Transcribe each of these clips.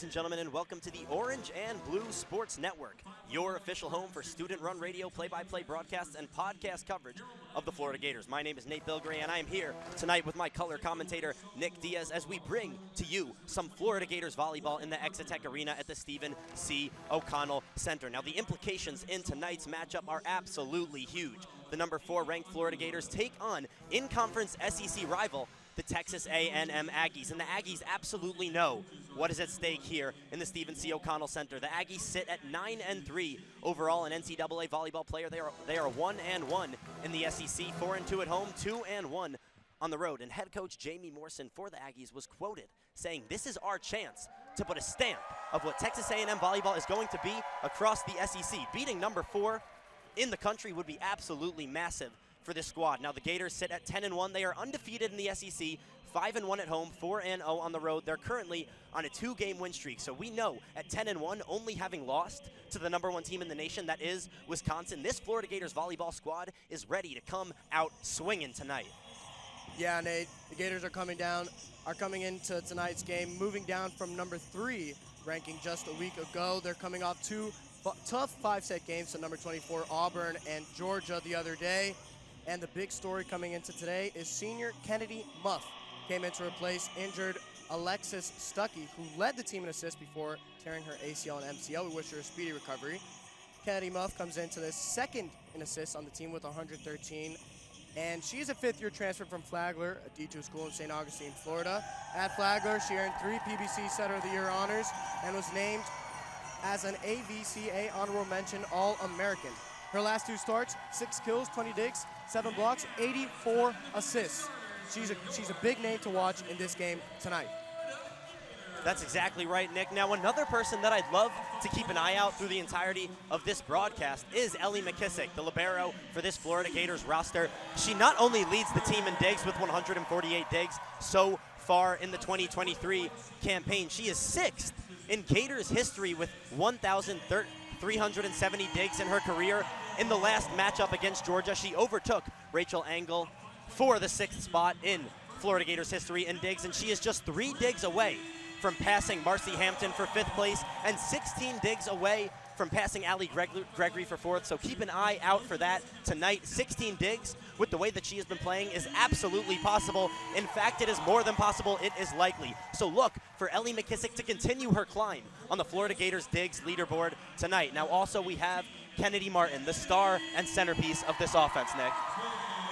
and gentlemen, and welcome to the Orange and Blue Sports Network, your official home for student-run radio play-by-play broadcasts and podcast coverage of the Florida Gators. My name is Nate Bilgoray, and I am here tonight with my color commentator, Nick Diaz, as we bring to you some Florida Gators volleyball in the Exitech Arena at the Stephen C. O'Connell Center. Now, the implications in tonight's matchup are absolutely huge. The number 4 ranked Florida Gators take on in-conference SEC rival, the Texas A&M Aggies. And the Aggies absolutely know what is at stake here in the Stephen C. O'Connell Center. The Aggies sit at 9-3 overall in NCAA volleyball player. They are 1-1 in the SEC, 4-2 at home, 2-1 on the road. And head coach Jamie Morrison for the Aggies was quoted saying, "This is our chance to put a stamp of what Texas A&M volleyball is going to be across the SEC. Beating number 4 in the country would be absolutely massive for this squad." Now the Gators sit at 10-1. They are undefeated in the SEC, 5-1 at home, 4-0 on the road. They're currently on a 2-game win streak. So we know at 10-1, only having lost to the number 1 team in the nation, that is Wisconsin, this Florida Gators volleyball squad is ready to come out swinging tonight. Yeah, Nate, the Gators are coming into tonight's game, moving down from number 3 ranking just a week ago. They're coming off 2 tough 5-set games to number 24 Auburn and Georgia the other day. And the big story coming into today is senior Kennedy Muff came in to replace injured Alexis Stuckey, who led the team in assists before tearing her ACL and MCL. We wish her a speedy recovery. Kennedy Muff comes into the second in assists on the team with 113. And she's a 5th-year transfer from Flagler, a D2 school in St. Augustine, Florida. At Flagler, she earned 3 PBC Setter of the Year honors and was named as an AVCA Honorable Mention All-American. Her last 2 starts, 6 kills, 20 digs, 7 blocks, 84 assists. She's a big name to watch in this game tonight. That's exactly right, Nick. Now, another person that I'd love to keep an eye out through the entirety of this broadcast is Ellie McKissick, the libero for this Florida Gators roster. She not only leads the team in digs with 148 digs so far in the 2023 campaign, she is 6th in Gators history with 1,370 digs in her career. In the last matchup against Georgia, she overtook Rachel Angle for the 6th spot in Florida Gators history in digs, and she is just 3 digs away from passing Marcy Hampton for 5th place and 16 digs away from passing Allie Gregory for 4th. So keep an eye out for that tonight. 16 digs with the way that she has been playing is absolutely possible. In fact, it is more than possible. It is likely. So look for Ellie McKissick to continue her climb on the Florida Gators digs leaderboard tonight. Now also we have Kennedy Martin, the star and centerpiece of this offense, Nick.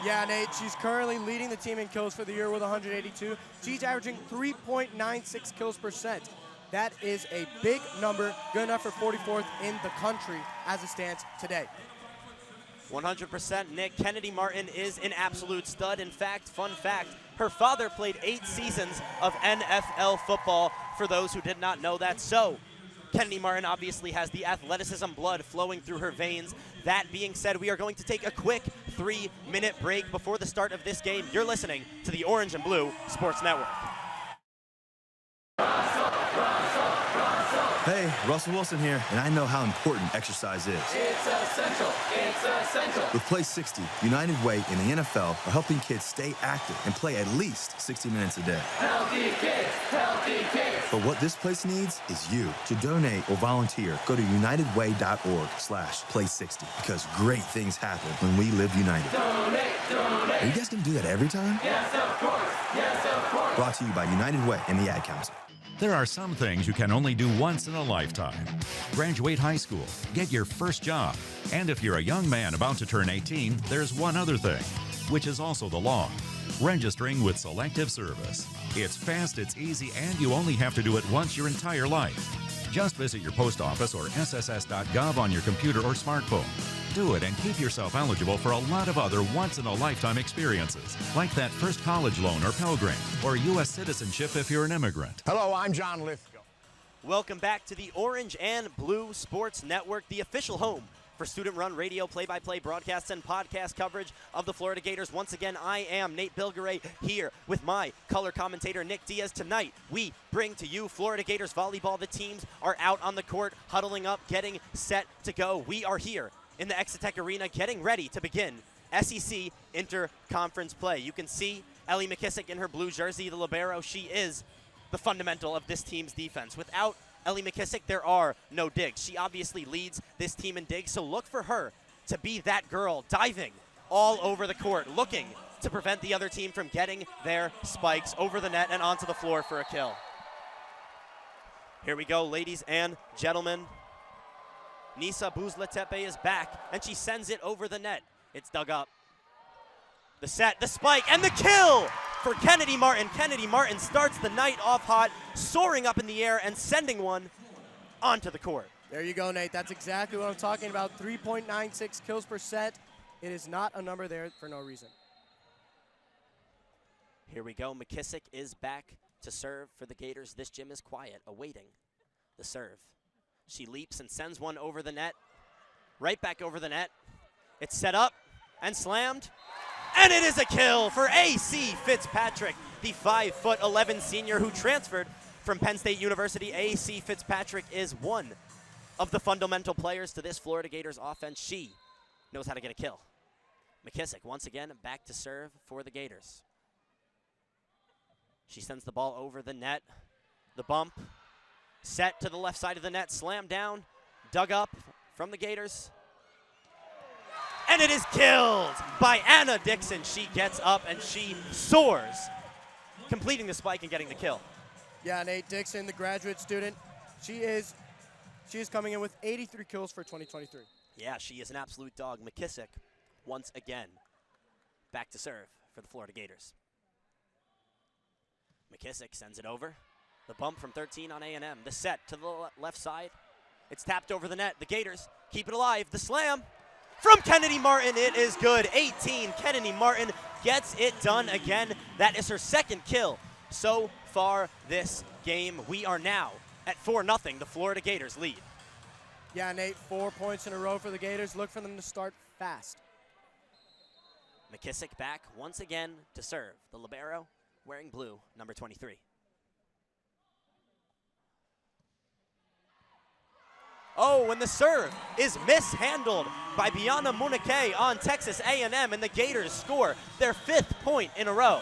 Yeah, Nate, she's currently leading the team in kills for the year with 182. She's averaging 3.96 kills percent. That is a big number, good enough for 44th in the country as it stands today. 100%, Nick. Kennedy Martin is an absolute stud. In fact, fun fact, her father played 8 seasons of NFL football, for those who did not know that. So Kennedy Martin obviously has the athleticism blood flowing through her veins. That being said, we are going to take a quick 3-minute break before the start of this game. You're listening to the Orange and Blue Sports Network. Hey, Russell Wilson here, and I know how important exercise is. It's essential. It's essential. With Play 60, United Way and the NFL are helping kids stay active and play at least 60 minutes a day. Healthy kids, healthy kids. But what this place needs is you. To donate or volunteer, go to unitedway.org/play60 because great things happen when we live united. Donate, donate. Are you guys going to do that every time? Yes, of course. Yes, of course. Brought to you by United Way and the Ad Council. There are some things you can only do once in a lifetime. Graduate high school, get your first job. And if you're a young man about to turn 18, there's one other thing, which is also the law: registering with Selective Service. It's fast, it's easy, and you only have to do it once your entire life. Just visit your post office or sss.gov on your computer or smartphone. Do it and keep yourself eligible for a lot of other once-in-a-lifetime experiences, like that first college loan or Pell Grant, or U.S. citizenship if you're an immigrant. Hello, I'm John Lithgow. Welcome back to the Orange and Blue Sports Network, the official home for student-run radio play-by-play broadcasts and podcast coverage of the Florida Gators. Once again, I am Nate Bilgoray here with my color commentator, Nick Diaz. Tonight, we bring to you Florida Gators volleyball. The teams are out on the court, huddling up, getting set to go. We are here in the Exitech Arena, getting ready to begin SEC inter-conference play. You can see Ellie McKissick in her blue jersey, the libero. She is the fundamental of this team's defense. Without Ellie McKissick, there are no digs. She obviously leads this team in digs, so look for her to be that girl diving all over the court, looking to prevent the other team from getting their spikes over the net and onto the floor for a kill. Here we go, ladies and gentlemen. Nisa Buzlatepe is back, and she sends it over the net. It's dug up. The set, the spike, and the kill for Kennedy Martin. Kennedy Martin starts the night off hot, soaring up in the air and sending one onto the court. There you go, Nate. That's exactly what I'm talking about. 3.96 kills per set. It is not a number there for no reason. Here we go. McKissick is back to serve for the Gators. This gym is quiet, awaiting the serve. She leaps and sends one over the net, right back over the net. It's set up and slammed, and it is a kill for A.C. Fitzpatrick, the 5'11" senior who transferred from Penn State University. A.C. Fitzpatrick is one of the fundamental players to this Florida Gators offense. She knows how to get a kill. McKissick once again back to serve for the Gators. She sends the ball over the net. The bump, set to the left side of the net, slammed down, dug up from the Gators. And it is killed by Anna Dixon. She gets up and she soars, completing the spike and getting the kill. Yeah, Nate Dixon, the graduate student, she is coming in with 83 kills for 2023. Yeah, she is an absolute dog. McKissick, once again, back to serve for the Florida Gators. McKissick sends it over. The bump from 13 on A&M. The set to the left side. It's tapped over the net. The Gators keep it alive. The slam from Kennedy Martin. It is good. 18. Kennedy Martin gets it done again. That is her second kill so far this game. We are now at 4-0. The Florida Gators lead. Yeah, Nate, 4 points in a row for the Gators. Look for them to start fast. McKissick back once again to serve. The libero wearing blue, number 23. Oh, and the serve is mishandled by Biana Munike on Texas A&M, and the Gators score their 5th point in a row.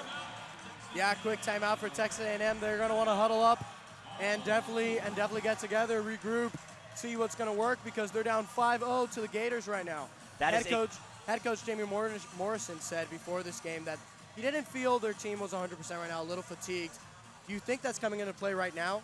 Yeah, quick timeout for Texas A&M. They're going to want to huddle up and definitely get together, regroup, see what's going to work because they're down 5-0 to the Gators right now. Head coach Jamie Morrison said before this game that he didn't feel their team was 100% right now, a little fatigued. Do you think that's coming into play right now?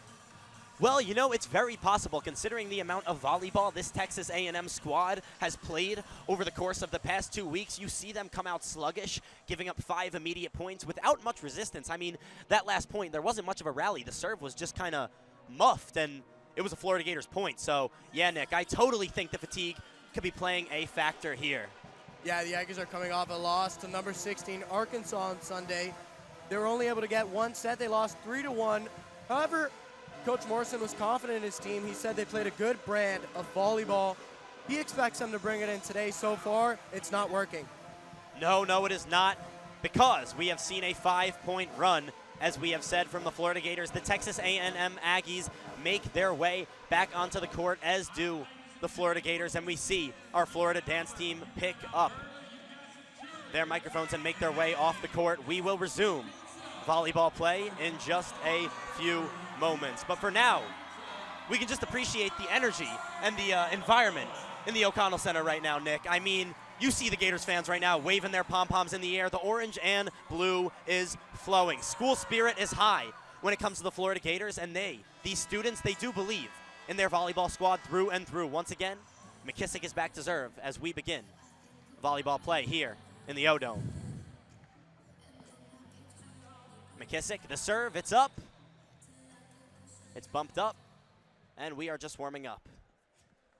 Well, you know, it's very possible considering the amount of volleyball this Texas A&M squad has played over the course of the past 2 weeks. You see them come out sluggish, giving up 5 immediate points without much resistance. I mean, that last point, there wasn't much of a rally. The serve was just kind of muffed, and it was a Florida Gators point. So, yeah, Nick, I totally think the fatigue could be playing a factor here. Yeah, the Aggies are coming off a loss to number 16 Arkansas on Sunday. They were only able to get one set. They lost 3-1. However, Coach Morrison was confident in his team. He said they played a good brand of volleyball. He expects them to bring it in today. So far, it's not working. No, it is not, because we have seen a 5-point run, as we have said, from the Florida Gators. The Texas A&M Aggies make their way back onto the court, as do the Florida Gators, and we see our Florida dance team pick up their microphones and make their way off the court. We will resume volleyball play in just a few moments. But for now, we can just appreciate the energy and the environment in the O'Connell Center right now, Nick. I mean, you see the Gators fans right now waving their pom-poms in the air. The orange and blue is flowing. School spirit is high when it comes to the Florida Gators, and these students, they do believe in their volleyball squad through and through. Once again, McKissick is back to serve as we begin volleyball play here in the O-Dome. McKissick, the serve, it's up. It's bumped up, and we are just warming up.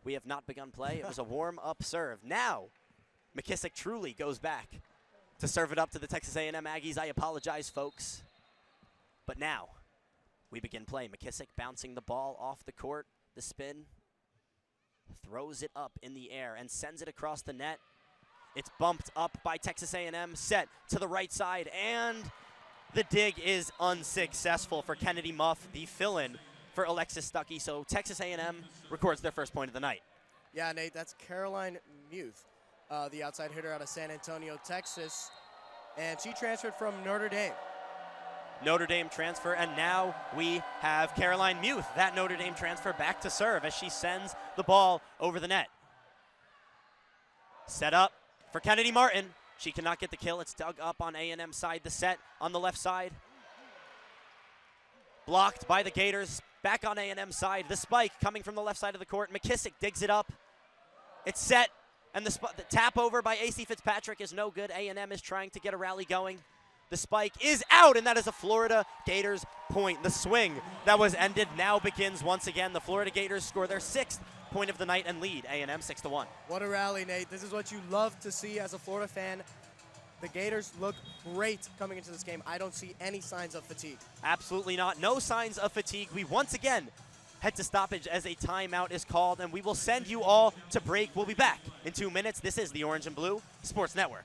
We have not begun play. It was a warm-up serve. Now, McKissick truly goes back to serve it up to the Texas A&M Aggies. I apologize, folks. But now, we begin play. McKissick bouncing the ball off the court. The spin, throws it up in the air and sends it across the net. It's bumped up by Texas A&M, set to the right side, and the dig is unsuccessful for Kennedy Muff, the fill-in for Alexis Stuckey. So Texas A&M records their first point of the night. Yeah, Nate, that's Caroline Muth, the outside hitter out of San Antonio, Texas, and she transferred from Notre Dame. Notre Dame transfer, and now we have Caroline Muth, that Notre Dame transfer, back to serve as she sends the ball over the net. Set up for Kennedy Martin. She cannot get the kill. It's dug up on A&M side. The set on the left side. Blocked by the Gators. Back on A&M side. The spike coming from the left side of the court. McKissick digs it up. It's set, and the tap over by AC Fitzpatrick is no good. A&M is trying to get a rally going. The spike is out, and that is a Florida Gators point. The swing that was ended now begins once again. The Florida Gators score their 6th point of the night and lead A&M 6-1. What a rally, Nate. This is what you love to see as a Florida fan. The Gators look great coming into this game. I don't see any signs of fatigue. Absolutely not. No signs of fatigue. We once again head to stoppage as a timeout is called, and we will send you all to break. We'll be back in 2 minutes. This is the Orange and Blue Sports Network.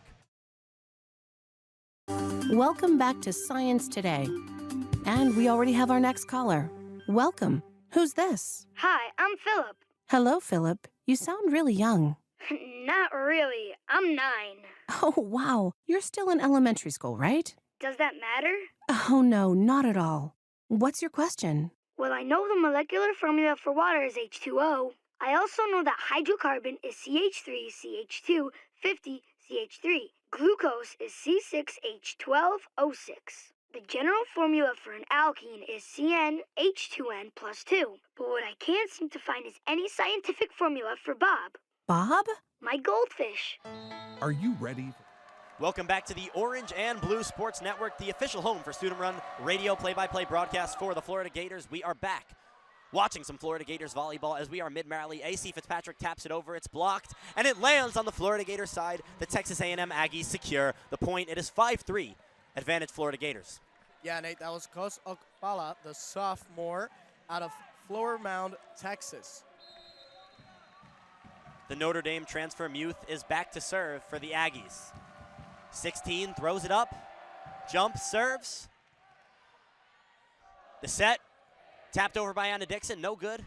Welcome back to Science Today. And we already have our next caller. Welcome. Who's this? Hi, I'm Philip. Hello, Philip. You sound really young. Not really. I'm 9. Oh, wow. You're still in elementary school, right? Does that matter? Oh, no, not at all. What's your question? Well, I know the molecular formula for water is H2O. I also know that hydrocarbon is CH3CH2 50CH3. Glucose is C6H12O6. The general formula for an alkene is CnH2n plus 2. But what I can't seem to find is any scientific formula for Bob. Bob? My goldfish. Are you ready? Welcome back to the Orange and Blue Sports Network, the official home for student-run radio play-by-play broadcasts for the Florida Gators. We are back watching some Florida Gators volleyball as we are mid-rally. AC Fitzpatrick taps it over. It's blocked, and it lands on the Florida Gators side. The Texas A&M Aggies secure the point. It is 5-3, advantage Florida Gators. Yeah, Nate, that was Kos Okpala, the sophomore out of Flower Mound, Texas. The Notre Dame transfer Muth is back to serve for the Aggies. 16 throws it up, jumps, serves. The set, tapped over by Anna Dixon, no good.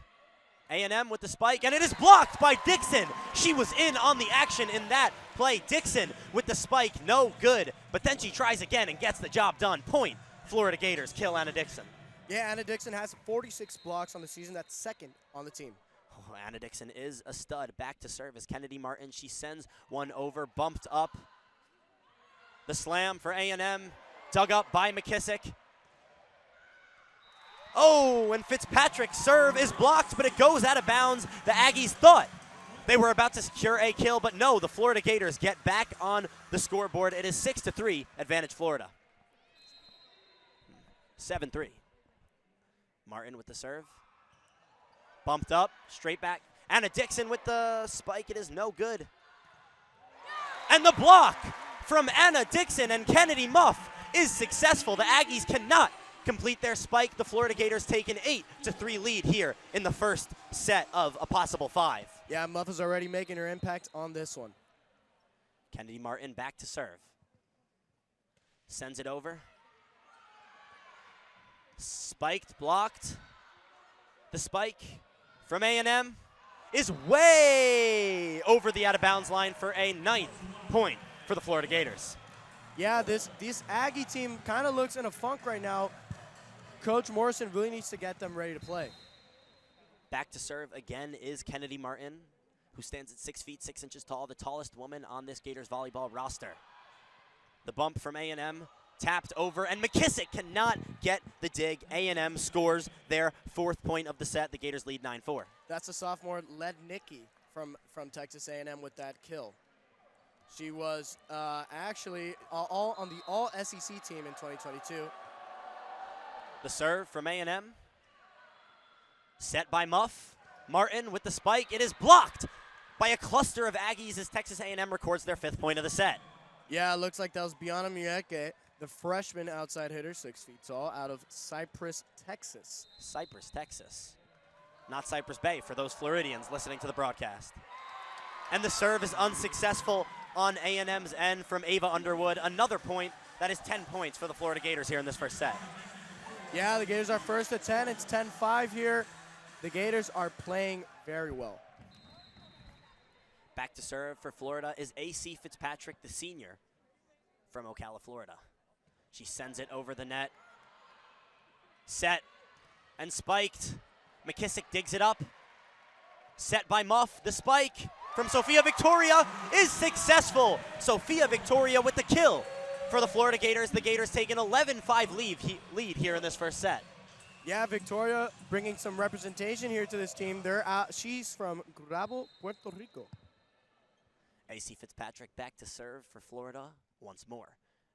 A&M with the spike, and it is blocked by Dixon. She was in on the action in that play. Dixon with the spike, no good. But then she tries again and gets the job done. Point, Florida Gators kill Anna Dixon. Yeah, Anna Dixon has 46 blocks on the season. That's 2nd on the team. Oh, Anna Dixon is a stud. Back to service. Kennedy Martin, she sends one over, bumped up. The slam for A&M, dug up by McKissick. Oh, and Fitzpatrick's serve is blocked, but it goes out of bounds. The Aggies thought they were about to secure a kill, but no, the Florida Gators get back on the scoreboard. It is 6-3, advantage Florida. 7-3. Martin with the serve. Bumped up, straight back. Anna Dixon with the spike. It is no good. And the block from Anna Dixon and Kennedy Muff is successful. The Aggies cannot complete their spike. The Florida Gators take an 8-3 lead here in the first set of a possible 5. Yeah, Muff is already making her impact on this one. Kennedy Martin back to serve. Sends it over. Spiked, blocked. The spike from A&M is way over the out-of-bounds line for a 9th point for the Florida Gators. Yeah, this Aggie team kind of looks in a funk right now. Coach Morrison really needs to get them ready to play. Back to serve again is Kennedy Martin, who stands at 6 feet 6 inches tall, the tallest woman on this Gators volleyball roster. The bump from A&M, tapped over, and McKissick cannot get the dig. A&M scores their 4th point of the set. The Gators lead 9-4. That's the sophomore Lednicki from Texas A&M with that kill. She was actually all on the All-SEC team in 2022. The serve from A&M. Set by Muff. Martin with the spike. It is blocked by a cluster of Aggies as Texas A&M records their 5th point of the set. Yeah, it looks like that was Biana Mieke, the freshman outside hitter, 6 feet tall, out of Cypress, Texas. Cypress, Texas. Not Cypress Bay for those Floridians listening to the broadcast. And the serve is unsuccessful on A&M's end from Ava Underwood. Another point. That is 10 points for the Florida Gators here in this first set. Yeah, the Gators are first at 10. It's 10-5 here. The Gators are playing very well. Back to serve for Florida is AC Fitzpatrick, the senior from Ocala, Florida. She sends it over the net. Set and spiked. McKissick digs it up. Set by Muff. The spike from Sophia Victoria is successful. Sophia Victoria with the kill for the Florida Gators. The Gators take an 11-5 lead here in this first set. Yeah, Victoria bringing some representation here to this team. She's from Gurabo, Puerto Rico. AC Fitzpatrick back to serve for Florida once more.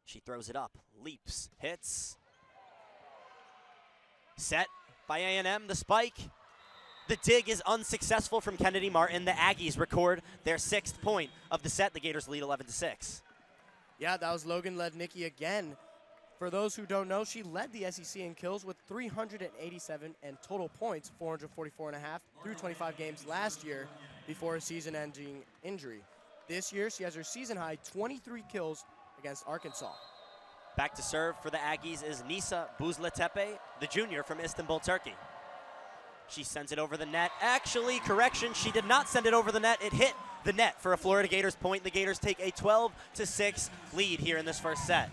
She throws it up, leaps, hits. Set by A&M, the spike. The dig is unsuccessful from Kennedy Martin. The Aggies record their 6th point of the set. The Gators lead 11-6. Yeah, that was Logan Lednicki again. For those who don't know, she led the SEC in kills with 387 and total points, 444.5 through 25 games last year before a season-ending injury. This year, she has her season-high 23 kills against Arkansas. Back to serve for the Aggies is Nisa Buzletepe, the junior from Istanbul, Turkey. She sends it over the net. Actually, correction, she did not send it over the net. It hit the net for a Florida Gators point. The Gators take a 12-6 lead here in this first set.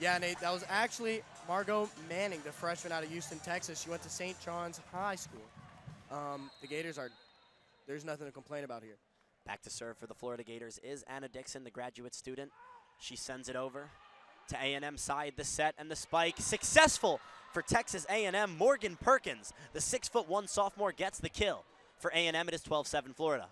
Yeah, Nate, that was actually Margot Manning, the freshman out of Houston, Texas. She went to St. John's High School. The Gators there's nothing to complain about here. Back to serve for the Florida Gators is Anna Dixon, the graduate student. She sends it over to A&M side, the set and the spike. Successful for Texas A&M. Morgan Perkins, the 6'1" sophomore, gets the kill. For A&M, it is 12-7 Florida.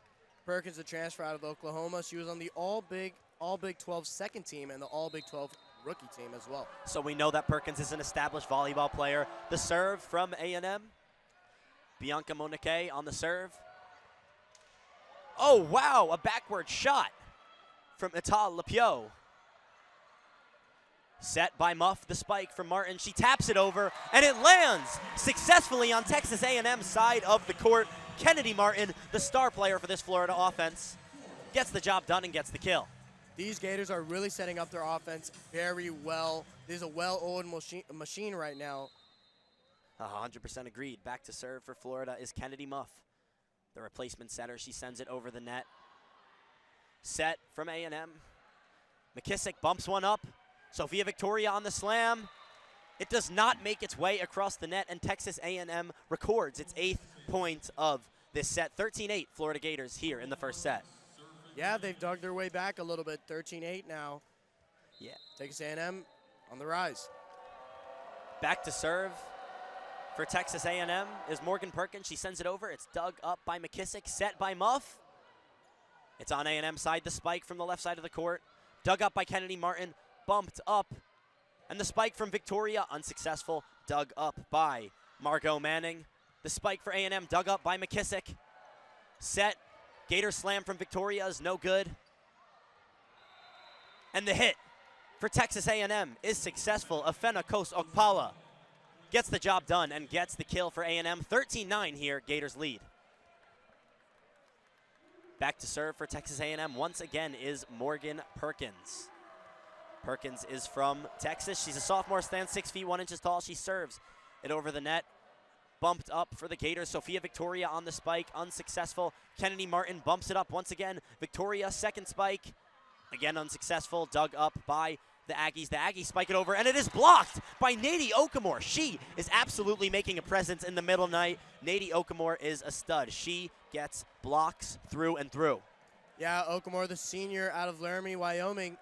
Perkins, the transfer out of Oklahoma. She was on the All-Big 12 second team and the All-Big 12 rookie team as well. So we know that Perkins is an established volleyball player. The serve from A&M. Bianca Monique on the serve. Oh, wow, a backward shot from Ital Lapio. Set by Muff, the spike from Martin. She taps it over, and it lands successfully on Texas A&M's side of the court. Kennedy Martin, the star player for this Florida offense, gets the job done and gets the kill. These Gators are really setting up their offense very well. This is a well-oiled machine right now. 100% agreed. Back to serve for Florida is Kennedy Muff, the replacement setter. She sends it over the net. Set from A&M. McKissick bumps one up. Sophia Victoria on the slam. It does not make its way across the net, and Texas A&M records its 8th point of this set. 13-8 Florida Gators here in the first set. Yeah, they've dug their way back a little bit. 13-8 now. Yeah. Texas A&M on the rise. Back to serve for Texas A&M is Morgan Perkins. She sends it over. It's dug up by McKissick, set by Muff. It's on A&M side, the spike from the left side of the court. Dug up by Kennedy Martin, bumped up. And the spike from Victoria, unsuccessful, dug up by Margot Manning. The spike for A&M, dug up by McKissick. Set, Gator slam from Victoria is no good. And the hit for Texas A&M is successful. Afena Kos Okpala gets the job done and gets the kill for A&M. 13-9 here, Gators lead. Back to serve for Texas A&M once again is Morgan Perkins. Perkins is from Texas. She's a sophomore, stands 6 feet 1 inches tall. She serves it over the net. Bumped up for the Gators. Sophia Victoria on the spike, unsuccessful. Kennedy Martin bumps it up once again. Victoria, second spike, again unsuccessful. Dug up by the Aggies. The Aggies spike it over, and it is blocked by Nady Okamore. She is absolutely making a presence in the middle night. Nady Okamore is a stud. She gets blocks through and through. Yeah, Okamore, the senior out of Laramie, Wyoming.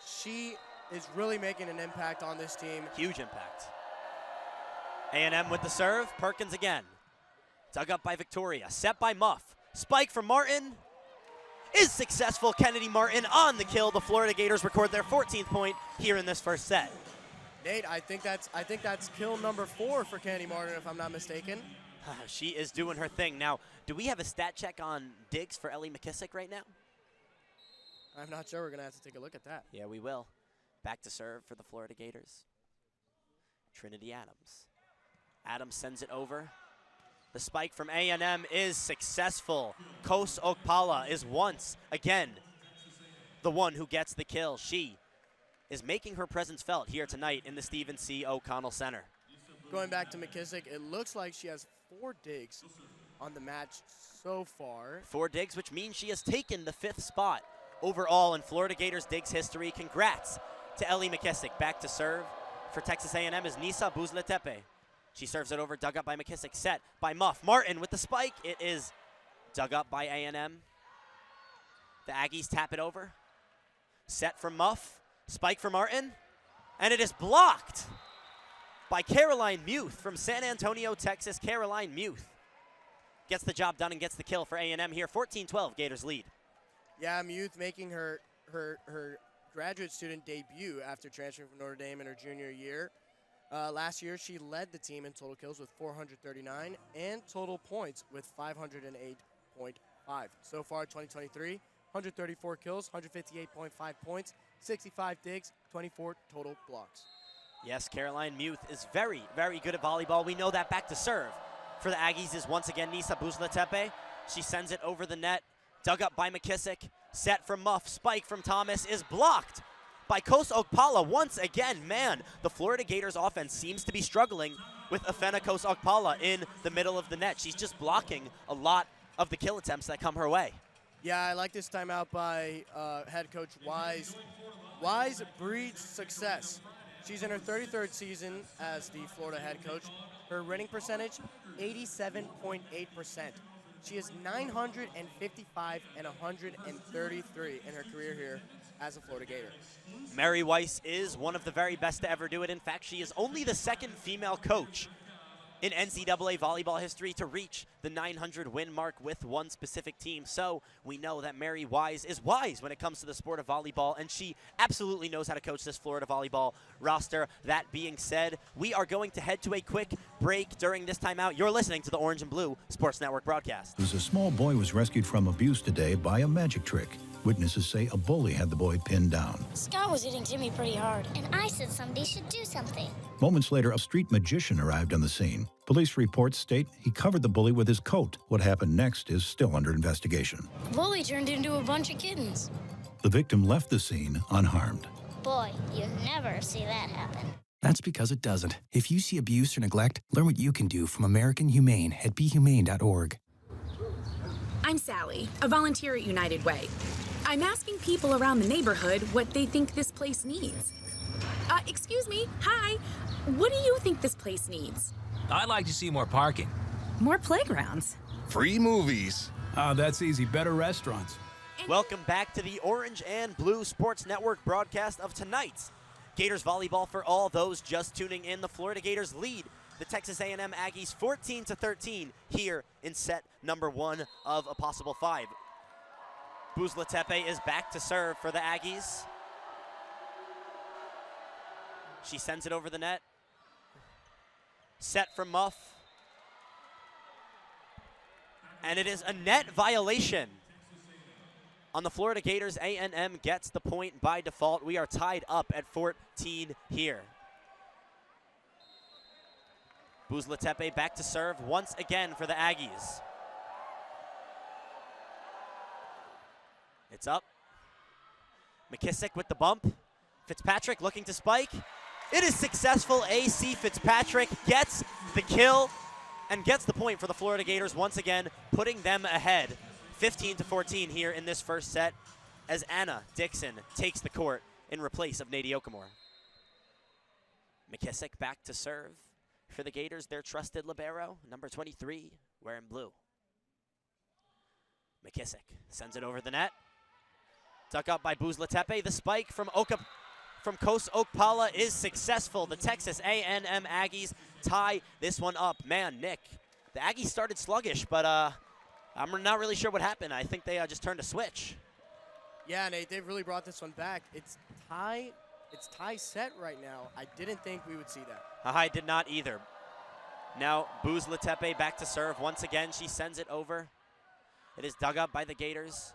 She is really making an impact on this team. Huge impact. A&M with the serve. Perkins again. Dug up by Victoria. Set by Muff. Spike from Martin is successful. Kennedy Martin on the kill. The Florida Gators record their 14th point here in this first set. Nate, I think that's kill number 4 for Kennedy Martin, if I'm not mistaken. She is doing her thing. Now, do we have a stat check on digs for Ellie McKissick right now? I'm not sure. We're going to have to take a look at that. Yeah, we will. Back to serve for the Florida Gators. Trinity Adams. Adams sends it over. The spike from A&M is successful. Kos Okpala is once again the one who gets the kill. She is making her presence felt here tonight in the Stephen C. O'Connell Center. Going back to McKissick, it looks like she has 4 digs on the match so far. 4 digs, which means she has taken the 5th spot overall in Florida Gators digs history. Congrats to Ellie McKissick. Back to serve for Texas A&M is Nisa Buzletepe. She serves it over, dug up by McKissick, set by Muff. Martin with the spike. It is dug up by A&M. The Aggies tap it over. Set from Muff, spike for Martin, and it is blocked by Caroline Muth from San Antonio, Texas. Caroline Muth gets the job done and gets the kill for A&M here. 14-12, Gators lead. Yeah, Muth making her graduate student debut after transferring from Notre Dame in her junior year. Last year, she led the team in total kills with 439 and total points with 508.5. So far, 2023, 134 kills, 158.5 points, 65 digs, 24 total blocks. Yes, Caroline Muth is very, very good at volleyball. We know that. Back to serve for the Aggies is once again Nisa Buzletepe. She sends it over the net, dug up by McKissick, set from Muff, spike from Thomas is blocked by Kos Okpala once again. Man, the Florida Gators offense seems to be struggling with Afena Kos Okpala in the middle of the net. She's just blocking a lot of the kill attempts that come her way. Yeah, I like this timeout by head coach Wise. Wise breeds success. She's in her 33rd season as the Florida head coach. Her winning percentage, 87.8%. She is 955 and 133 in her career here as a Florida Gator. Mary Weiss is one of the very best to ever do it. In fact, she is only the second female coach in NCAA volleyball history to reach the 900 win mark with one specific team. So we know that Mary Wise is wise when it comes to the sport of volleyball, and she absolutely knows how to coach this Florida volleyball roster. That being said, we are going to head to a quick break during this timeout. You're listening to the Orange and Blue Sports Network broadcast. A small boy was rescued from abuse today by a magic trick. Witnesses say a bully had the boy pinned down. Scott was hitting Timmy pretty hard, and I said somebody should do something. Moments later, a street magician arrived on the scene. Police reports state he covered the bully with his coat. What happened next is still under investigation. The bully turned into a bunch of kittens. The victim left the scene unharmed. Boy, you never see that happen. That's because it doesn't. If you see abuse or neglect, learn what you can do from American Humane at BeHumane.org. I'm Sally, a volunteer at United Way. I'm asking people around the neighborhood what they think this place needs. Excuse me, hi. What do you think this place needs? I'd like to see more parking. More playgrounds. Free movies. That's easy. Better restaurants. Welcome back to the Orange and Blue Sports Network broadcast of tonight's Gators Volleyball. For all those just tuning in, the Florida Gators lead the Texas A&M Aggies 14-13 here in set number 1 of a possible 5. Buzletepe is back to serve for the Aggies. She sends it over the net. Set from Muff. And it is a net violation on the Florida Gators. A&M gets the point by default. We are tied up at 14 here. Buzletepe back to serve once again for the Aggies. It's up. McKissick with the bump. Fitzpatrick looking to spike. It is successful. A.C. Fitzpatrick gets the kill and gets the point for the Florida Gators once again, putting them ahead 15-14 here in this first set as Anna Dixon takes the court in replace of Nady Okamore. McKissick back to serve for the Gators, their trusted libero, number 23, wearing blue. McKissick sends it over the net. Tuck up by Buzletepe. The spike from Kos Okpala is successful. The Texas A&M Aggies tie this one up. Man, Nick, the Aggies started sluggish, but I'm not really sure what happened. I think they just turned a switch. Yeah, Nate, they've really brought this one back. It's tie set right now. I didn't think we would see that. I did not either. Now Buzletepe back to serve. Once again, she sends it over. It is dug up by the Gators.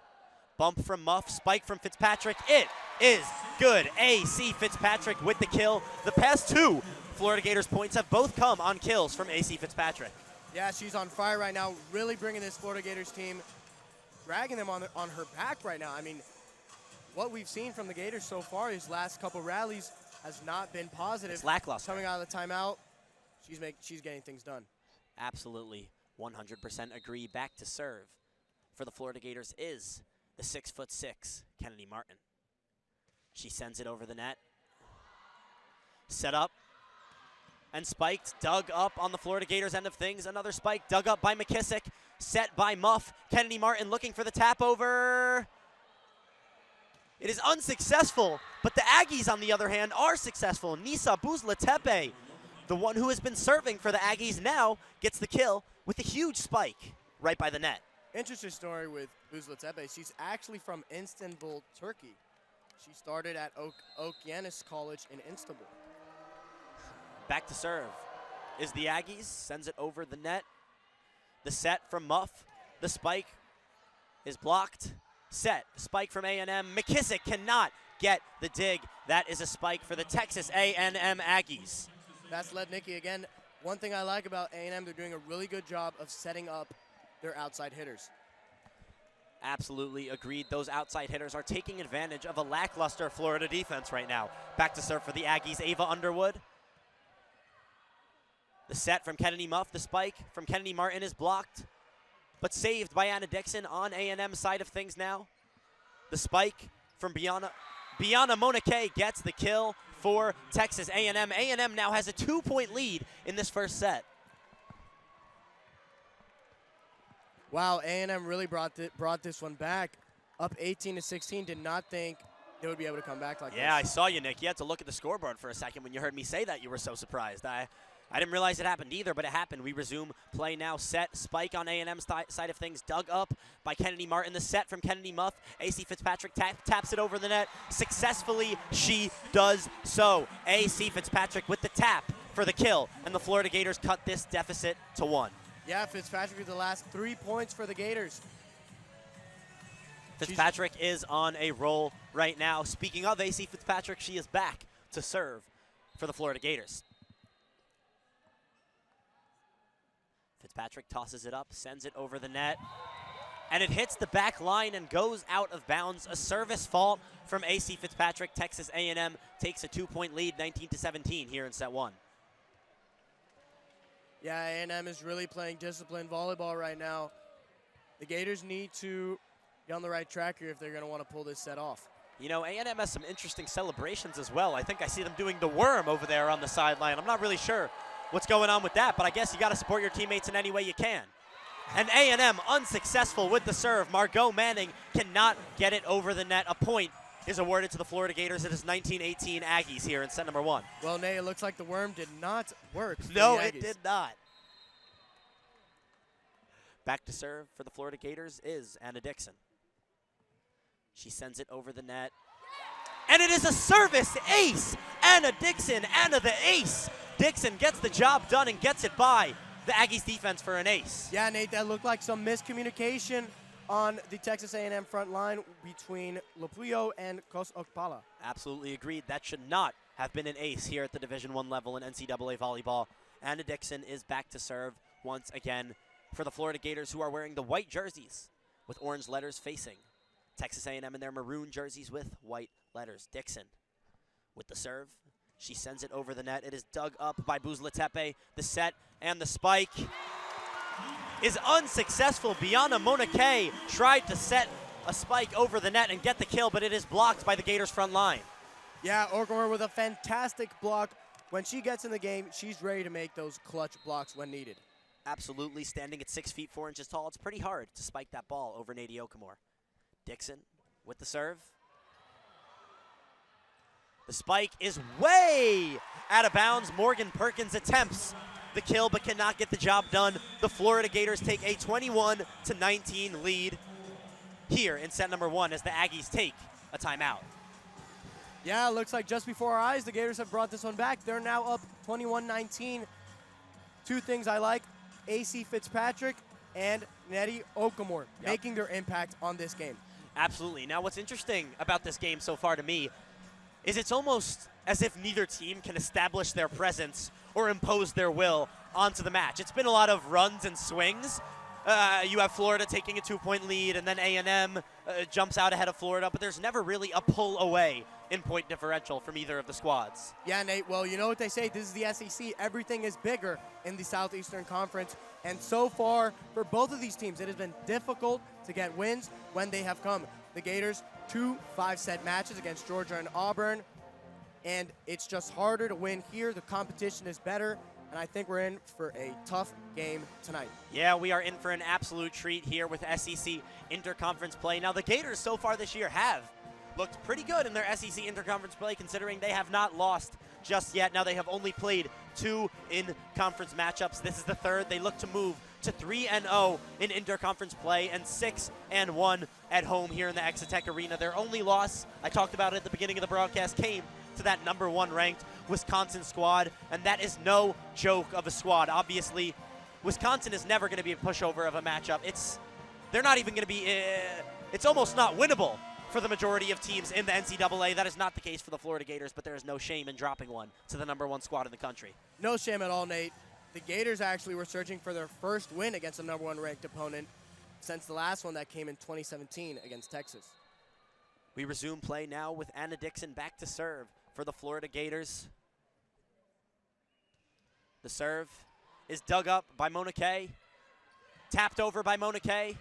Bump from Muff, spike from Fitzpatrick. It is good. A.C. Fitzpatrick with the kill. The past 2 Florida Gators points have both come on kills from A.C. Fitzpatrick. Yeah, she's on fire right now, really bringing this Florida Gators team, dragging them on her back right now. I mean, what we've seen from the Gators so far, these last couple rallies, has not been positive. It's lackluster. Coming out of the timeout, she's getting things done. Absolutely, 100% agree. Back to serve for the Florida Gators is the 6'6" Kennedy Martin. She sends it over the net. Set up and spiked, dug up on the Florida Gators end of things. Another spike dug up by McKissick, set by Muff. Kennedy Martin looking for the tap over. It is unsuccessful, but the Aggies, on the other hand, are successful. Nisa Buzlatepe, the one who has been serving for the Aggies, now gets the kill with a huge spike right by the net. Interesting story with Buzlatepe. She's actually from Istanbul, Turkey. She started at Okyanis College in Istanbul. Back to serve is the Aggies, sends it over the net. The set from Muff, the spike is blocked. Set, spike from A&M. McKissick cannot get the dig. That is a spike for the Texas A&M Aggies. That's Lednicki again. One thing I like about A&M, they're doing a really good job of setting up their outside hitters. Absolutely agreed. Those outside hitters are taking advantage of a lackluster Florida defense right now. Back to serve for the Aggies, Ava Underwood. The set from Kennedy Muff, the spike from Kennedy Martin is blocked, but saved by Anna Dixon on A&M side of things now. The spike from Biana Monike gets the kill for Texas A&M. A&M now has a 2-point lead in this first set. Wow, A&M really brought this one back. Up 18-16, did not think they would be able to come back like this. Yeah, I saw you, Nick. You had to look at the scoreboard for a second when you heard me say that. You were so surprised. I didn't realize it happened either, but it happened. We resume play now. Set, spike on A&M's side of things, dug up by Kennedy Martin. The set from Kennedy Muff. A.C. Fitzpatrick taps it over the net. Successfully, she does so. A.C. Fitzpatrick with the tap for the kill, and the Florida Gators cut this deficit to 1. Yeah, Fitzpatrick with the last 3 points for the Gators. Fitzpatrick is on a roll right now. Speaking of A.C. Fitzpatrick, she is back to serve for the Florida Gators. Fitzpatrick tosses it up, sends it over the net, and it hits the back line and goes out of bounds. A service fault from A.C. Fitzpatrick. Texas A&M takes a 2-point lead, 19-17 here in set 1. Yeah, A&M is really playing disciplined volleyball right now. The Gators need to get on the right track here if they're going to want to pull this set off. You know, A&M has some interesting celebrations as well. I think I see them doing the worm over there on the sideline. I'm not really sure what's going on with that, but I guess you got to support your teammates in any way you can. And A&M unsuccessful with the serve. Margot Manning cannot get it over the net. A point is awarded to the Florida Gators. It is 19-18 Aggies here in set number 1. Well, Nate, it looks like the worm did not work. No, it did not. Back to serve for the Florida Gators is Anna Dixon. She sends it over the net. And it is a service ace! Anna Dixon, Anna the ace! Dixon gets the job done and gets it by the Aggies defense for an ace. Yeah, Nate, that looked like some miscommunication on the Texas A&M front line between Lopuyo and Kos Okpala. Absolutely agreed. That should not have been an ace here at the Division I level in NCAA volleyball. Anna Dixon is back to serve once again for the Florida Gators, who are wearing the white jerseys with orange letters facing Texas A&M in their maroon jerseys with white letters. Dixon with the serve. She sends it over the net. It is dug up by Buzlatepe. The set and the spike is unsuccessful. Biana Monike tried to set a spike over the net and get the kill, but it is blocked by the Gators front line. Yeah, Orgor with a fantastic block. When she gets in the game, she's ready to make those clutch blocks when needed. Absolutely, standing at 6 feet 4 inches tall, it's pretty hard to spike that ball over Nadie Okamore. Dixon with the serve. The spike is way out of bounds. Morgan Perkins attempts the kill but cannot get the job done. The Florida Gators take a 21-19 lead here in set number 1 as the Aggies take a timeout. Yeah, it looks like just before our eyes, the Gators have brought this one back. They're now up 21-19. Two things I like, A.C. Fitzpatrick and Nettie Okamore making their impact on this game. Absolutely. Now what's interesting about this game so far to me is it's almost as if neither team can establish their presence or impose their will onto the match. It's been a lot of runs and swings. You have Florida taking a 2-point lead, and then A&M jumps out ahead of Florida, but there's never really a pull away in point differential from either of the squads. Yeah, Nate, well, you know what they say, this is the SEC. Everything is bigger in the Southeastern Conference, and so far, for both of these teams, it has been difficult to get wins when they have come. The Gators, 2 5-set matches against Georgia and Auburn. and it's just harder to win here. The competition is better, and I think we're in for a tough game tonight. Yeah, we are in for an absolute treat here with SEC interconference play. Now, the Gators so far this year have looked pretty good in their SEC interconference play, considering they have not lost just yet. Now, they have only played 2 in-conference matchups. This is the 3rd. They look to move to 3-0 in interconference play and 6-1 at home here in the Exotech Arena. Their only loss, I talked about it at the beginning of the broadcast, came to that number 1 ranked Wisconsin squad, and that is no joke of a squad. Obviously, Wisconsin is never going to be a pushover of a matchup. They're not even going to be, it's almost not winnable for the majority of teams in the NCAA. That is not the case for the Florida Gators, but there is no shame in dropping one to the number 1 squad in the country. No shame at all, Nate. The Gators actually were searching for their first win against a number 1 ranked opponent since the last one that came in 2017 against Texas. We resume play now with Anna Dixon back to serve for the Florida Gators. The serve is dug up by Mona Kay. Tapped over by Mona Kay.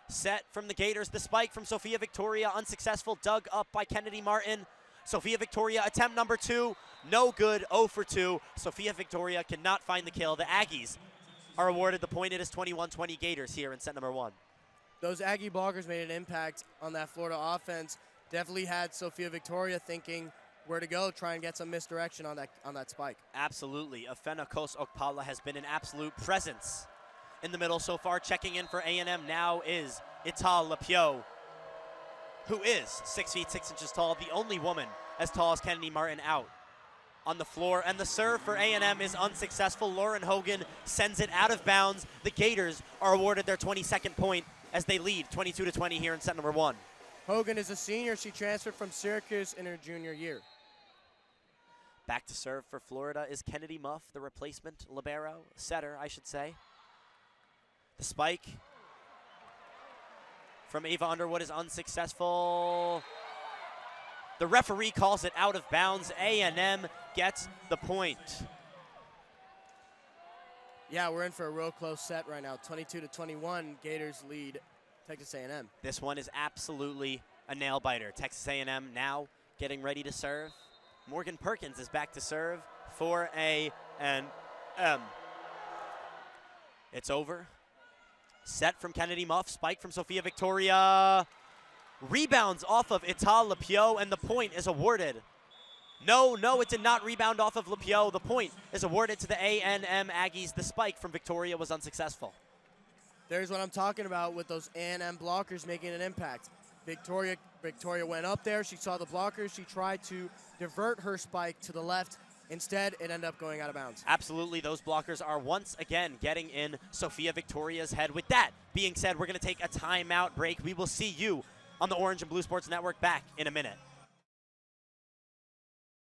Set from the Gators. The spike from Sophia Victoria, unsuccessful. Dug up by Kennedy Martin. Sophia Victoria, attempt number 2. No good, 0 for 2. Sophia Victoria cannot find the kill. The Aggies are awarded the point. It is 21-20 Gators here in set number 1. Those Aggie blockers made an impact on that Florida offense. Definitely had Sophia Victoria thinking where to go, try and get some misdirection on that spike. Absolutely. Afena Kos Okpala has been an absolute presence in the middle so far. Checking in for A&M now is Ital Lapio, who is 6 feet 6 inches tall, the only woman as tall as Kennedy Martin out on the floor. And the serve for A&M is unsuccessful. Lauren Hogan sends it out of bounds. The Gators are awarded their 22nd point as they lead 22-20 here in set number 1. Hogan is a senior. She transferred from Syracuse in her junior year. Back to serve for Florida is Kennedy Muff, the replacement libero, setter, I should say. The spike from Ava Underwood is unsuccessful. The referee calls it out of bounds. A&M gets the point. Yeah, we're in for a real close set right now. 22-21, Gators lead Texas A&M. This one is absolutely a nail-biter. Texas A&M now getting ready to serve. Morgan Perkins is back to serve for A&M. It's over. Set from Kennedy Muff, spike from Sophia Victoria. Rebounds off of Ital Lapio, and the point is awarded. No, it did not rebound off of Lapio. The point is awarded to the A&M Aggies. The spike from Victoria was unsuccessful. There's what I'm talking about with those A&M blockers making an impact. Victoria went up there. She saw the blockers. She tried to divert her spike to the left. Instead, it ended up going out of bounds. Absolutely, those blockers are once again getting in Sophia Victoria's head. With that being said, we're going to take a timeout break. We will see you on the Orange and Blue Sports Network back in a minute.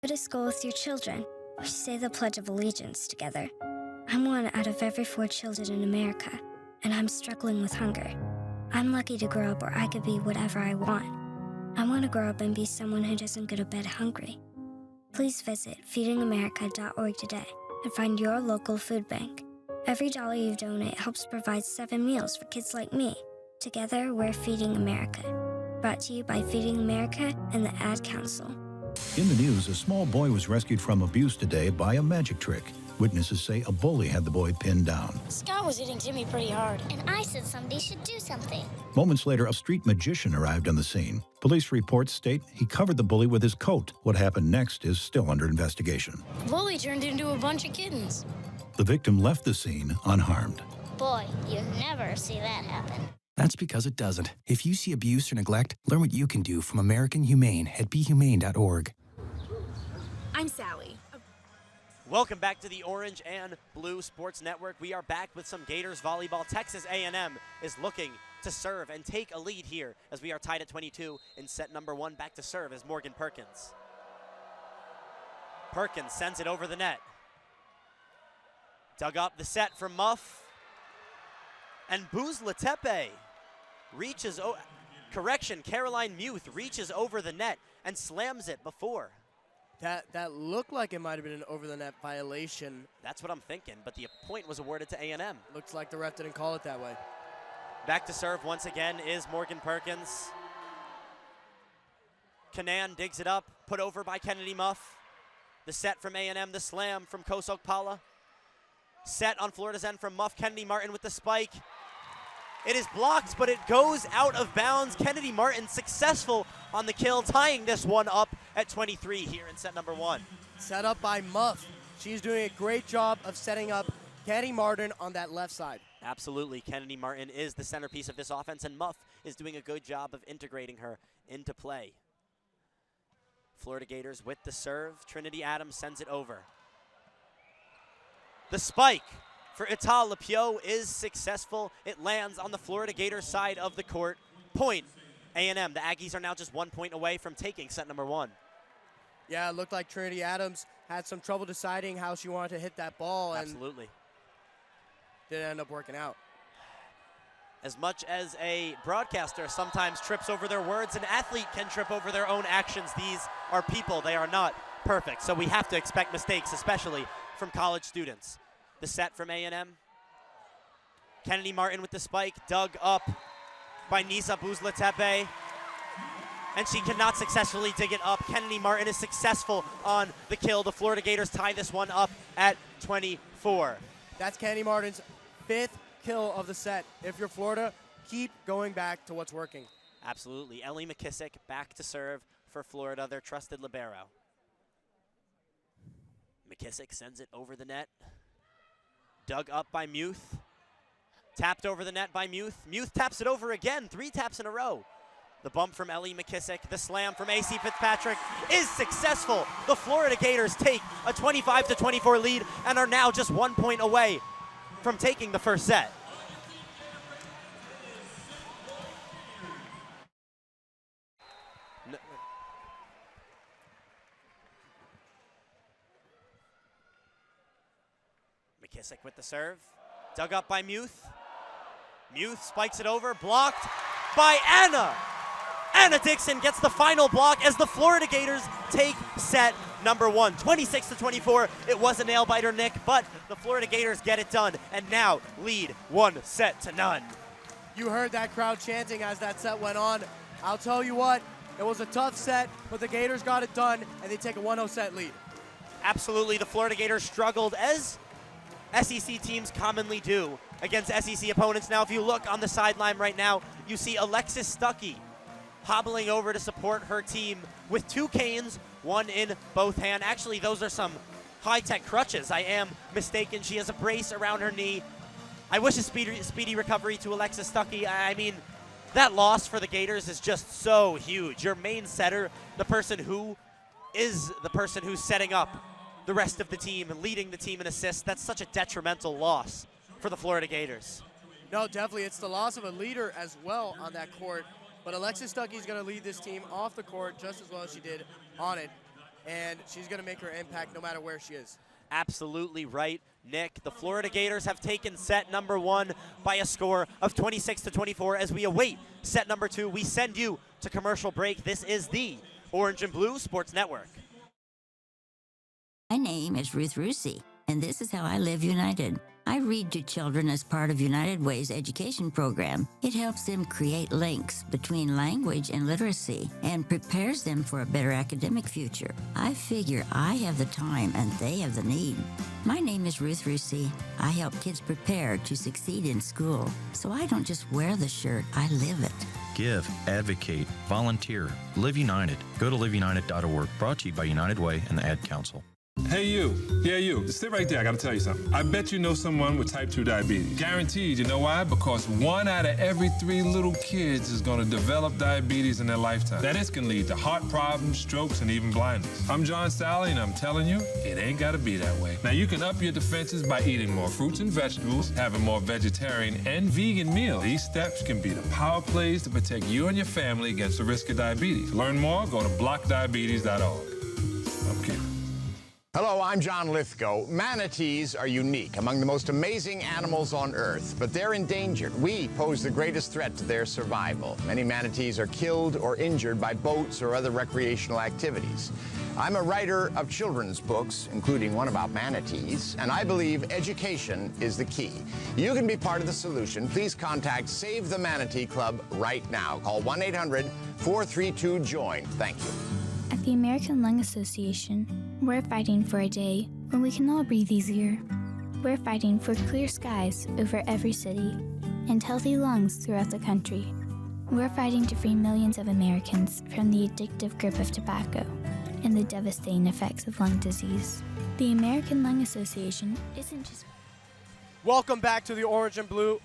Go to school with your children. We say the Pledge of Allegiance together. I'm one out of every 4 children in America, and I'm struggling with hunger. I'm lucky to grow up where I could be whatever I want. I want to grow up and be someone who doesn't go to bed hungry. Please visit feedingamerica.org today and find your local food bank. Every dollar you donate helps provide 7 meals for kids like me. Together, we're Feeding America. Brought to you by Feeding America and the Ad Council. In the news, a small boy was rescued from abuse today by a magic trick. Witnesses say a bully had the boy pinned down. Scott was hitting Timmy pretty hard, and I said somebody should do something. Moments later, a street magician arrived on the scene. Police reports state he covered the bully with his coat. What happened next is still under investigation. The bully turned into a bunch of kittens. The victim left the scene unharmed. Boy, you never see that happen. That's because it doesn't. If you see abuse or neglect, learn what you can do from American Humane at BeHumane.org. I'm Sally. Welcome back to the Orange and Blue Sports Network. We are back with some Gators volleyball. Texas A&M is looking to serve and take a lead here as we are tied at 22 in set number 1. Back to serve is Morgan Perkins. Perkins sends it over the net. Dug up the set from Muff. And Booz Latepe reaches, Caroline Muth reaches over the net and slams it before. That looked like it might have been an over-the-net violation. That's what I'm thinking, but the point was awarded to A&M. Looks like the ref didn't call it that way. Back to serve once again is Morgan Perkins. Kanan digs it up, put over by Kennedy Muff. The set from A&M, the slam from Kosok Pala. Set on Florida's end from Muff. Kennedy Martin with the spike. It is blocked, but it goes out of bounds. Kennedy Martin successful on the kill, tying this one up at 23 here in set number 1. Set up by Muff. She's doing a great job of setting up Kennedy Martin on that left side. Absolutely. Kennedy Martin is the centerpiece of this offense, and Muff is doing a good job of integrating her into play. Florida Gators with the serve. Trinity Adams sends it over. The spike for Ital Lepio is successful. It lands on the Florida Gators side of the court. Point A&M. The Aggies are now just 1 point away from taking set number 1. Yeah, it looked like Trinity Adams had some trouble deciding how she wanted to hit that ball. Absolutely. And didn't end up working out. As much as a broadcaster sometimes trips over their words, an athlete can trip over their own actions. These are people. They are not perfect. So we have to expect mistakes, especially from college students. The set from A&M. Kennedy Martin with the spike, dug up by Nisa Buzlatepe. And she cannot successfully dig it up. Kennedy Martin is successful on the kill. The Florida Gators tie this one up at 24. That's Kennedy Martin's 5th kill of the set. If you're Florida, keep going back to what's working. Absolutely. Ellie McKissick back to serve for Florida, their trusted libero. McKissick sends it over the net. Dug up by Muth. Tapped over the net by Muth. Muth taps it over again, 3 taps in a row. The bump from Ellie McKissick, the slam from AC Fitzpatrick is successful. The Florida Gators take a 25-24 lead and are now just 1 point away from taking the first set. McKissick with the serve, dug up by Muth. Muth spikes it over, blocked by Anna. Anna Dixon gets the final block as the Florida Gators take set number 1. 26-24. It was a nail-biter, Nick, but the Florida Gators get it done and now lead 1-0. You heard that crowd chanting as that set went on. I'll tell you what, it was a tough set, but the Gators got it done, and they take a 1-0 set lead. Absolutely, the Florida Gators struggled, as SEC teams commonly do, against SEC opponents. Now, if you look on the sideline right now, you see Alexis Stuckey hobbling over to support her team with 2 canes, 1 in both hands. Actually, those are some high-tech crutches. I am mistaken. She has a brace around her knee. I wish a speedy recovery to Alexis Stuckey. I mean, that loss for the Gators is just so huge. Your main setter, the person who's setting up the rest of the team and leading the team in assists, that's such a detrimental loss for the Florida Gators. No, definitely. It's the loss of a leader as well on that court. But Alexis Stuckey is going to lead this team off the court just as well as she did on it. And she's going to make her impact no matter where she is. Absolutely right, Nick. The Florida Gators have taken set number 1 by a score of 26-24. As we await set number 2, we send you to commercial break. This is the Orange and Blue Sports Network. My name is Ruth Rusi, and this is how I live United. I read to children as part of United Way's education program. It helps them create links between language and literacy and prepares them for a better academic future. I figure I have the time and they have the need. My name is Ruth Rusi. I help kids prepare to succeed in school, so I don't just wear the shirt, I live it. Give, advocate, volunteer. Live United. Go to liveunited.org. Brought to you by United Way and the Ad Council. Hey you, yeah you, sit right there, I gotta tell you something. I bet you know someone with type 2 diabetes. Guaranteed, you know why? Because 1 out of every 3 little kids is gonna develop diabetes in their lifetime. That can lead to heart problems, strokes, and even blindness. I'm John Sally, and I'm telling you, it ain't gotta be that way. Now you can up your defenses by eating more fruits and vegetables, having more vegetarian and vegan meals. These steps can be the power plays to protect you and your family against the risk of diabetes. To learn more, go to blockdiabetes.org. Okay. Hello, I'm John Lithgow. Manatees are unique, among the most amazing animals on Earth, but they're endangered. We pose the greatest threat to their survival. Many manatees are killed or injured by boats or other recreational activities. I'm a writer of children's books, including one about manatees, and I believe education is the key. You can be part of the solution. Please contact Save the Manatee Club right now. Call 1-800-432-JOIN. Thank you. At the American Lung Association, we're fighting for a day when we can all breathe easier. We're fighting for clear skies over every city and healthy lungs throughout the country. We're fighting to free millions of Americans from the addictive grip of tobacco and the devastating effects of lung disease. The American Lung Association isn't just... Welcome back to the Orange and Blue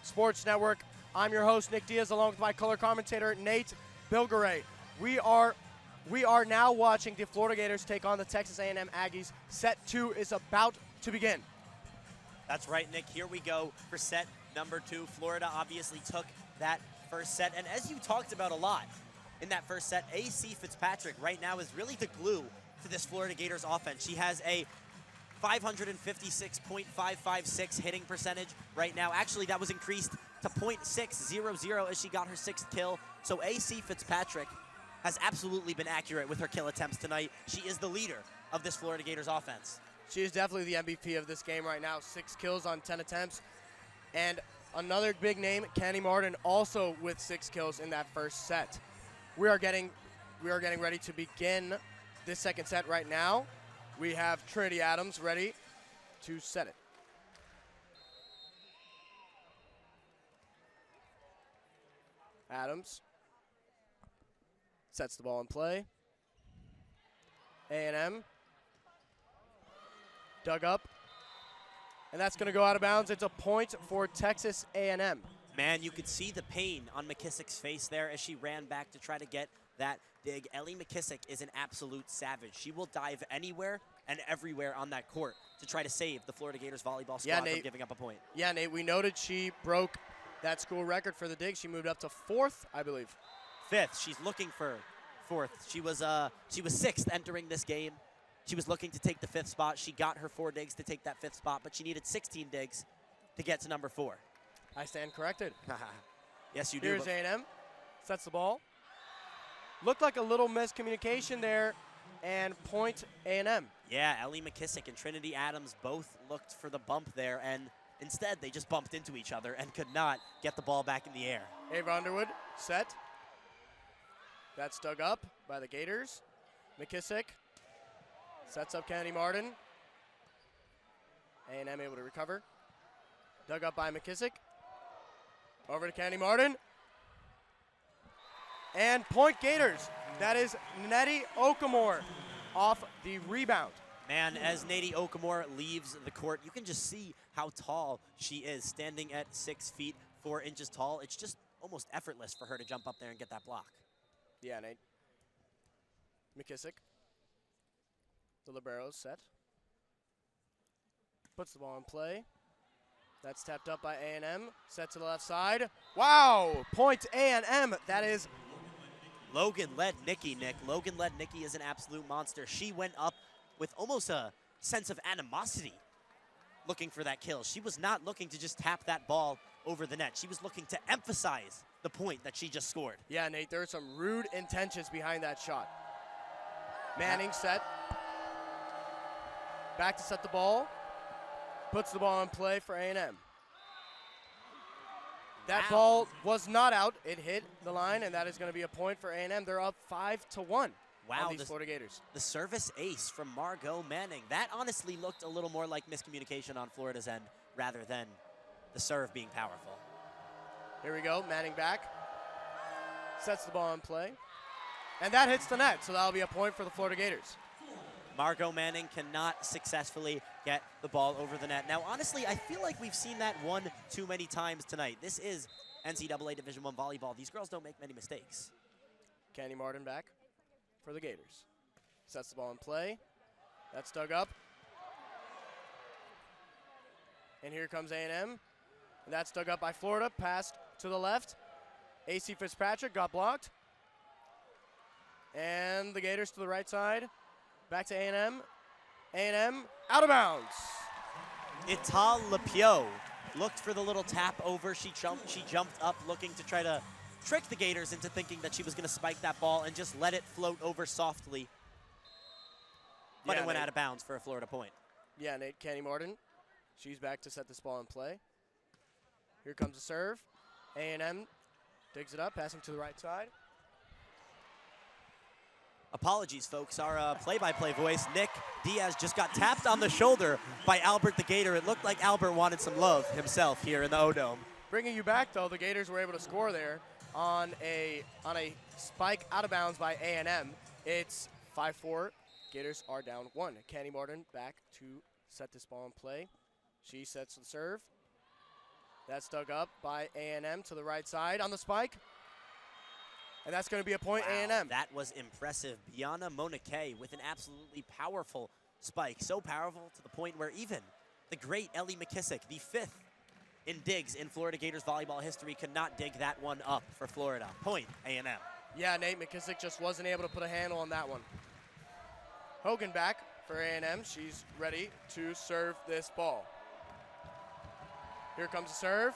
Sports Network. I'm your host, Nick Diaz, along with my color commentator, Nate Bilgoray. We are now watching the Florida Gators take on the Texas A&M Aggies. Set 2 is about to begin. That's right, Nick. Here we go for set number 2. Florida obviously took that first set, and as you talked about a lot in that first set, A.C. Fitzpatrick right now is really the glue to this Florida Gators offense. She has a 556.556 hitting percentage right now. Actually, that was increased to .600 as she got her 6th kill. So A.C. Fitzpatrick has absolutely been accurate with her kill attempts tonight. She is the leader of this Florida Gators offense. She is definitely the MVP of this game right now. 6 kills on 10 attempts. And another big name, Kenny Martin, also with 6 kills in that first set. We are getting ready to begin this second set right now. We have Trinity Adams ready to set it. Adams sets the ball in play. A&M dug up, and that's going to go out of bounds. It's a point for Texas A&M. Man, you could see the pain on McKissick's face there as she ran back to try to get that dig. Ellie McKissick is an absolute savage. She will dive anywhere and everywhere on that court to try to save the Florida Gators volleyball squad from giving up a point. Yeah, Nate, we noted she broke that school record for the dig. She moved up to 4th, I believe. 5th. She's looking for 4th. She was 6th entering this game. She was looking to take the 5th spot. She got her 4 digs to take that 5th spot, but she needed 16 digs to get to number 4. I stand corrected. Yes, you do. Here's A&M. Sets the ball. Looked like a little miscommunication there, and point A&M. Yeah, Ellie McKissick and Trinity Adams both looked for the bump there, and instead they just bumped into each other and could not get the ball back in the air. Ava Underwood set. That's dug up by the Gators. McKissick sets up Kennedy Martin. A&M able to recover. Dug up by McKissick. Over to Kennedy Martin. And point Gators. That is Nettie Okamore off the rebound. Man, as Nadie Okamore leaves the court, you can just see how tall she is, standing at 6 feet 4 inches tall. It's just almost effortless for her to jump up there and get that block. Yeah, Nate. McKissick. The libero's set. Puts the ball in play. That's tapped up by A&M. Set to the left side. Wow! Point A&M. That is... Logan led Nikki, Nick. Logan led Nikki is an absolute monster. She went up with almost a sense of animosity looking for that kill. She was not looking to just tap that ball over the net. She was looking to emphasize the point that she just scored. Yeah, Nate, there are some rude intentions behind that shot. Manning set. Back to set the ball. Puts the ball in play for A&M. That ball was not out. It hit the line, and that is going to be a point for A&M. They're up 5-1 Wow, on these Florida Gators. The service ace from Margot Manning. That honestly looked a little more like miscommunication on Florida's end rather than the serve being powerful. Here we go, Manning back. Sets the ball in play. And that hits the net, so that'll be a point for the Florida Gators. Margot Manning cannot successfully get the ball over the net. Now, honestly, I feel like we've seen that one too many times tonight. This is NCAA Division I volleyball. These girls don't make many mistakes. Candy Martin back for the Gators. Sets the ball in play. That's dug up. And here comes A&M. And that's dug up by Florida. Passed to the left. A.C. Fitzpatrick got blocked. And the Gators to the right side. Back to A&M. A&M out of bounds. Ital Lapio looked for the little tap over. She jumped up looking to try to trick the Gators into thinking that she was going to spike that ball and just let it float over softly. But it went out of bounds for a Florida point. Yeah, Nate, Kenny Martin. She's back to set this ball in play. Here comes the serve. A&M digs it up, passing to the right side. Apologies, folks. Our play-by-play voice, Nick Diaz, just got tapped on the shoulder by Albert the Gator. It looked like Albert wanted some love himself here in the O-Dome. Bringing you back, though, the Gators were able to score there on a spike out of bounds by A&M. It's 5-4. Gators are down 1. Kenny Martin back to set this ball in play. She sets the serve. That's dug up by A&M to the right side on the spike. And that's going to be a point. Wow, A&M. That was impressive. Biana Monike with an absolutely powerful spike. So powerful to the point where even the great Ellie McKissick, the 5th in digs in Florida Gators volleyball history, could not dig that one up for Florida. Point A&M. Yeah, Nate McKissick just wasn't able to put a handle on that one. Hogan back for A&M. She's ready to serve this ball. Here comes the serve.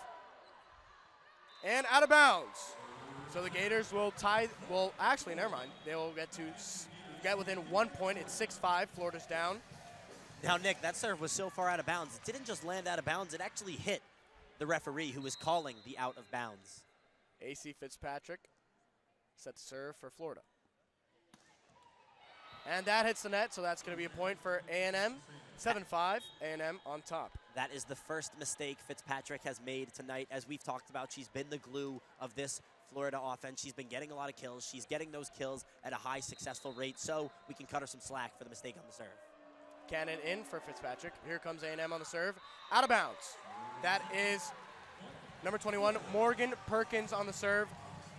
And out of bounds. So the Gators will tie, well, actually, never mind. They will get within 1 point. It's 6-5. Florida's down. Now, Nick, that serve was so far out of bounds. It didn't just land out of bounds. It actually hit the referee who was calling the out of bounds. AC Fitzpatrick set the serve for Florida. And that hits the net, so that's going to be a point for A&M. 7-5, A&M on top. That is the first mistake Fitzpatrick has made tonight. As we've talked about, she's been the glue of this Florida offense. She's been getting a lot of kills. She's getting those kills at a high successful rate, so we can cut her some slack for the mistake on the serve. Cannon in for Fitzpatrick. Here comes A&M on the serve. Out of bounds. That is number 21, Morgan Perkins on the serve.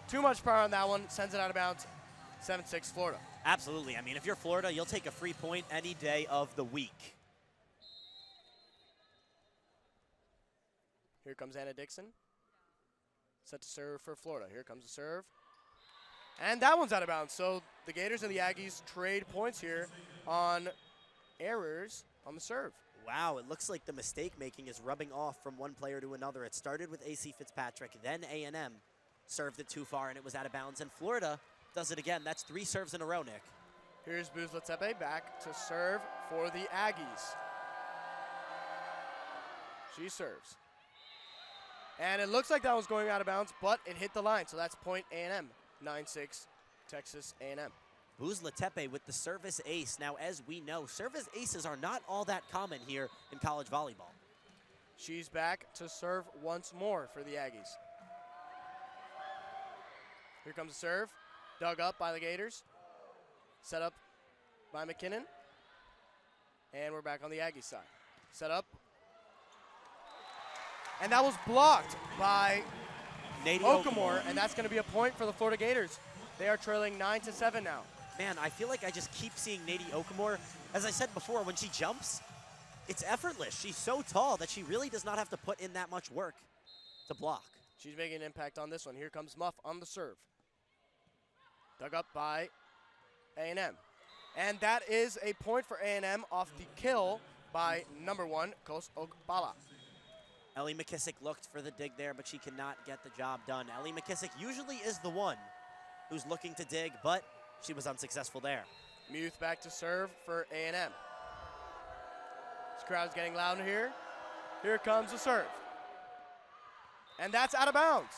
Too much power on that one. Sends it out of bounds. 7-6 Florida. Absolutely. I mean, if you're Florida, you'll take a free point any day of the week. Here comes Anna Dixon. Set to serve for Florida. Here comes the serve. And that one's out of bounds. So the Gators and the Aggies trade points here on errors on the serve. Wow, it looks like the mistake making is rubbing off from one player to another. It started with AC Fitzpatrick, then A&M served it too far and it was out of bounds. And Florida does it again. That's 3 serves in a row, Nick. Here's Buzla Tepe back to serve for the Aggies. She serves. And it looks like that was going out of bounds, but it hit the line, so that's point A&M. 9-6, Texas A&M. Buzla Tepe with the service ace. Now, as we know, service aces are not all that common here in college volleyball. She's back to serve once more for the Aggies. Here comes the serve. Dug up by the Gators. Set up by McKinnon. And we're back on the Aggie side. Set up. And that was blocked by Okamore, and that's going to be a point for the Florida Gators. They are trailing 9-7 now. Man, I feel like I just keep seeing Nadie Okamore. As I said before, when she jumps, it's effortless. She's so tall that she really does not have to put in that much work to block. She's making an impact on this one. Here comes Muff on the serve. Dug up by A&M. And that is a point for A&M off the kill by number 1, Kos Okpala. Ellie McKissick looked for the dig there, but she cannot get the job done. Ellie McKissick usually is the one who's looking to dig, but she was unsuccessful there. Muth back to serve for A&M. This crowd's getting louder here. Here comes the serve. And that's out of bounds.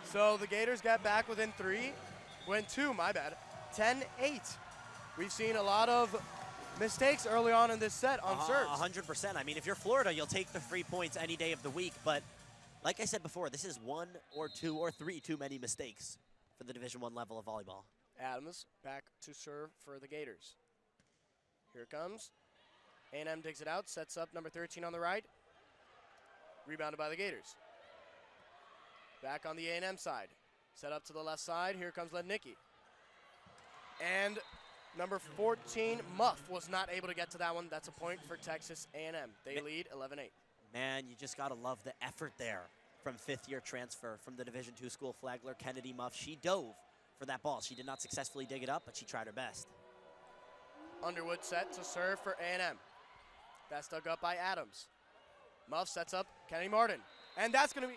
So the Gators got back within 2, my bad. 10-8. We've seen a lot of mistakes early on in this set on serves. 100%. I mean, if you're Florida, you'll take the 3 points any day of the week. But like I said before, this is 1 or 2 or 3 too many mistakes for the Division I level of volleyball. Adams back to serve for the Gators. Here it comes. A&M digs it out, sets up number 13 on the right. Rebounded by the Gators. Back on the A&M side. Set up to the left side. Here comes Lednicki. And number 14, Muff, was not able to get to that one. That's a point for Texas A&M. They lead 11-8. Man, you just got to love the effort there from 5th-year transfer from the Division II school, Flagler Kennedy Muff. She dove for that ball. She did not successfully dig it up, but she tried her best. Underwood set to serve for A&M. That's dug up by Adams. Muff sets up Kennedy Martin. And that's going to be,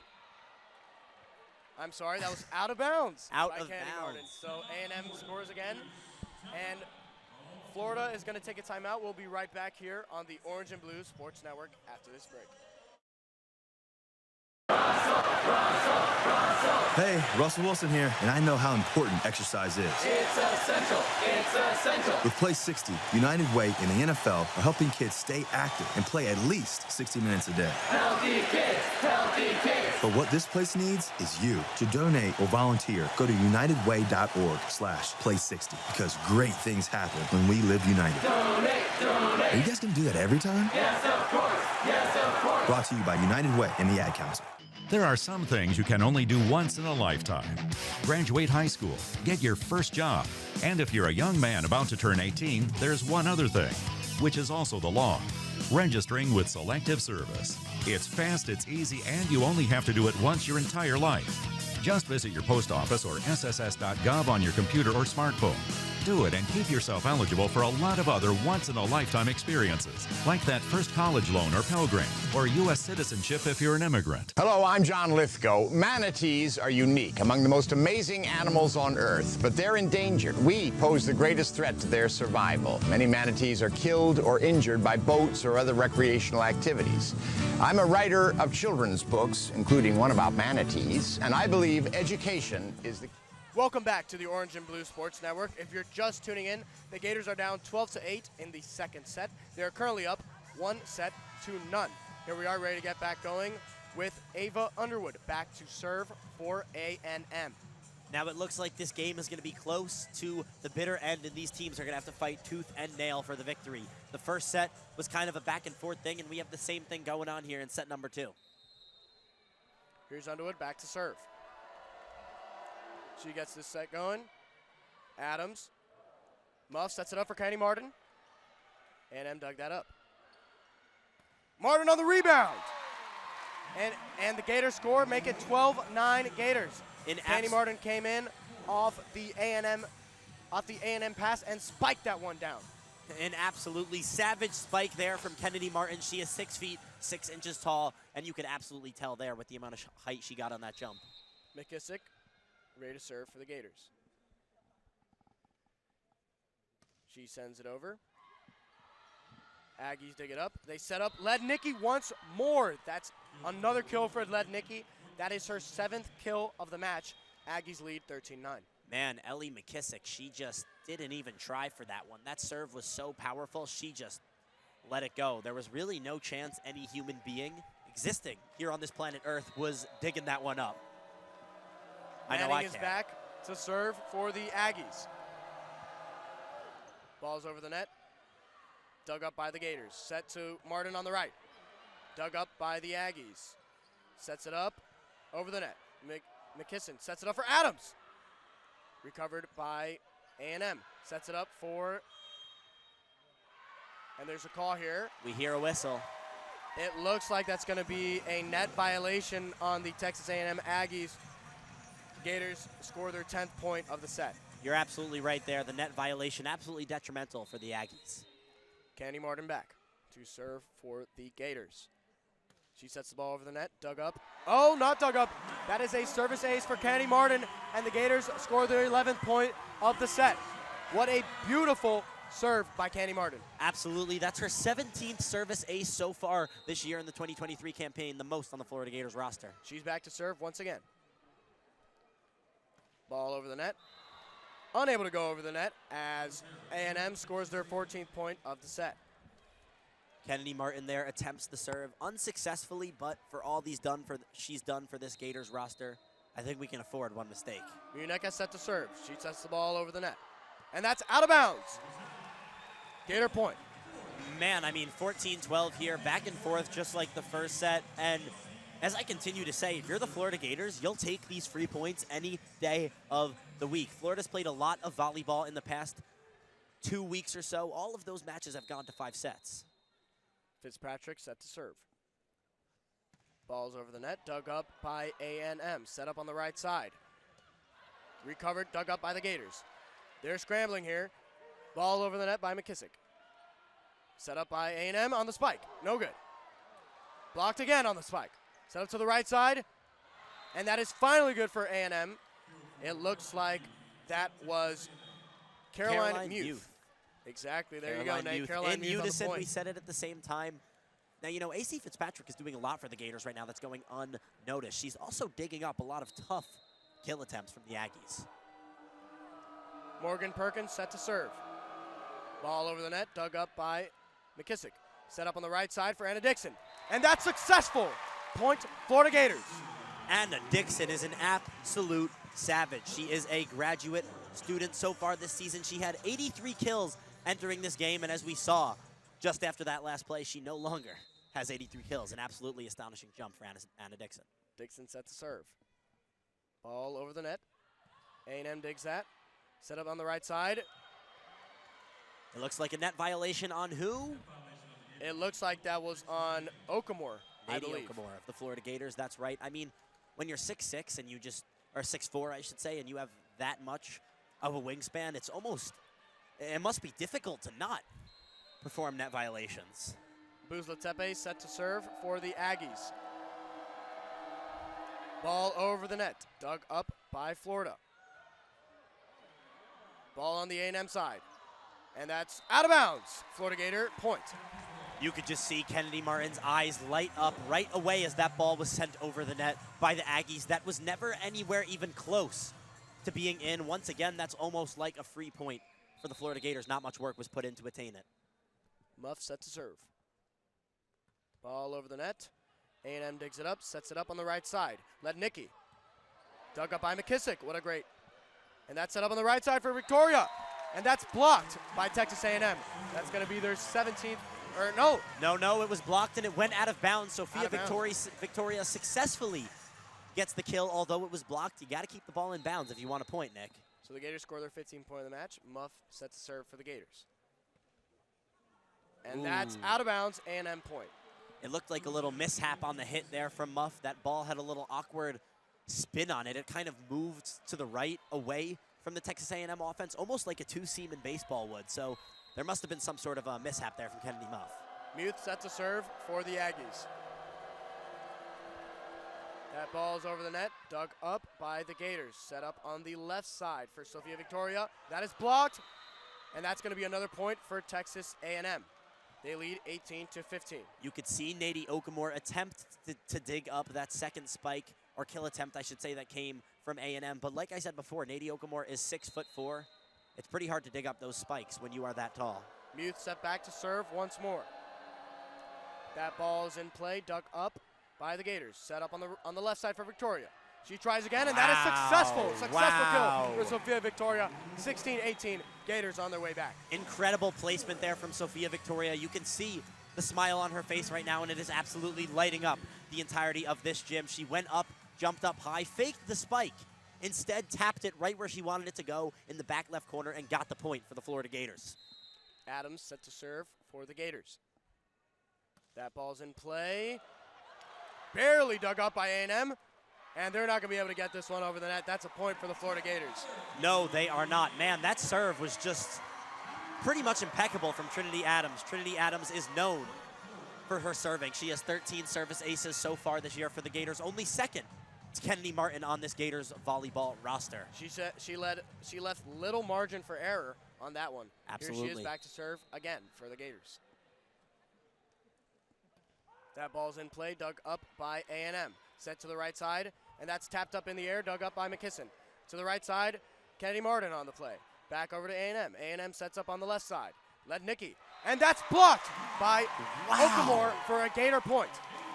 I'm sorry, that was out of bounds. Out by of Kennedy bounds. Martin. So A&M scores again. And Florida is going to take a timeout. We'll be right back here on the Orange and Blue Sports Network after this break. Hey, Russell Wilson here, and I know how important exercise is. It's essential. It's essential. With Play 60, United Way and the NFL are helping kids stay active and play at least 60 minutes a day. Healthy kids. Healthy kids. But what this place needs is you. To donate or volunteer, go to unitedway.org/play60 because great things happen when we live united. Donate. Donate. Are you guys going to do that every time? Yes, of course. Yes, of course. Brought to you by United Way and the Ad Council. There are some things you can only do once in a lifetime. Graduate high school, get your first job, and if you're a young man about to turn 18, there's one other thing, which is also the law: registering with Selective Service. It's fast, it's easy, and you only have to do it once your entire life. Just visit your post office or sss.gov on your computer or smartphone. Do it and keep yourself eligible for a lot of other once-in-a-lifetime experiences, like that first college loan or Pell Grant, or U.S. citizenship if you're an immigrant. Hello, I'm John Lithgow. Manatees are unique, among the most amazing animals on Earth, but they're endangered. We pose the greatest threat to their survival. Many manatees are killed or injured by boats or other recreational activities. I'm a writer of children's books, including one about manatees, and I believe education is the... Welcome back to the Orange and Blue Sports Network. If you're just tuning in, the Gators are down 12-8 in the second set. They're currently up 1-0. Here we are ready to get back going with Ava Underwood back to serve for A&M. Now it looks like this game is going to be close to the bitter end, and these teams are going to have to fight tooth and nail for the victory. The first set was kind of a back and forth thing, and we have the same thing going on here in set number 2. Here's Underwood back to serve. She gets this set going. Adams. Muff sets it up for Kennedy Martin. A&M dug that up. Martin on the rebound. And the Gators score, make it 12-9 Gators. Kennedy Martin came in off the A&M pass and spiked that one down. An absolutely savage spike there from Kennedy Martin. She is 6 feet, 6 inches tall, and you can absolutely tell there with the amount of height she got on that jump. McKissick ready to serve for the Gators. She sends it over. Aggies dig it up. They set up Lednicki once more. That's another kill for Lednicki. That is her 7th kill of the match. Aggies lead 13-9. Man, Ellie McKissick, she just didn't even try for that one. That serve was so powerful, she just let it go. There was really no chance any human being existing here on this planet Earth was digging that one up. Manning is back to serve for the Aggies. Ball's over the net. Dug up by the Gators. Set to Martin on the right. Dug up by the Aggies. Sets it up over the net. McKisson sets it up for Adams. Recovered by A&M. Sets it up for, and there's a call here. We hear a whistle. It looks like that's going to be a net violation on the Texas A&M Aggies. Gators score their 10th point of the set. You're absolutely right there. The net violation absolutely detrimental for the Aggies. Kennedy Martin back to serve for the Gators. She sets the ball over the net, dug up. Oh, not dug up. That is a service ace for Kennedy Martin, and the Gators score their 11th point of the set. What a beautiful serve by Kennedy Martin. Absolutely. That's her 17th service ace so far this year in the 2023 campaign, the most on the Florida Gators roster. She's back to serve once again. Ball over the net. Unable to go over the net as A&M scores their 14th point of the set. Kennedy Martin there attempts the serve unsuccessfully, but for all she's done for this Gators roster, I think we can afford one mistake. Muneka set to serve. She sets the ball over the net. And that's out of bounds. Gator point. Man, I mean, 14-12 here, back and forth just like the first set. And as I continue to say, if you're the Florida Gators, you'll take these free points any day of the week. Florida's played a lot of volleyball in the past 2 weeks or so. All of those matches have gone to 5 sets. Fitzpatrick set to serve. Ball's over the net, dug up by A&M. Set up on the right side. Recovered, dug up by the Gators. They're scrambling here. Ball over the net by McKissick. Set up by A&M on the spike. No good. Blocked again on the spike. Set up to the right side. And that is finally good for A&M. It looks like that was Caroline Muth. Exactly. There you go, Nate. Caroline Muth in unison, on the point. we said it at the same time. Now, you know, AC Fitzpatrick is doing a lot for the Gators right now that's going unnoticed. She's also digging up a lot of tough kill attempts from the Aggies. Morgan Perkins set to serve. Ball over the net, dug up by McKissick. Set up on the right side for Anna Dixon. And that's successful. Point, Florida Gators. Anna Dixon is an absolute savage. She is a graduate student so far this season. She had 83 kills entering this game, and as we saw just after that last play, she no longer has 83 kills. An absolutely astonishing jump for Anna Dixon. Dixon set to serve. Ball over the net. A&M digs that. Set up on the right side. It looks like a net violation on who? It looks like that was on Okamore, I believe. Okamore of the Florida Gators, that's right. I mean, when you're 6'6", and you just, or 6'4", I should say, and you have that much of a wingspan, it's almost, it must be difficult to not perform net violations. Buzla-Tepe set to serve for the Aggies. Ball over the net, dug up by Florida. Ball on the A&M side. And that's out of bounds. Florida Gator point. You could just see Kennedy Martin's eyes light up right away as that ball was sent over the net by the Aggies. That was never anywhere even close to being in. Once again, that's almost like a free point for the Florida Gators. Not much work was put in to attain it. Muff set to serve. Ball over the net. A&M digs it up, sets it up on the right side. Let Nicky. Dug up by McKissick. What a great. And that's set up on the right side for Victoria. And that's blocked by Texas A&M. That's going to be their 17th, or no. No, it was blocked and it went out of bounds. Sophia Victoria successfully gets the kill, although it was blocked. You got to keep the ball in bounds if you want a point, Nick. So the Gators score their 15th point of the match. Muff set to serve for the Gators. And that's out of bounds, A&M point. It looked like a little mishap on the hit there from Muff. That ball had a little awkward spin on it. It kind of moved to the right away from the Texas A&M offense, almost like a two-seam in baseball would. So there must have been some sort of a mishap there from Kennedy Muff. Muth set to serve for the Aggies. That ball's over the net, dug up by the Gators. Set up on the left side for Sophia Victoria. That is blocked, and that's going to be another point for Texas A&M. They lead 18-15. You could see Nadie Okamore attempt to dig up that second spike, or kill attempt, I should say, that came from A&M. But like I said before, Nadie Okamore is 6'4". It's pretty hard to dig up those spikes when you are that tall. Muth set back to serve once more. That ball is in play, dug up by the Gators. Set up on the left side for Victoria. She tries again, and that is successful. Successful kill for Sophia Victoria. 16-18, Gators on their way back. Incredible placement there from Sophia Victoria. You can see the smile on her face right now, and it is absolutely lighting up the entirety of this gym. She went up, jumped up high, faked the spike, instead tapped it right where she wanted it to go in the back left corner and got the point for the Florida Gators. Adams set to serve for the Gators. That ball's in play. Barely dug up by A&M. And they're not going to be able to get this one over the net. That's a point for the Florida Gators. No, they are not. Man, that serve was just pretty much impeccable from Trinity Adams. Trinity Adams is known for her serving. She has 13 service aces so far this year for the Gators. Only second to Kennedy Martin on this Gators volleyball roster. She left little margin for error on that one. Absolutely. Here she is back to serve again for the Gators. That ball's in play, dug up by A&M. Set to the right side, and that's tapped up in the air, dug up by McKisson. To the right side, Kennedy Martin on the play. Back over to A&M. A&M sets up on the left side. Let Nicky. And that's blocked by Okamore for a Gator point.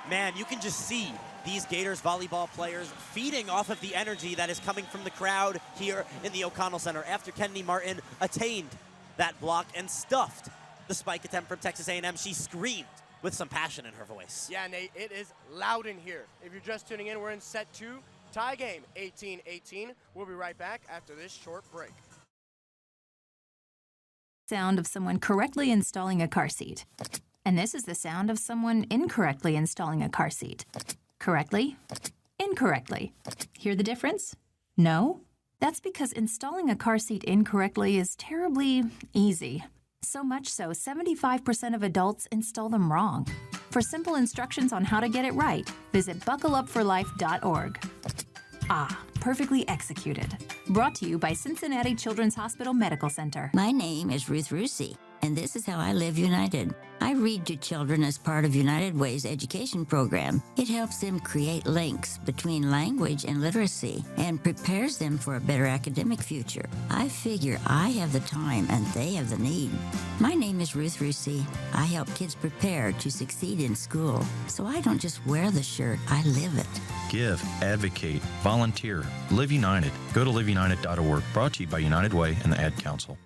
Man, you can just see these Gators volleyball players feeding off of the energy that is coming from the crowd here in the O'Connell Center after Kennedy Martin attained that block and stuffed the spike attempt from Texas A&M. She screamed with some passion in her voice. Yeah, Nate, it is loud in here. If you're just tuning in, we're in set 2, tie game, 18-18. We'll be right back after this short break. Sound of someone correctly installing a car seat. And this is the sound of someone incorrectly installing a car seat. Correctly, incorrectly. Hear the difference? No? That's because installing a car seat incorrectly is terribly easy. So much so, 75% of adults install them wrong. For simple instructions on how to get it right, visit buckleupforlife.org. Ah, perfectly executed. Brought to you by Cincinnati Children's Hospital Medical Center. My name is Ruth Rusi, and this is how I live United. I read to children as part of United Way's education program. It helps them create links between language and literacy and prepares them for a better academic future. I figure I have the time and they have the need. My name is Ruth Rusi. I help kids prepare to succeed in school, so I don't just wear the shirt, I live it. Give, advocate, volunteer, Live United. Go to liveunited.org. Brought to you by United Way and the Ad Council.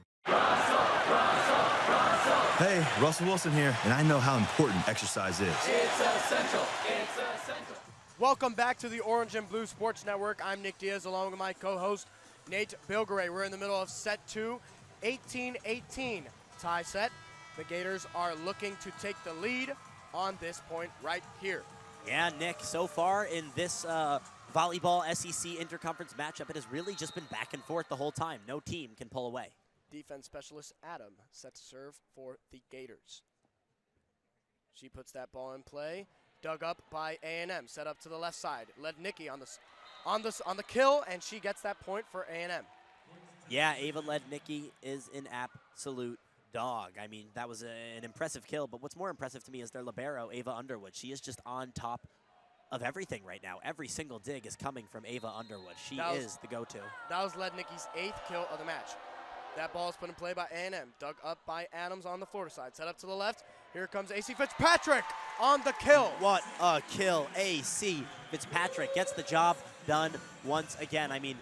Hey, Russell Wilson here, and I know how important exercise is. It's essential. It's essential. Welcome back to the Orange and Blue Sports Network. I'm Nick Diaz along with my co-host Nate Bilgoray. We're in the middle of set 2, 18-18 tie set. The Gators are looking to take the lead on this point right here. Yeah, Nick, so far in this volleyball SEC interconference matchup, it has really just been back and forth the whole time. No team can pull away. Defense specialist Adam set to serve for the Gators. She puts that ball in play. Dug up by A&M. Set up to the left side. Led Nikki on the kill, and she gets that point for A&M. Yeah, Ava Led Nikki is an absolute dog. I mean, that was an impressive kill, but what's more impressive to me is their libero, Ava Underwood. She is just on top of everything right now. Every single dig is coming from Ava Underwood. She is the go-to. That was Led Nikki's 8th kill of the match. That ball is put in play by A&M. Dug up by Adams on the Florida side. Set up to the left. Here comes AC Fitzpatrick on the kill. What a kill. AC Fitzpatrick gets the job done once again. I mean,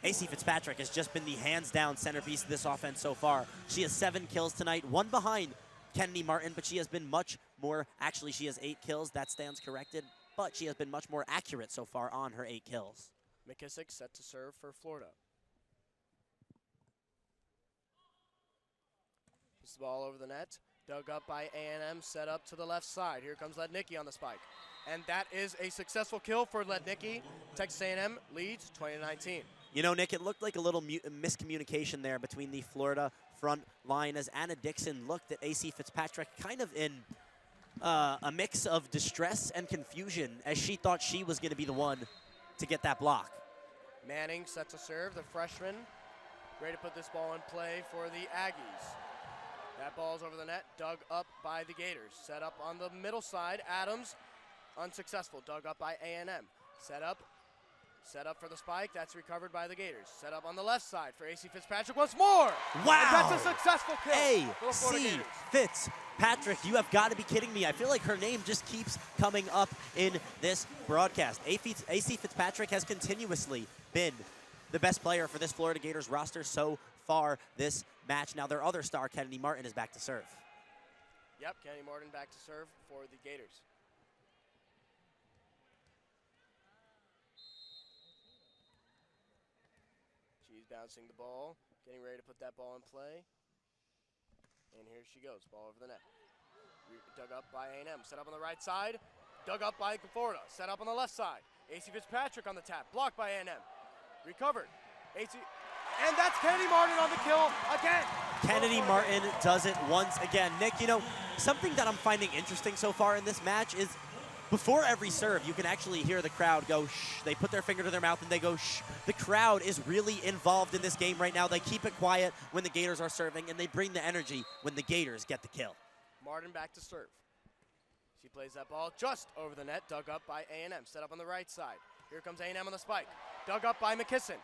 AC Fitzpatrick has just been the hands-down centerpiece of this offense so far. She has 7 kills tonight, 1 behind Kennedy Martin, but she has been much more, actually she has 8 kills. That stands corrected, but she has been much more accurate so far on her 8 kills. McKissick set to serve for Florida. The ball over the net, dug up by A&M, set up to the left side. Here comes Lednicki on the spike. And that is a successful kill for Lednicki. Texas A&M leads 20-19. You know, Nick, it looked like a little miscommunication there between the Florida front line as Anna Dixon looked at AC Fitzpatrick kind of in a mix of distress and confusion as she thought she was going to be the one to get that block. Manning set to serve, the freshman. Ready to put this ball in play for the Aggies. That ball's over the net, dug up by the Gators. Set up on the middle side, Adams, unsuccessful, dug up by A&M. Set up for the spike, that's recovered by the Gators. Set up on the left side for AC Fitzpatrick once more. Wow! And that's a successful kill for the Florida AC Gators. Fitzpatrick, you have got to be kidding me. I feel like her name just keeps coming up in this broadcast. AC Fitzpatrick has continuously been the best player for this Florida Gators roster so far this match. Now their other star, Kennedy Martin, is back to serve. Yep, Kennedy Martin back to serve for the Gators. She's bouncing the ball, getting ready to put that ball in play. And here she goes, ball over the net. Dug up by A&M, set up on the right side. Dug up by Florida, set up on the left side. AC Fitzpatrick on the tap, blocked by A&M. Recovered. And that's Kennedy Martin on the kill again. Kennedy Martin does it once again. Nick, you know, something that I'm finding interesting so far in this match is before every serve, you can actually hear the crowd go shh. They put their finger to their mouth and they go shh. The crowd is really involved in this game right now. They keep it quiet when the Gators are serving, and they bring the energy when the Gators get the kill. Martin back to serve. She plays that ball just over the net, dug up by A&M. Set up on the right side. Here comes A&M on the spike. Dug up by McKisson.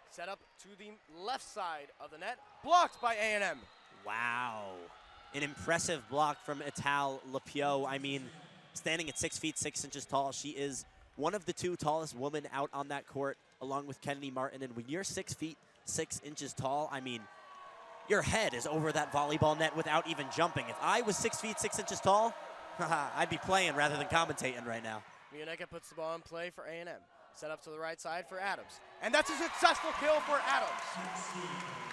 Set up to the left side of the net, blocked by A&M. Wow. An impressive block from Ital Lapio. I mean, standing at 6 feet 6 inches tall, she is one of the 2 tallest women out on that court, along with Kennedy Martin. And when you're 6 feet 6 inches tall, I mean, your head is over that volleyball net without even jumping. If I was 6 feet 6 inches tall, I'd be playing rather than commentating right now. Muneka puts the ball in play for A&M. Set up to the right side for Adams. And that's a successful kill for Adams.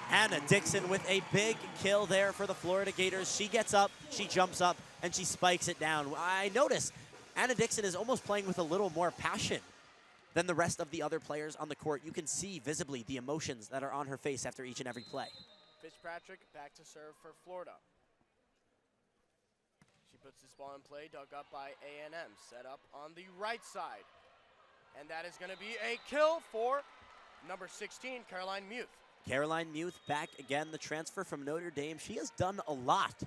Anna Dixon with a big kill there for the Florida Gators. She gets up, she jumps up, and she spikes it down. I notice Anna Dixon is almost playing with a little more passion than the rest of the other players on the court. You can see visibly the emotions that are on her face after each and every play. Fitzpatrick back to serve for Florida. She puts this ball in play, dug up by A&M, set up on the right side. And that is going to be a kill for number 16, Caroline Muth. Caroline Muth back again, the transfer from Notre Dame. She has done a lot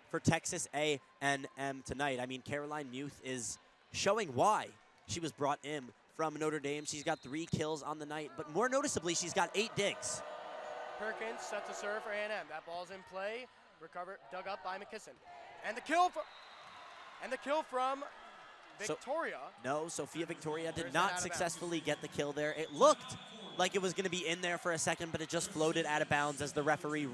for Texas A&M tonight. I mean, Caroline Muth is showing why she was brought in from Notre Dame. She's got 3 kills on the night, but more noticeably, she's got 8 digs. Perkins set to serve for A&M. That ball's in play, recovered, dug up by McKisson. And the kill from Victoria. No, Sophia Victoria did not successfully get the kill there. It looked like it was going to be in there for a second, but it just floated out of bounds as the referee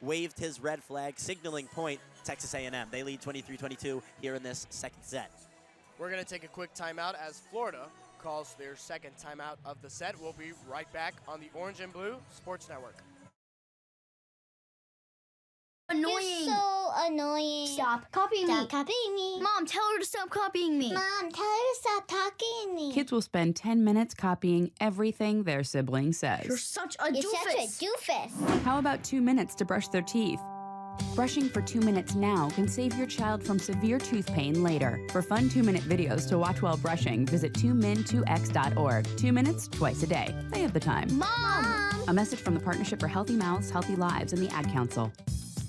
waved his red flag, signaling point Texas A&M. They lead 23-22 here in this second set. We're going to take a quick timeout as Florida calls their second timeout of the set. We'll be right back on the Orange and Blue Sports Network. Annoying. You're so annoying. Stop copying me. Stop copying me. Mom, tell her to stop copying me. Mom, tell her to stop talking to me. Kids will spend 10 minutes copying everything their sibling says. You're such a doofus. You're such a doofus. How about 2 minutes to brush their teeth? Brushing for 2 minutes now can save your child from severe tooth pain later. For fun 2-minute videos to watch while brushing, visit 2min2x.org. 2 minutes, twice a day. They have the time. Mom! A message from the Partnership for Healthy Mouths, Healthy Lives, and the Ad Council.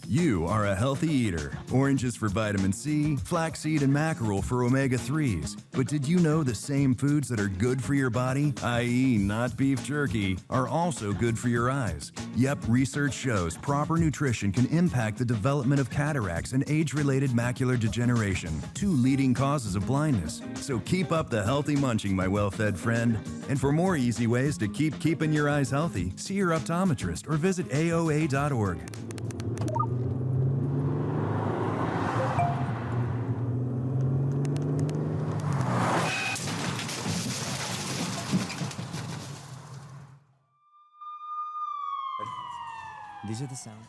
You are a healthy eater. Oranges for vitamin C, flaxseed and mackerel for omega-3s. But did you know the same foods that are good for your body, i.e. not beef jerky, are also good for your eyes? Yep, research shows proper nutrition can impact the development of cataracts and age-related macular degeneration, 2 leading causes of blindness. So keep up the healthy munching, my well-fed friend. And for more easy ways to keep keeping your eyes healthy, see your optometrist or visit AOA.org. These are the sounds.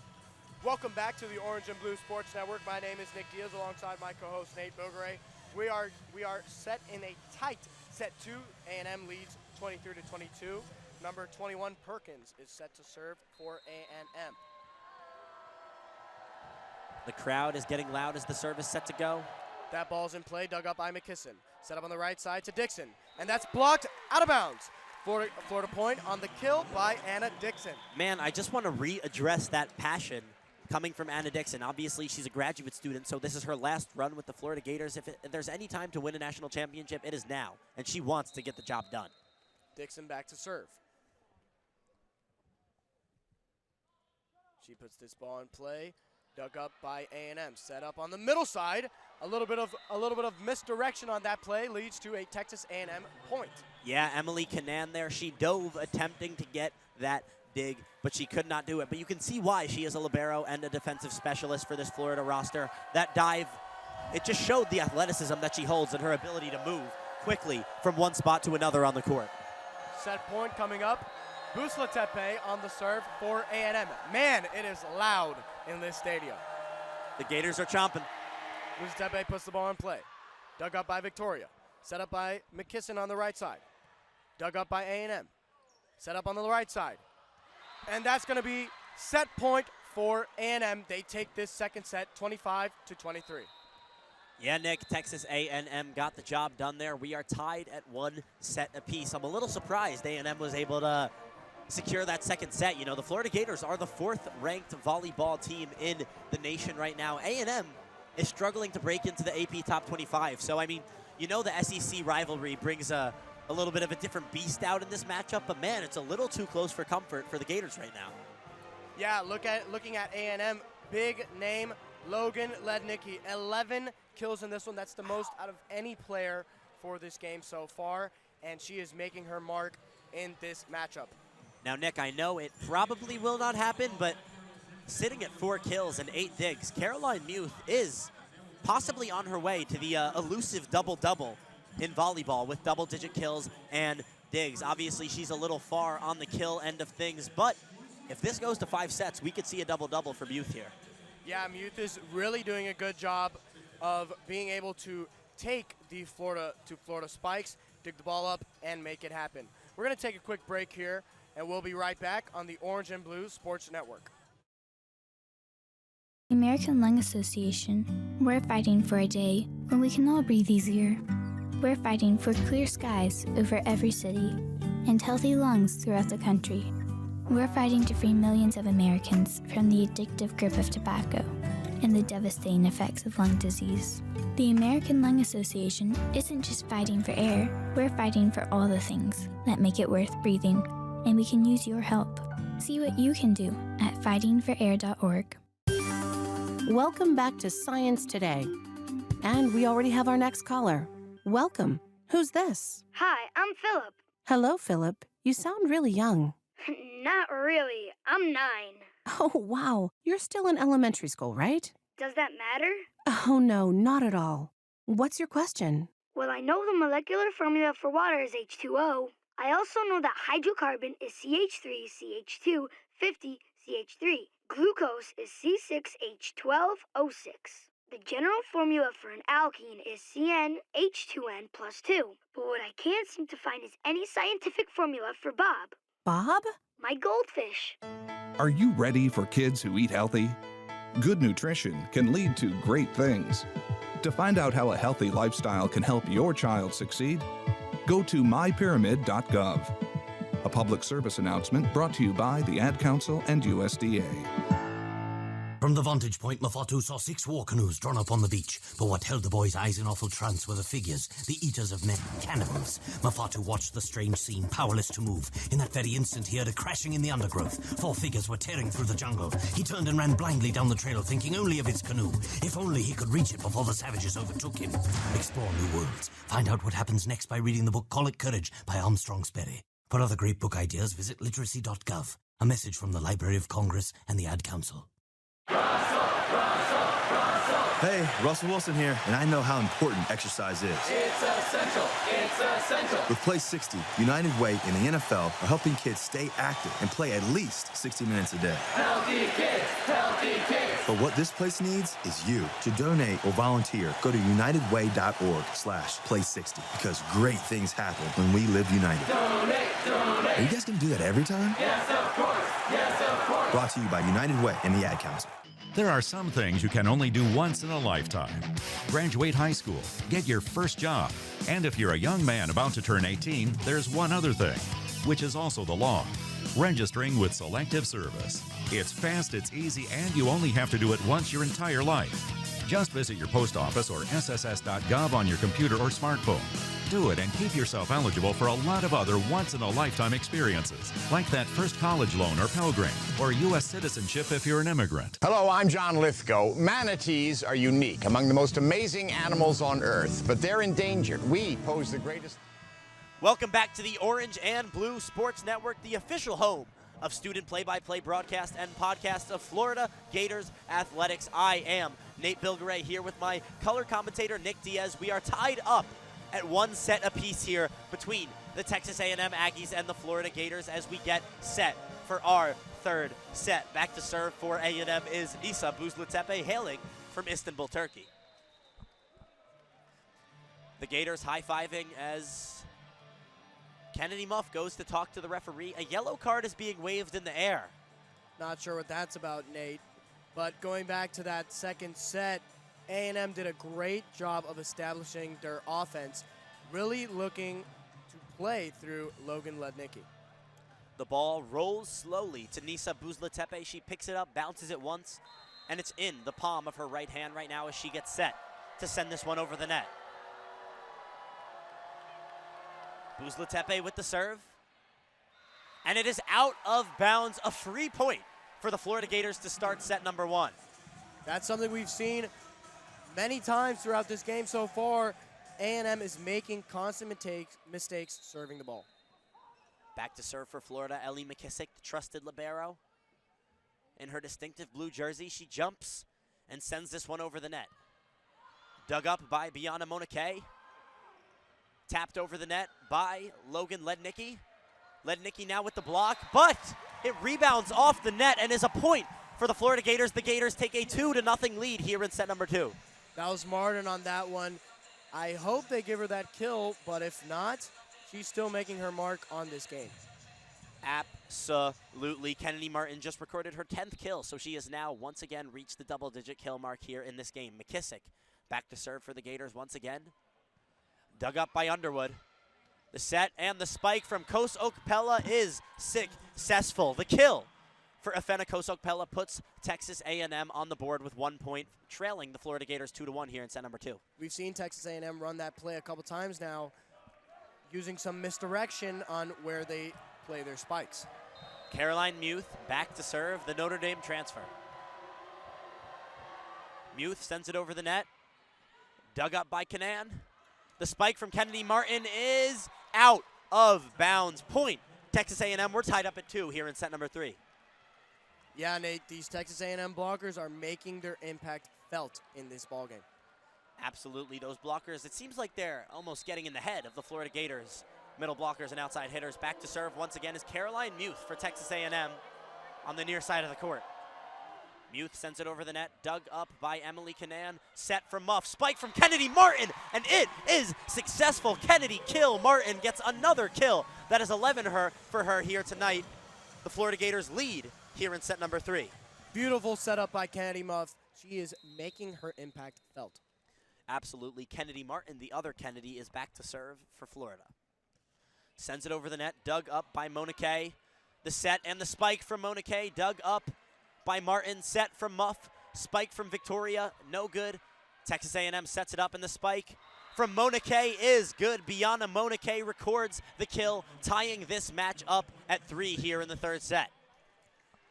Welcome back to the Orange and Blue Sports Network. My name is Nick Diaz alongside my co-host Nate Bilgoray. We are set in a tight set 2. A&M leads 23-22. Number 21 Perkins is set to serve for A&M. The crowd is getting loud as the serve is set to go. That ball's in play, dug up by McKisson. Set up on the right side to Dixon, and that's blocked out of bounds. Florida point on the kill by Anna Dixon. Man, I just want to readdress that passion coming from Anna Dixon. Obviously, she's a graduate student, so this is her last run with the Florida Gators. If there's any time to win a national championship, it is now, and she wants to get the job done. Dixon back to serve. She puts this ball in play, dug up by A&M. Set up on the middle side. A little bit of misdirection on that play leads to a Texas A&M point. Yeah, Emily Canan there. She dove attempting to get that dig, but she could not do it. But you can see why. She is a libero and a defensive specialist for this Florida roster. That dive, it just showed the athleticism that she holds and her ability to move quickly from one spot to another on the court. Set point coming up. Busla-Tepe on the serve for A&M. Man, it is loud in this stadium. The Gators are chomping. Busla-Tepe puts the ball in play. Dug up by Victoria. Set up by McKisson on the right side. Dug up by A&M. Set up on the right side. And that's going to be set point for A&M. They take this second set 25-23. Yeah, Nick, Texas A&M got the job done there. We are tied at 1 set apiece. I'm a little surprised A&M was able to secure that second set. You know, the Florida Gators are the 4th-ranked volleyball team in the nation right now. A&M is struggling to break into the AP Top 25. So, I mean, you know the SEC rivalry brings a little bit of a different beast out in this matchup, but man, it's a little too close for comfort for the Gators right now. Yeah, looking at A&M, big name, Logan Lednicki, 11 kills in this one. That's the most out of any player for this game so far, and she is making her mark in this matchup. Now, Nick, I know it probably will not happen, but sitting at 4 kills and 8 digs, Caroline Muth is possibly on her way to the elusive double-double in volleyball with double-digit kills and digs. Obviously, she's a little far on the kill end of things, but if this goes to 5 sets, we could see a double-double for Muth here. Yeah, Muth is really doing a good job of being able to take the Florida Spikes, dig the ball up, and make it happen. We're going to take a quick break here, and we'll be right back on the Orange and Blue Sports Network. American Lung Association, we're fighting for a day when we can all breathe easier. We're fighting for clear skies over every city and healthy lungs throughout the country. We're fighting to free millions of Americans from the addictive grip of tobacco and the devastating effects of lung disease. The American Lung Association isn't just fighting for air, we're fighting for all the things that make it worth breathing, and we can use your help. See what you can do at fightingforair.org. Welcome back to Science Today. And we already have our next caller. Welcome. Who's this? Hi, I'm Philip. Hello, Philip. You sound really young. Not really. I'm 9. Oh, wow. You're still in elementary school, right? Does that matter? Oh, no, not at all. What's your question? Well, I know the molecular formula for water is H2O. I also know that hydrocarbon is CH3, CH2, 50, CH3. Glucose is C6H12O6. The general formula for an alkene is CnH2n plus 2. But what I can't seem to find is any scientific formula for Bob. Bob? My goldfish. Are you ready for kids who eat healthy? Good nutrition can lead to great things. To find out how a healthy lifestyle can help your child succeed, go to mypyramid.gov. A public service announcement brought to you by the Ad Council and USDA. From the vantage point, Mafatu saw 6 war canoes drawn up on the beach. But what held the boy's eyes in awful trance were the figures, the eaters of men, cannibals. Mafatu watched the strange scene, powerless to move. In that very instant, he heard a crashing in the undergrowth. 4 figures were tearing through the jungle. He turned and ran blindly down the trail, thinking only of his canoe. If only he could reach it before the savages overtook him. Explore new worlds. Find out what happens next by reading the book Call It Courage by Armstrong Sperry. For other great book ideas, visit literacy.gov. A message from the Library of Congress and the Ad Council. Hey, Russell Wilson here, and I know how important exercise is. It's essential. It's essential. With Play 60, United Way and the NFL are helping kids stay active and play at least 60 minutes a day. Healthy kids. Healthy kids. But what this place needs is you. To donate or volunteer, go to unitedway.org/play60 because great things happen when we live united. Donate. Are you guys going to do that every time? Yes, of course. Yes, of course. Brought to you by United Way and the Ad Council. There are some things you can only do once in a lifetime. Graduate high school, get your first job. And if you're a young man about to turn 18, there's one other thing, which is also the law. Registering with Selective Service. It's fast, it's easy, and you only have to do it once your entire life. Just visit your post office or sss.gov on your computer or smartphone. Do it and keep yourself eligible for a lot of other once-in-a-lifetime experiences, like that first college loan or Pell Grant, or U.S. citizenship if you're an immigrant. Hello, I'm John Lithgow. Manatees are unique, among the most amazing animals on Earth, but they're endangered. We pose the greatest... Welcome back to the Orange and Blue Sports Network, the official home of student play-by-play broadcast and podcast of Florida Gators athletics. I am Nate Bilgoray here with my color commentator, Nick Diaz. We are tied up at 1 set apiece here between the Texas A&M Aggies and the Florida Gators as we get set for our third set. Back to serve for A&M is Nisa Buzlatepe, hailing from Istanbul, Turkey. The Gators high-fiving as Kennedy Muff goes to talk to the referee. A yellow card is being waved in the air. Not sure what that's about, Nate. But going back to that second set, A&M did a great job of establishing their offense, really looking to play through Logan Lednicki. The ball rolls slowly to Nisa Buzlatepe. She picks it up, bounces it once, and it's in the palm of her right hand right now as she gets set to send this one over the net. Buzlatepe with the serve. And it is out of bounds, a free point for the Florida Gators to start set number 1. That's something we've seen many times throughout this game so far. A&M is making constant mistakes serving the ball. Back to serve for Florida, Ellie McKissick, the trusted libero. In her distinctive blue jersey, she jumps and sends this one over the net. Dug up by Bianna Monake. Tapped over the net by Logan Lednicki. Lednicki now with the block, but it rebounds off the net and is a point for the Florida Gators. The Gators take a 2-0 lead here in set number 2. That was Martin on that one. I hope they give her that kill, but if not, she's still making her mark on this game. Absolutely. Kennedy Martin just recorded her 10th kill, so she has now once again reached the double-digit kill mark here in this game. McKissick back to serve for the Gators once again. Dug up by Underwood. The set and the spike from Kos Okpella is successful. The kill for Afena Kos Okpella puts Texas A&M on the board with 1 point, trailing the Florida Gators 2-1 here in set number 2. We've seen Texas A&M run that play a couple times now, using some misdirection on where they play their spikes. Caroline Muth back to serve, the Notre Dame transfer. Muth sends it over the net. Dug up by Canan. The spike from Kennedy Martin is out of bounds. Point, Texas A&M. We're tied up at 2 here in set number 3. Yeah, Nate, these Texas A&M blockers are making their impact felt in this ballgame. Absolutely, those blockers, it seems like they're almost getting in the head of the Florida Gators. Middle blockers and outside hitters. Back to serve once again is Caroline Muth for Texas A&M on the near side of the court. Muth sends it over the net, dug up by Emily Canan, set from Muff, spike from Kennedy Martin, and it is successful. Kennedy kill, Martin gets another kill. That is 11 for her here tonight. The Florida Gators lead here in set number 3. Beautiful setup by Kennedy Muff. She is making her impact felt. Absolutely. Kennedy Martin, the other Kennedy, is back to serve for Florida. Sends it over the net, dug up by Mona Kay. The set and the spike from Mona Kay, dug up by Martin, set from Muff, spike from Victoria, no good. Texas A&M sets it up, and the spike from Mona Kay is good. Biana Mona Kay records the kill, tying this match up at 3 here in the third set.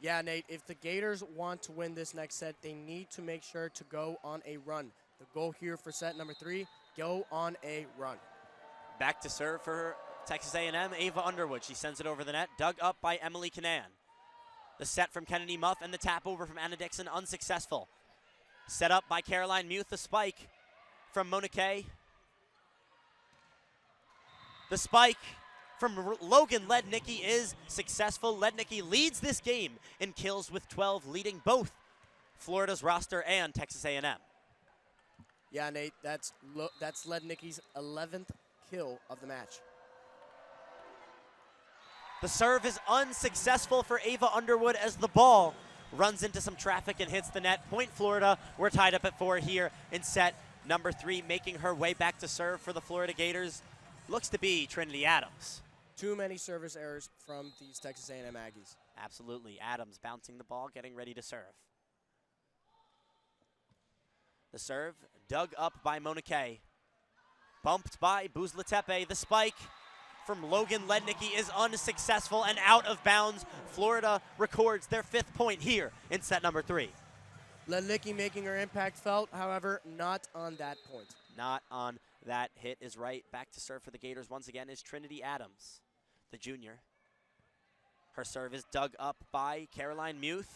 Yeah, Nate, if the Gators want to win this next set, they need to make sure to go on a run. The goal here for set number 3, go on a run. Back to serve for Texas A&M, Ava Underwood. She sends it over the net, dug up by Emily Canan. The set from Kennedy Muff and the tap over from Anna Dixon, unsuccessful. Set up by Caroline Muth, the spike from Mona Kay. The spike from Logan Lednicki is successful. Lednicki leads this game in kills with 12, leading both Florida's roster and Texas A&M. Yeah, Nate, that's Lednicki's 11th kill of the match. The serve is unsuccessful for Ava Underwood as the ball runs into some traffic and hits the net. Point Florida. We're tied up at 4 here in set number 3, making her way back to serve for the Florida Gators. Looks to be Trinity Adams. Too many service errors from these Texas A&M Aggies. Absolutely. Adams bouncing the ball, getting ready to serve. The serve dug up by Mona Kay. Bumped by Buzlatepe. The spike from Logan Lednicki is unsuccessful and out of bounds. Florida records their 5th point here in set number 3. Lednicki making her impact felt, however, not on that point. Not on that hit is right. Back to serve for the Gators once again is Trinity Adams, the junior. Her serve is dug up by Caroline Muth.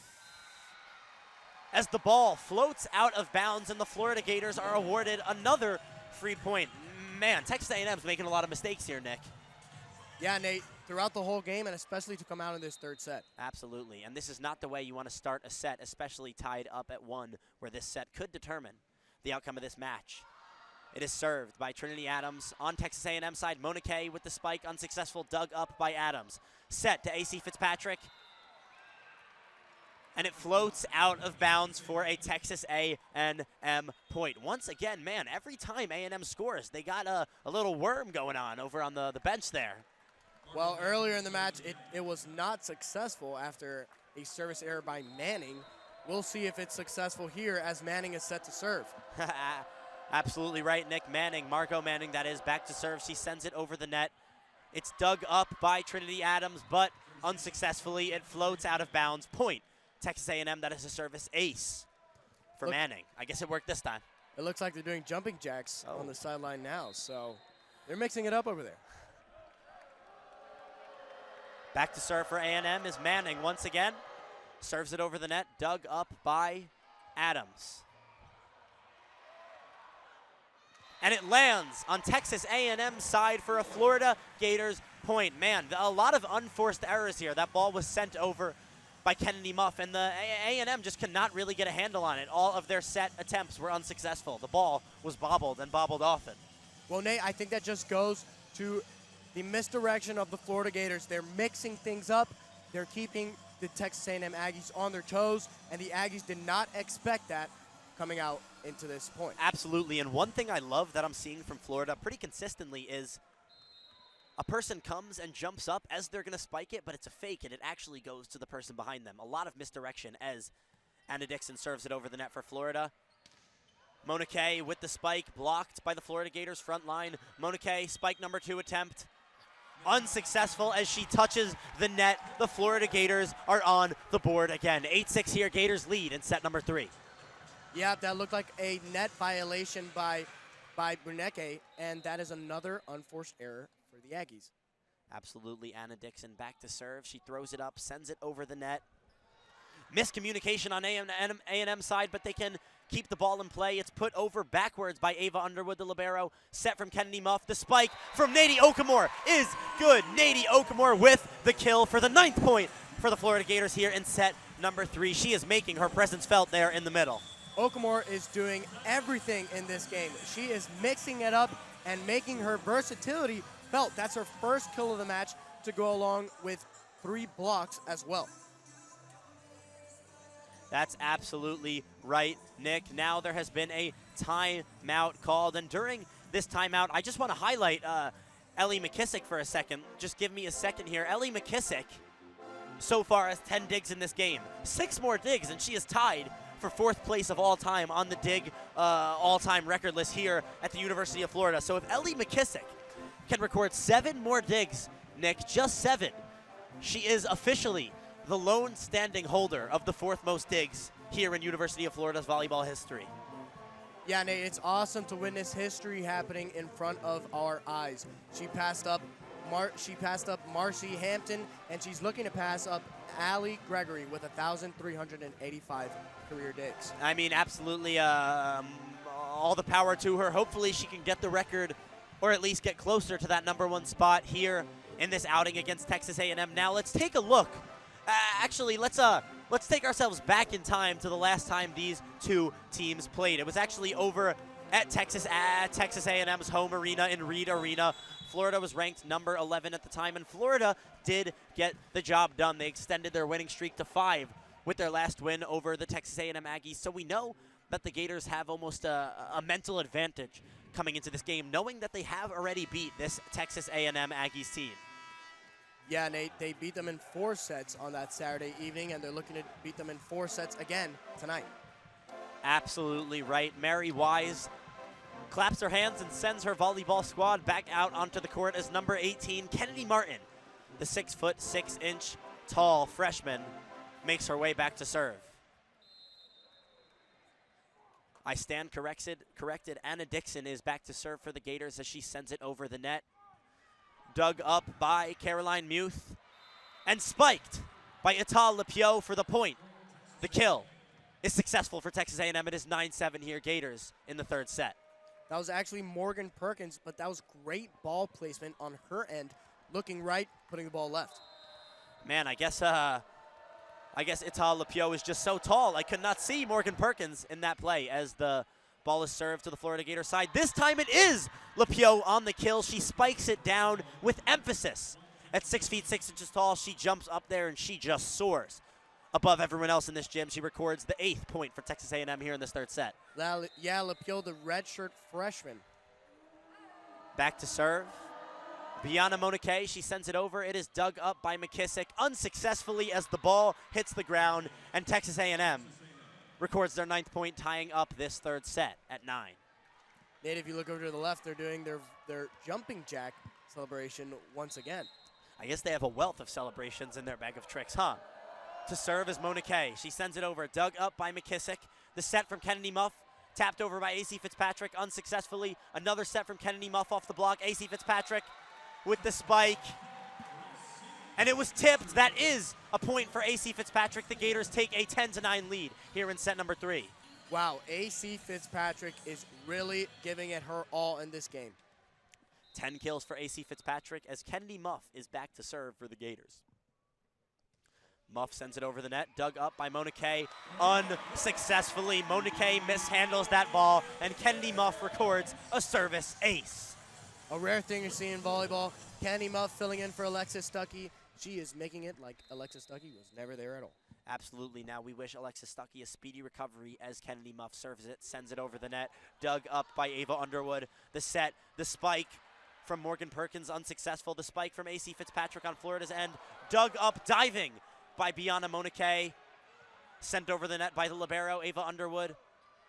As the ball floats out of bounds and the Florida Gators are awarded another free point. Man, Texas A&M's making a lot of mistakes here, Nick. Yeah, Nate, throughout the whole game, and especially to come out in this third set. Absolutely, and this is not the way you want to start a set, especially tied up at 1, where this set could determine the outcome of this match. It is served by Trinity Adams on Texas A&M side. Mona Kay with the spike, unsuccessful, dug up by Adams. Set to AC Fitzpatrick, and it floats out of bounds for a Texas A&M point. Once again, man, every time A&M scores, they got a little worm going on over on the bench there. Well, earlier in the match, it was not successful after a service error by Manning. We'll see if it's successful here as Manning is set to serve. Absolutely right, Nick. Manning, Margot Manning, that is, back to serve. She sends it over the net. It's dug up by Trinity Adams, but unsuccessfully it floats out of bounds. Point, Texas A&M, that is a service ace for Manning. I guess it worked this time. It looks like they're doing jumping jacks on the sideline now, so they're mixing it up over there. Back to serve for A&M is Manning once again. Serves it over the net, dug up by Adams. And it lands on Texas A&M's side for a Florida Gators point. Man, a lot of unforced errors here. That ball was sent over by Kennedy Muff, and the A&M just cannot really get a handle on it. All of their set attempts were unsuccessful. The ball was bobbled and bobbled often. Well, Nate, I think that just goes to the misdirection of the Florida Gators. They're mixing things up. They're keeping the Texas A&M Aggies on their toes, and the Aggies did not expect that coming out into this point. Absolutely, and one thing I love that I'm seeing from Florida pretty consistently is a person comes and jumps up as they're going to spike it, but it's a fake, and it actually goes to the person behind them. A lot of misdirection as Anna Dixon serves it over the net for Florida. Mona Kay with the spike, blocked by the Florida Gators front line. Mona Kay, spike number 2 attempt. Unsuccessful as she touches the net. The Florida Gators are on the board again. 8-6 here, Gators lead in set number 3. Yeah, that looked like a net violation by Bruneke, and that is another unforced error for the Aggies. Absolutely, Anna Dixon back to serve. She throws it up, sends it over the net. Miscommunication on A&M side, but they can keep the ball in play. It's put over backwards by Ava Underwood, the libero. Set from Kennedy Muff. The spike from Nady Okamore is good. Nady Okamore with the kill for the 9th point for the Florida Gators here in set number 3. She is making her presence felt there in the middle. Okamore is doing everything in this game. She is mixing it up and making her versatility felt. That's her first kill of the match to go along with 3 blocks as well. That's absolutely right, Nick. Now there has been a timeout called, and during this timeout, I just want to highlight Ellie McKissick for a second. Just give me a second here. Ellie McKissick so far has 10 digs in this game. 6 more digs, and she is tied for 4th place of all time on the dig all-time record list here at the University of Florida. So if Ellie McKissick can record 7 more digs, Nick, just 7, she is officially the lone standing holder of the 4th most digs here in University of Florida's volleyball history. Yeah, Nate, it's awesome to witness history happening in front of our eyes. She passed up Marcy Hampton, and she's looking to pass up Allie Gregory with 1,385 career digs. I mean, absolutely all the power to her. Hopefully she can get the record, or at least get closer to that #1 spot here in this outing against Texas A&M. Now let's take a look. Actually, let's take ourselves back in time to the last time these 2 teams played. It was actually over at Texas A&M's home arena in Reed Arena. Florida was ranked number 11 at the time, and Florida did get the job done. They extended their winning streak to 5 with their last win over the Texas A&M Aggies. So we know that the Gators have almost a mental advantage coming into this game, knowing that they have already beat this Texas A&M Aggies team. Yeah, Nate, they beat them in 4 sets on that Saturday evening, and they're looking to beat them in 4 sets again tonight. Absolutely right. Mary Wise claps her hands and sends her volleyball squad back out onto the court as number 18, Kennedy Martin, the 6'6" tall freshman, makes her way back to serve. I stand corrected. Anna Dixon is back to serve for the Gators as she sends it over the net. Dug up by Caroline Muth and spiked by Ital Lepio for the point. The kill is successful for Texas A&M. It is 9-7 here, Gators in the 3rd set. That was actually Morgan Perkins, but that was great ball placement on her end, looking right, putting the ball left. Man, I guess Ital Lepio is just so tall. I could not see Morgan Perkins in that play as the ball is served to the Florida Gator side. This time it is Lepio on the kill. She spikes it down with emphasis. At 6'6" tall, she jumps up there and she just soars above everyone else in this gym. She records the 8th point for Texas A&M here in this 3rd set. Yeah, Lepio, the redshirt freshman. Back to serve. Bianna Monake, she sends it over. It is dug up by McKissick unsuccessfully as the ball hits the ground, and Texas A&M records their 9th point, tying up this 3rd set at 9. Nate, if you look over to the left, they're doing their jumping jack celebration once again. I guess they have a wealth of celebrations in their bag of tricks, huh? To serve is Mona Kay. She sends it over, dug up by McKissick. The set from Kennedy Muff, tapped over by AC Fitzpatrick unsuccessfully. Another set from Kennedy Muff off the block. AC Fitzpatrick with the spike. And it was tipped. That is a point for AC Fitzpatrick. The Gators take a 10-9 lead here in set number 3. Wow, AC Fitzpatrick is really giving it her all in this game. 10 kills for AC Fitzpatrick as Kennedy Muff is back to serve for the Gators. Muff sends it over the net, dug up by Mona Kay unsuccessfully. Mona Kay mishandles that ball, and Kennedy Muff records a service ace. A rare thing you see in volleyball. Candy Muff filling in for Alexis Stuckey. She is making it like Alexis Stuckey was never there at all. Absolutely. Now we wish Alexis Stuckey a speedy recovery as Kennedy Muff serves it, sends it over the net. Dug up by Ava Underwood. The set, the spike from Morgan Perkins, unsuccessful. The spike from AC Fitzpatrick on Florida's end. Dug up, diving by Bianna Monike. Sent over the net by the libero, Ava Underwood.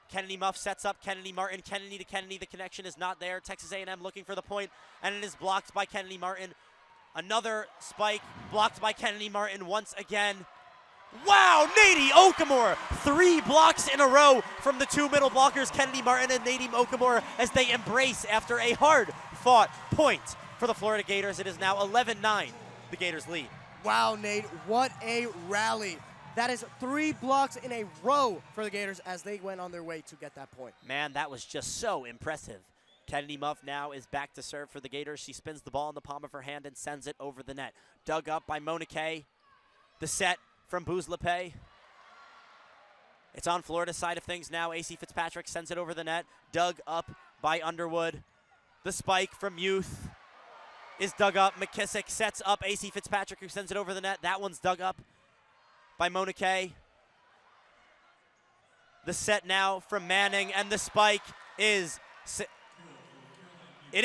Kennedy Muff sets up Kennedy Martin. Kennedy to Kennedy. The connection is not there. Texas A&M looking for the point, and it is blocked by Kennedy Martin. Another spike blocked by Kennedy Martin once again. Wow, Nadine Okamore, 3 blocks in a row from the 2 middle blockers, Kennedy Martin and Nadine Okamore, as they embrace after a hard-fought point for the Florida Gators. It is now 11-9, the Gators lead. Wow, Nate, what a rally. That is 3 blocks in a row for the Gators as they went on their way to get that point. Man, that was just so impressive. Kennedy Muff now is back to serve for the Gators. She spins the ball in the palm of her hand and sends it over the net. Dug up by Monike. The set from Bouzlepe. It's on Florida's side of things now. AC Fitzpatrick sends it over the net. Dug up by Underwood. The spike from Youth is dug up. McKissick sets up AC Fitzpatrick, who sends it over the net. That one's dug up by Monike. The set now from Manning, and the spike is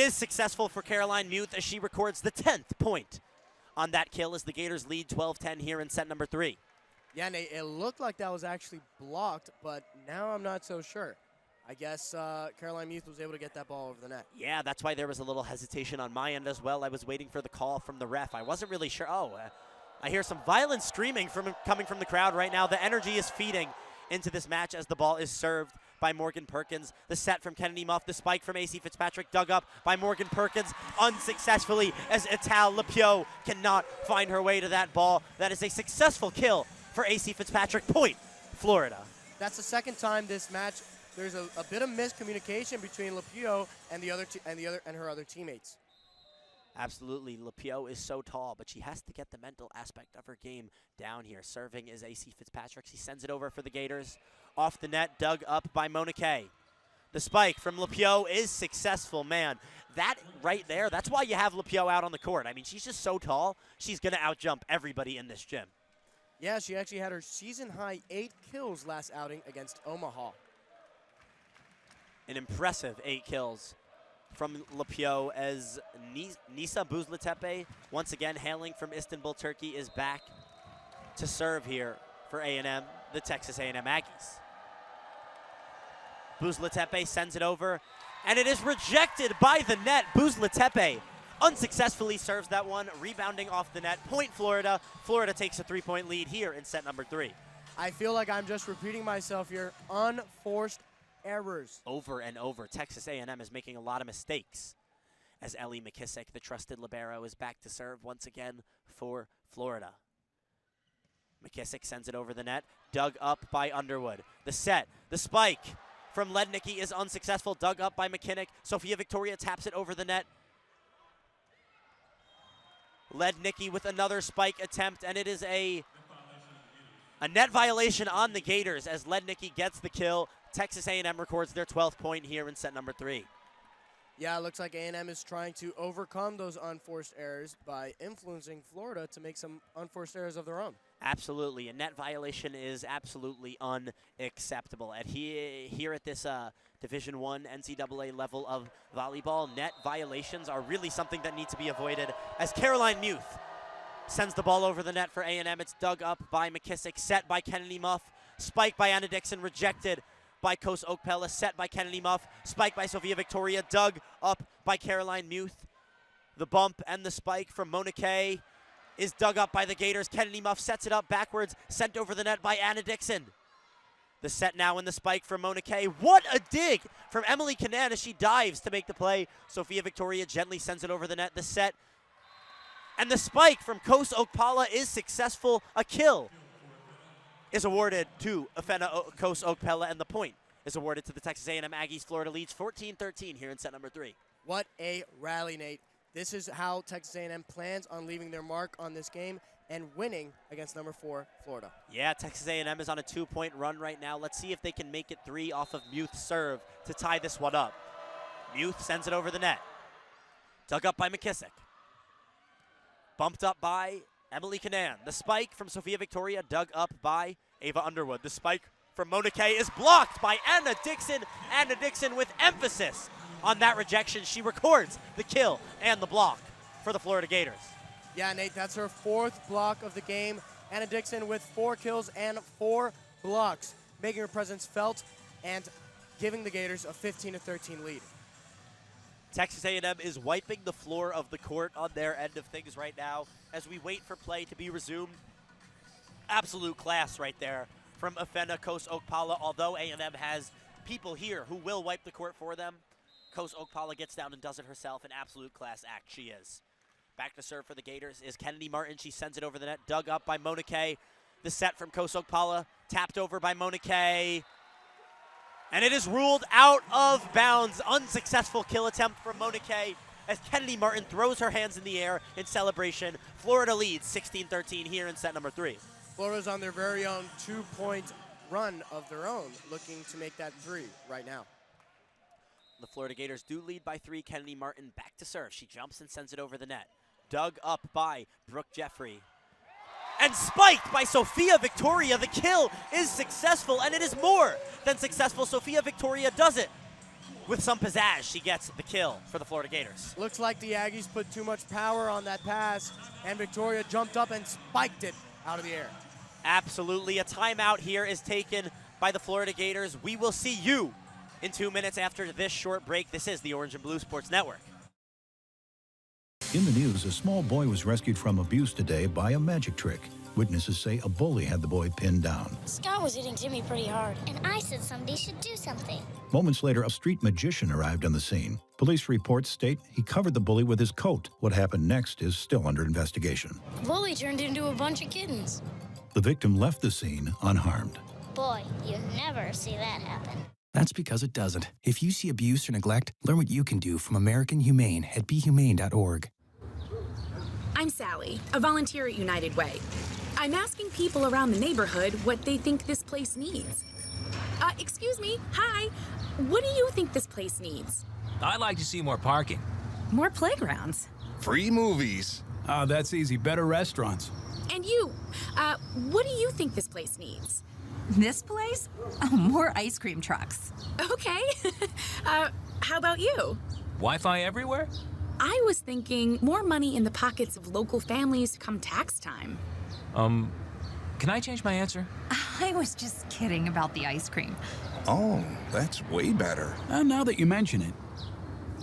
successful for Caroline Muth as she records the 10th point on that kill as the Gators lead 12-10 here in set number 3. Yeah, Nate, it looked like that was actually blocked, but now I'm not so sure. I guess Caroline Muth was able to get that ball over the net. Yeah, that's why there was a little hesitation on my end as well. I was waiting for the call from the ref. I wasn't really sure. I hear some violent screaming coming from the crowd right now. The energy is feeding into this match as the ball is served by Morgan Perkins. The set from Kennedy Muff, the spike from AC Fitzpatrick, dug up by Morgan Perkins unsuccessfully as Ital Lepio cannot find her way to that ball. That is a successful kill for AC Fitzpatrick. Point, Florida. That's the second time this match there's a bit of miscommunication between Lepio and her other teammates. Absolutely. Lepio is so tall, but she has to get the mental aspect of her game down here. Serving is AC Fitzpatrick. She sends it over for the Gators. Off the net, dug up by Monike. The spike from Lepio is successful, man. That right there, that's why you have Lepio out on the court. I mean, she's just so tall, she's going to outjump everybody in this gym. Yeah, she actually had her season-high 8 kills last outing against Omaha. An impressive 8 kills from Lepio as Nisa Bouzletepe, once again hailing from Istanbul, Turkey, is back to serve here for A&M, the Texas A&M Aggies. Bouzletepe sends it over, and it is rejected by the net. Bouzletepe unsuccessfully serves that one, rebounding off the net. Point, Florida. Florida takes a 3-point lead here in set number 3. I feel like I'm just repeating myself here. Unforced errors. Over and over. Texas A&M is making a lot of mistakes as Ellie McKissick, the trusted libero, is back to serve once again for Florida. McKissick sends it over the net, dug up by Underwood. The set, the spike from Lednicki is unsuccessful, dug up by McKinnick. Sophia Victoria taps it over the net. Lednicki with another spike attempt, and it is a net violation on the Gators as Lednicki gets the kill. Texas A&M records their 12th point here in set number 3. Yeah, it looks like A&M is trying to overcome those unforced errors by influencing Florida to make some unforced errors of their own. Absolutely. A net violation is absolutely unacceptable. Here at this Division I NCAA level of volleyball, net violations are really something that need to be avoided as Caroline Muth sends the ball over the net for A&M. It's dug up by McKissick, set by Kennedy Muff, spiked by Anna Dixon, rejected by Kos Okpella, set by Kennedy Muff, spiked by Sophia Victoria, dug up by Caroline Muth. The bump and the spike from Monike is dug up by the Gators. Kennedy Muff sets it up backwards, sent over the net by Anna Dixon. The set now and the spike from Monike. What a dig from Emily Canan as she dives to make the play. Sophia Victoria gently sends it over the net. The set and the spike from Kos Okpala is successful. A kill is awarded to Afena Kos Okpella, and the point is awarded to the Texas A&M Aggies. Florida leads 14-13 here in set number 3. What a rally, Nate. This is how Texas A&M plans on leaving their mark on this game and winning against number 4, Florida. Yeah, Texas A&M is on a 2-point run right now. Let's see if they can make it 3 off of Muth's serve to tie this one up. Muth sends it over the net. Dug up by McKissick. Bumped up by Emily Canan. The spike from Sophia Victoria dug up by Ava Underwood. The spike from Mona Kay is blocked by Anna Dixon. Anna Dixon with emphasis on that rejection. She records the kill and the block for the Florida Gators. Yeah, Nate, that's her 4th block of the game. Anna Dixon with 4 kills and 4 blocks, making her presence felt and giving the Gators a 15-13 lead. Texas A&M is wiping the floor of the court on their end of things right now as we wait for play to be resumed. Absolute class right there from Afena Kos Okpala. Although A&M has people here who will wipe the court for them, Kos Okpala gets down and does it herself. An absolute class act she is. Back to serve for the Gators is Kennedy Martin. She sends it over the net, dug up by Mona Kay. The set from Kos Okpala, tapped over by Mona Kay. And it is ruled out of bounds. Unsuccessful kill attempt from Mona Kay as Kennedy Martin throws her hands in the air in celebration. Florida leads 16-13 here in set number 3. Florida's on their very own 2-point run of their own, looking to make that 3 right now. The Florida Gators do lead by 3. Kennedy Martin back to serve. She jumps and sends it over the net. Dug up by Brooke Jeffrey. And spiked by Sophia Victoria. The kill is successful, and it is more than successful. Sophia Victoria does it with some pizzazz. She gets the kill for the Florida Gators. Looks like the Aggies put too much power on that pass, and Victoria jumped up and spiked it out of the air. Absolutely. A timeout here is taken by the Florida Gators. We will see you in 2 minutes after this short break. This is the Orange and Blue Sports Network. In the news, a small boy was rescued from abuse today by a magic trick. Witnesses say a bully had the boy pinned down. Scott was hitting Timmy pretty hard, and I said somebody should do something. Moments later, a street magician arrived on the scene. Police reports state he covered the bully with his coat. What happened next is still under investigation. The bully turned into a bunch of kittens. The victim left the scene unharmed. Boy, you never see that happen. That's because it doesn't. If you see abuse or neglect, learn what you can do from American Humane at BeHumane.org. I'm Sally, a volunteer at United Way. I'm asking people around the neighborhood what they think this place needs. Excuse me, hi. What do you think this place needs? I'd like to see more parking. More playgrounds. Free movies. That's easy. Better restaurants. And you, what do you think this place needs? This place? Oh, more ice cream trucks. Okay. How about you? Wi-Fi everywhere? I was thinking more money in the pockets of local families come tax time. Can I change my answer? I was just kidding about the ice cream. Oh, that's way better. Now that you mention it.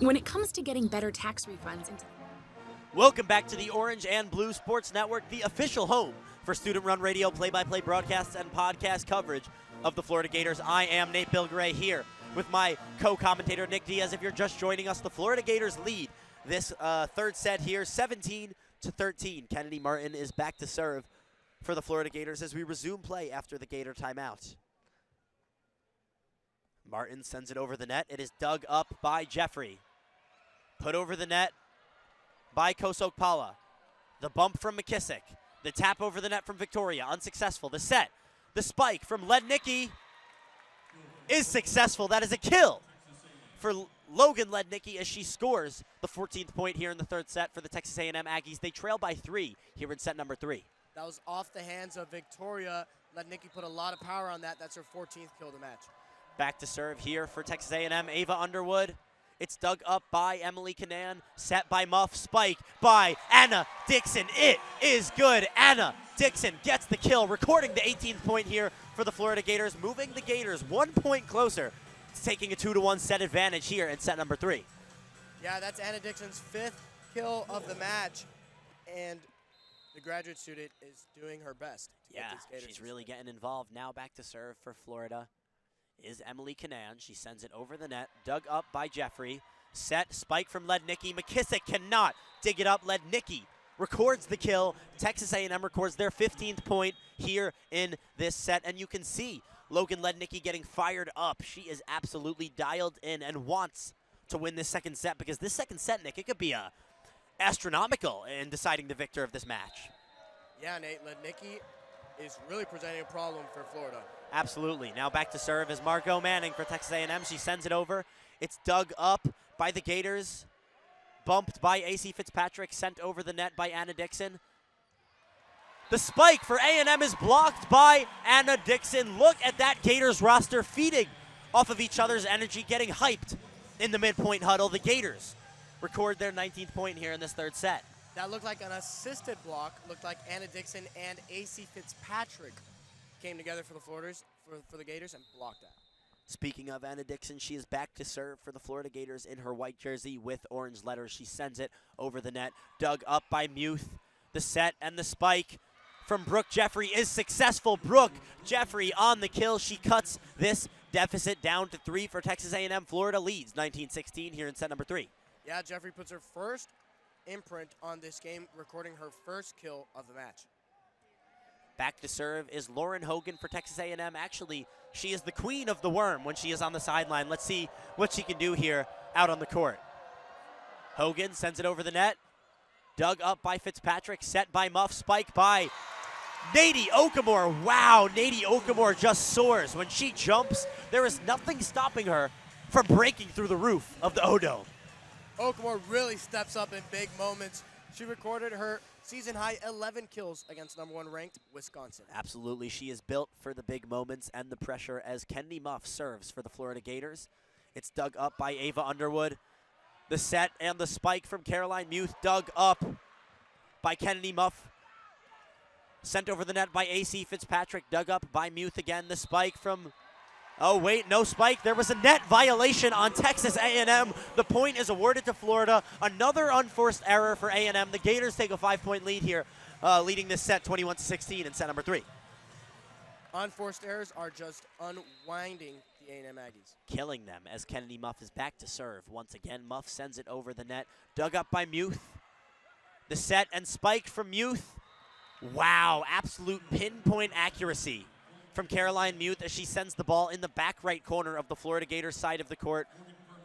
When it comes to getting better tax refunds into... Welcome back to the Orange and Blue Sports Network, the official home for student-run radio play-by-play broadcasts and podcast coverage of the Florida Gators. I am Nate Bilgoray here with my co-commentator Nick Diaz. If you're just joining us, the Florida Gators lead this third set here, 17-13. Kennedy Martin is back to serve for the Florida Gators as we resume play after the Gator timeout. Martin sends it over the net. It is dug up by Jeffrey. Put over the net by Kos Okpala. The bump from McKissick. The tap over the net from Victoria, unsuccessful. The set, the spike from Lednicki is successful. That is a kill for Logan Lednicki as she scores the 14th point here in the third set for the Texas A&M Aggies. They trail by 3 here in set number 3. That was off the hands of Victoria. Lednicki put a lot of power on that. That's her 14th kill of the match. Back to serve here for Texas A&M, Ava Underwood. It's dug up by Emily Canan, set by Muff, spike by Anna Dixon. It is good. Anna Dixon gets the kill, recording the 18th point here for the Florida Gators, moving the Gators 1 point closer to taking a 2-1 set advantage here in set number 3. Yeah, that's Anna Dixon's 5th kill of the match, and the graduate student is doing her best. Yeah, she's really getting involved. Now back to serve for Florida is Emily Canan. She sends it over the net, dug up by Jeffrey. Set, spike from Lednicki. McKissick cannot dig it up. Lednicki records the kill. Texas A&M records their 15th point here in this set. And you can see Logan Lednicki getting fired up. She is absolutely dialed in and wants to win this second set, because this second set, Nick, it could be astronomical in deciding the victor of this match. Yeah, Nate, Lednicki is really presenting a problem for Florida. Absolutely. Now back to serve is Margot Manning for Texas A&M. She sends it over. It's dug up by the Gators. bumped by AC Fitzpatrick, sent over the net by Anna Dixon. The spike for A&M is blocked by Anna Dixon. Look at that Gators roster feeding off of each other's energy, getting hyped in the midpoint huddle. The Gators record their 19th point here in this third set. That looked like an assisted block. Looked like Anna Dixon and AC Fitzpatrick came together for the Gators and blocked that. Speaking of Anna Dixon, she is back to serve for the Florida Gators in her white jersey with orange letters. She sends it over the net, dug up by Muth. The set and the spike from Brooke Jeffrey is successful. Brooke Jeffrey on the kill. She cuts this deficit down to 3 for Texas A&M. Florida leads 19-16 here in set number 3. Yeah, Jeffrey puts her first imprint on this game, recording her first kill of the match. Back to serve is Lauren Hogan for Texas A&M. Actually, she is the queen of the worm when she is on the sideline. Let's see what she can do here out on the court. Hogan sends it over the net. Dug up by Fitzpatrick, set by Muff, spike by Nadie Okamore. Wow, Nadie Okamore just soars. When she jumps, there is nothing stopping her from breaking through the roof of the O-Dome. Okamore really steps up in big moments. She recorded her season-high 11 kills against number 1 ranked Wisconsin. Absolutely, she is built for the big moments and the pressure as Kennedy Muff serves for the Florida Gators. It's dug up by Ava Underwood. The set and the spike from Caroline Muth, dug up by Kennedy Muff. Sent over the net by AC Fitzpatrick, dug up by Muth again. The spike from, oh wait, no spike. There was a net violation on Texas A&M. The point is awarded to Florida. Another unforced error for A&M. The Gators take a 5-point lead here, leading this set 21-16 in set number 3. Unforced errors are just unwinding the A&M Aggies. Killing them as Kennedy Muff is back to serve. Once again, Muff sends it over the net. Dug up by Muth. The set and spike from Muth. Wow, absolute pinpoint accuracy from Caroline Muth as she sends the ball in the back right corner of the Florida Gators side of the court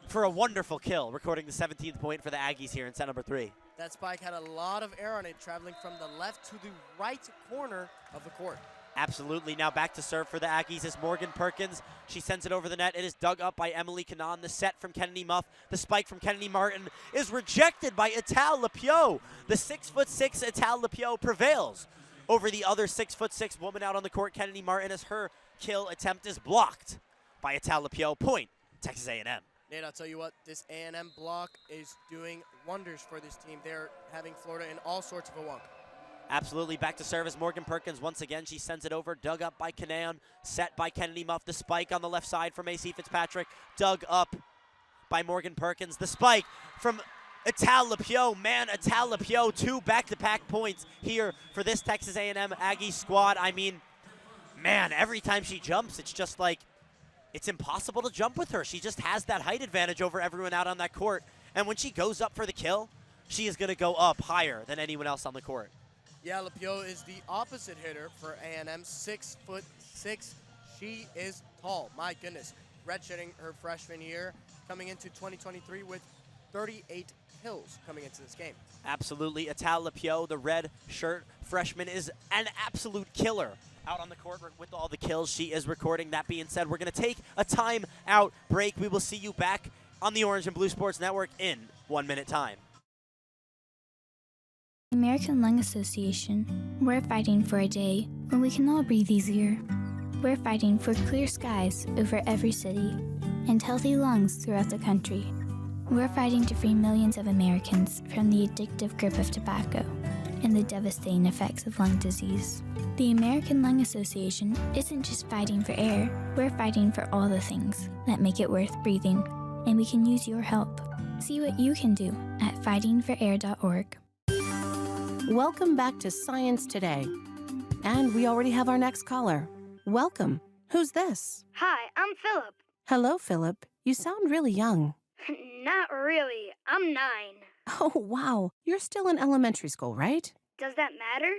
for a wonderful kill, recording the 17th point for the Aggies here in set number 3. That spike had a lot of air on it, traveling from the left to the right corner of the court. Absolutely. Now back to serve for the Aggies is Morgan Perkins. She sends it over the net. It is dug up by Emily Cannon. The set from Kennedy Muff. The spike from Kennedy Martin is rejected by Ital Lepiot. The 6'6" Ital Lepiot prevails over the other 6'6" woman out on the court, Kennedy Martin, as her kill attempt is blocked by Ital Lepiot. Point, Texas A&M. Nate, I'll tell you what, this A&M block is doing wonders for this team. They're having Florida in all sorts of a wonk. Absolutely. Back to service. Morgan Perkins once again. She sends it over. Dug up by Canaan. Set by Kennedy Muff. The spike on the left side from AC Fitzpatrick. Dug up by Morgan Perkins. The spike from Ital Lepiot. Man, Ital Lepiot, 2 back-to-back points here for this Texas A&M Aggie squad. I mean, man, every time she jumps, it's just like, it's impossible to jump with her. She just has that height advantage over everyone out on that court. And when she goes up for the kill, she is going to go up higher than anyone else on the court. Yeah, Lepiot is the opposite hitter for A&M, 6'6". She is tall. My goodness. Redshirting her freshman year, coming into 2023 with 38 kills coming into this game. Absolutely. Ital Lepiot, the red shirt freshman, is an absolute killer out on the court with all the kills she is recording. That being said, we're going to take a timeout break. We will see you back on the Orange and Blue Sports Network in 1 minute time. American Lung Association, we're fighting for a day when we can all breathe easier. We're fighting for clear skies over every city and healthy lungs throughout the country. We're fighting to free millions of Americans from the addictive grip of tobacco and the devastating effects of lung disease. The American Lung Association isn't just fighting for air, we're fighting for all the things that make it worth breathing, and we can use your help. See what you can do at fightingforair.org. Welcome back to Science Today. And we already have our next caller. Welcome. Who's this? Hi, I'm Philip. Hello, Philip. You sound really young. Not really. I'm 9. Oh, wow. You're still in elementary school, right? Does that matter?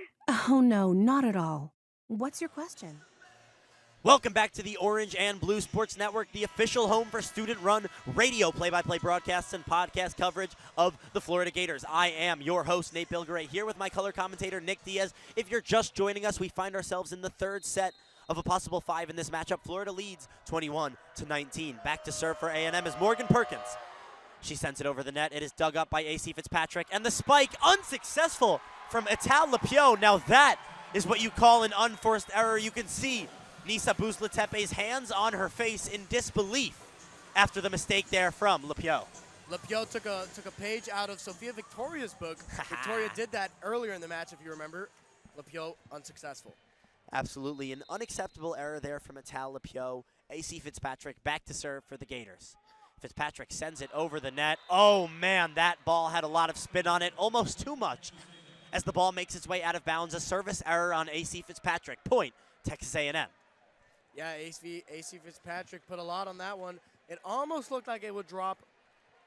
Oh, no, not at all. What's your question? Welcome back to the Orange and Blue Sports Network, the official home for student-run radio play-by-play broadcasts and podcast coverage of the Florida Gators. I am your host, Nate Bilgoray, here with my color commentator, Nick Diaz. If you're just joining us, we find ourselves in the third set of a possible 5 in this matchup. Florida leads 21-19. Back to serve for A&M is Morgan Perkins. She sends it over the net. It is dug up by AC Fitzpatrick. And the spike, unsuccessful from Etal Lepio. Now that is what you call an unforced error. You can see Nisa Buzlatepe's hands on her face in disbelief after the mistake there from Lepio. Lepio took a page out of Sofia Victoria's book. Victoria did that earlier in the match, if you remember. Lepio unsuccessful. Absolutely. An unacceptable error there from Etal Lepio. AC Fitzpatrick back to serve for the Gators. Fitzpatrick sends it over the net. Oh, man, that ball had a lot of spin on it, almost too much. As the ball makes its way out of bounds, a service error on AC Fitzpatrick. Point, Texas A&M. Yeah, AC Fitzpatrick put a lot on that one. It almost looked like it would drop.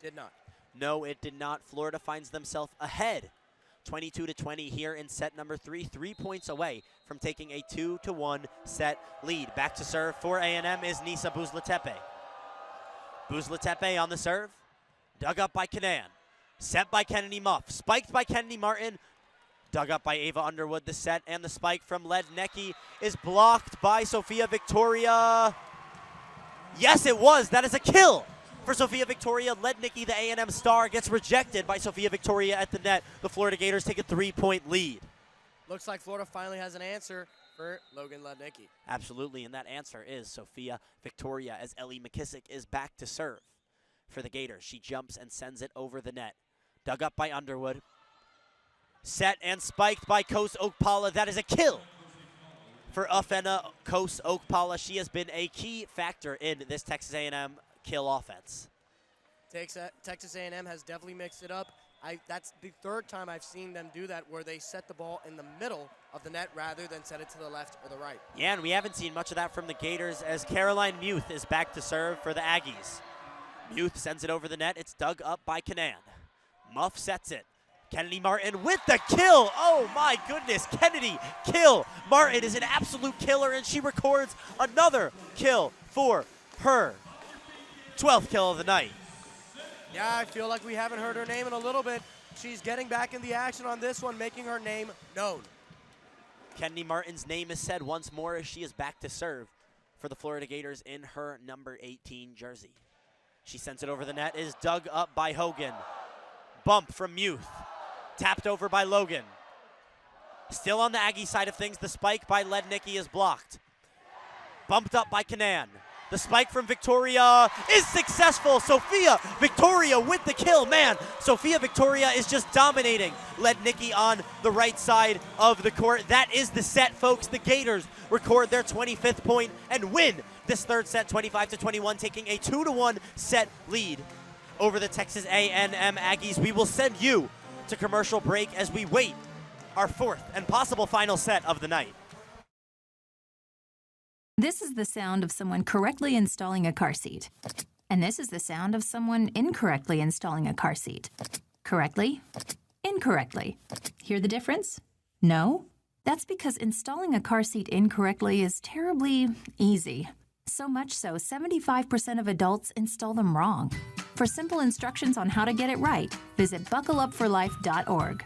Did not. No, it did not. Florida finds themselves ahead 22-20 here in set number 3, 3 points away from taking a 2-1 set lead. Back to serve for A&M is Nisa Buzlatepe. Buzlatepe on the serve, dug up by Kanan, set by Kennedy Muff, spiked by Kennedy Martin, dug up by Ava Underwood. The set and the spike from Lednicki is blocked by Sofia Victoria. Yes, it was. That is a kill for Sofia Victoria. Lednicki, the A&M star, gets rejected by Sofia Victoria at the net. The Florida Gators take a 3-point lead. Looks like Florida finally has an answer for Logan Lednicki. Absolutely, and that answer is Sofia Victoria as Ellie McKissick is back to serve for the Gators. She jumps and sends it over the net. Dug up by Underwood. Set and spiked by Kos Okpala. That is a kill for Afena Kos Okpala. She has been a key factor in this Texas A&M kill offense. Texas A&M has definitely mixed it up. That's the third time I've seen them do that, where they set the ball in the middle of the net rather than set it to the left or the right. Yeah, and we haven't seen much of that from the Gators as Caroline Muth is back to serve for the Aggies. Muth sends it over the net. It's dug up by Kanan. Muff sets it. Kennedy Martin with the kill. Oh my goodness, Kennedy kill. Martin is an absolute killer, and she records another kill for her 12th kill of the night. Yeah, I feel like we haven't heard her name in a little bit. She's getting back in the action on this one, making her name known. Kennedy Martin's name is said once more as she is back to serve for the Florida Gators in her number 18 jersey. She sends it over the net, is dug up by Hogan. Bump from Muth. Tapped over by Logan. Still on the Aggie side of things, the spike by Lednicki is blocked. Bumped up by Kanan. The spike from Victoria is successful. Sofia Victoria with the kill. Man, Sofia Victoria is just dominating Lednicki on the right side of the court. That is the set, folks. The Gators record their 25th point and win this third set 25-21, taking a 2-1 set lead over the Texas A&M Aggies. We will send you to commercial break as we wait our fourth and possible final set of the night. This is the sound of someone correctly installing a car seat. And this is the sound of someone incorrectly installing a car seat. Correctly, incorrectly. Hear the difference? No? That's because installing a car seat incorrectly is terribly easy. So much so, 75% of adults install them wrong. For simple instructions on how to get it right, visit buckleupforlife.org.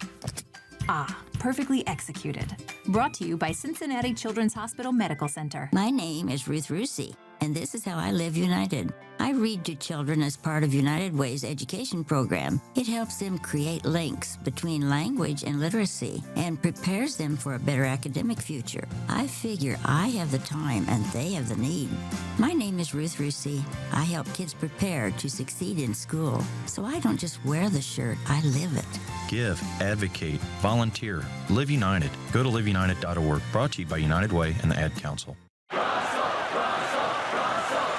Ah, perfectly executed. Brought to you by Cincinnati Children's Hospital Medical Center. My name is Ruth Rusi, and this is how I live United. I read to children as part of United Way's education program. It helps them create links between language and literacy and prepares them for a better academic future. I figure I have the time and they have the need. My name is Ruth Rusi. I help kids prepare to succeed in school. So I don't just wear the shirt, I live it. Give, advocate, volunteer. Live United. Go to liveunited.org. Brought to you by United Way and the Ad Council.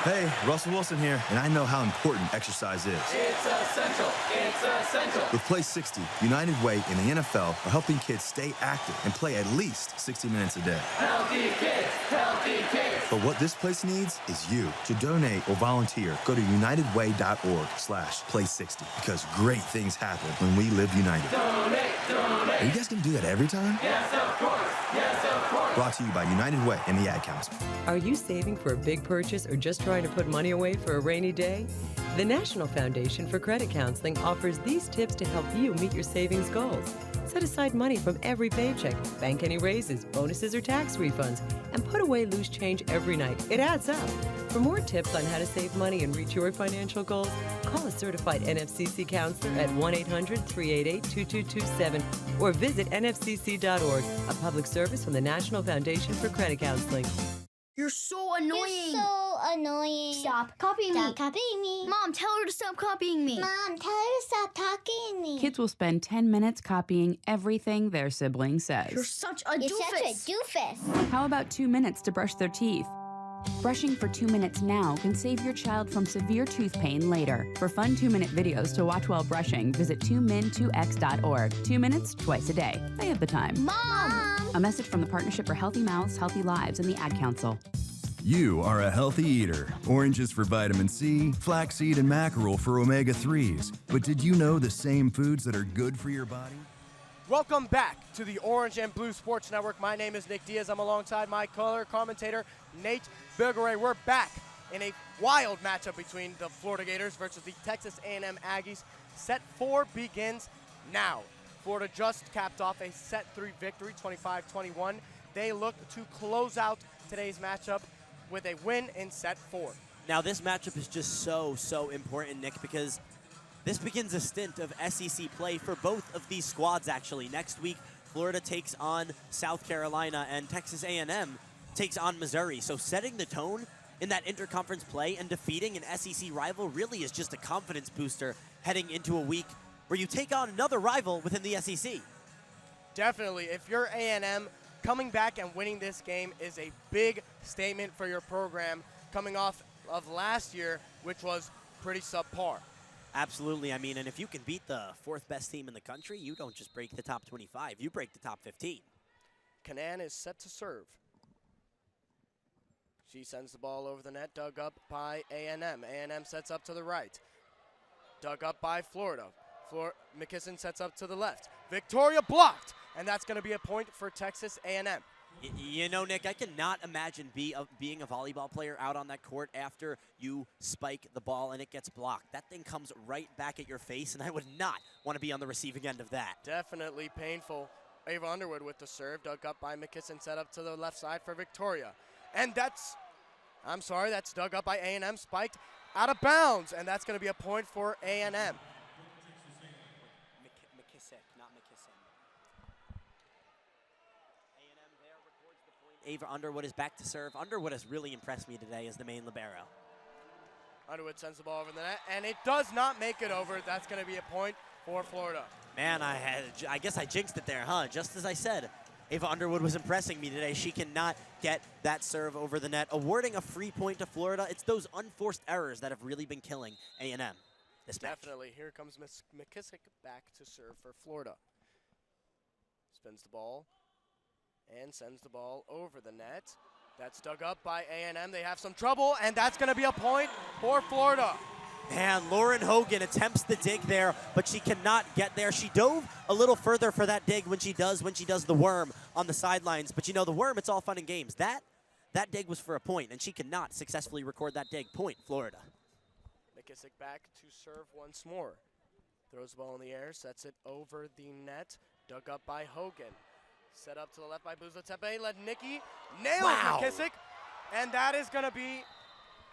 Hey, Russell Wilson here, and I know how important exercise is. It's essential. It's essential. With Play 60, United Way and the NFL are helping kids stay active and play at least 60 minutes a day. Healthy kids. Healthy kids. But what this place needs is you. To donate or volunteer, go to unitedway.org/play60 because great things happen when we live united. Donate. Are you guys going to do that every time? Yes, of course. Yes, of course. Brought to you by United Way and the Ad Council. Are you saving for a big purchase or just trying to put money away for a rainy day? The National Foundation for Credit Counseling offers these tips to help you meet your savings goals. Set aside money from every paycheck, bank any raises, bonuses, or tax refunds, and put away loose change every night. It adds up. For more tips on how to save money and reach your financial goals, call a certified NFCC counselor at 1-800-388-2227 or visit nfcc.org, a public service from the National Foundation for Credit Counseling. You're so annoying. You're so annoying. Stop copying me. Stop copying me. Mom, tell her to stop copying me. Mom, tell her to stop talking to me. Kids will spend 10 minutes copying everything their sibling says. You're such a You're doofus. such a doofus. How about 2 minutes to brush their teeth? Brushing for 2 minutes now can save your child from severe tooth pain later. For fun 2-minute videos to watch while brushing, visit 2min2x.org. 2 minutes, twice a day. They have the time. Mom! A message from the Partnership for Healthy Mouths, Healthy Lives, and the Ad Council. You are a healthy eater. Oranges for vitamin C, flaxseed and mackerel for omega-3s. But did you know the same foods that are good for your body? Welcome back to the Orange and Blue Sports Network. My name is Nick Diaz. I'm alongside my color commentator, Nate Bilgoray. We're back in a wild matchup between the Florida Gators versus the Texas A&M Aggies. Set 4 begins now. Florida just capped off a set 3 victory, 25-21. They look to close out today's matchup with a win in set 4. Now this matchup is just so important, Nick, because this begins a stint of SEC play for both of these squads, actually. Next week, Florida takes on South Carolina, and Texas A&M takes on Missouri. So setting the tone in that interconference play and defeating an SEC rival really is just a confidence booster heading into a week where you take on another rival within the SEC. Definitely. If you're A&M, coming back and winning this game is a big statement for your program coming off of last year, which was pretty subpar. Absolutely. I mean, and if you can beat the 4th best team in the country, you don't just break the top 25, you break the top 15. Kanan is set to serve. She sends the ball over the net, dug up by A&M. A&M sets up to the right. Dug up by Florida. McKisson sets up to the left. Victoria blocked, and that's going to be a point for Texas A&M. You know, Nick, I cannot imagine being a volleyball player out on that court after you spike the ball and it gets blocked. That thing comes right back at your face, and I would not want to be on the receiving end of that. Definitely painful. Ava Underwood with the serve, dug up by McKisson, set up to the left side for Victoria. And that's dug up by A&M, spiked out of bounds, and that's going to be a point for A&M. McKissick, not McKisson. A&M there records the point. Ava Underwood is back to serve. Underwood has really impressed me today as the main libero. Underwood sends the ball over the net, and it does not make it over. That's going to be a point for Florida. Man, I guess I jinxed it there, huh? Just as I said, Ava Underwood was impressing me today. She cannot get that serve over the net. Awarding a free point to Florida, it's those unforced errors that have really been killing A&M this match. Definitely. Here comes Miss McKissick back to serve for Florida. Spins the ball and sends the ball over the net. That's dug up by A&M. They have some trouble, and that's going to be a point for Florida. And Lauren Hogan attempts the dig there, but she cannot get there. She dove a little further for that dig when she does the worm on the sidelines. But you know, the worm, it's all fun and games. That dig was for a point, and she cannot successfully record that dig. Point, Florida. McKissick back to serve once more. Throws the ball in the air, sets it over the net. Dug up by Hogan. Set up to the left by Buzatepe. Let Nikki nail McKissick. And that is going to be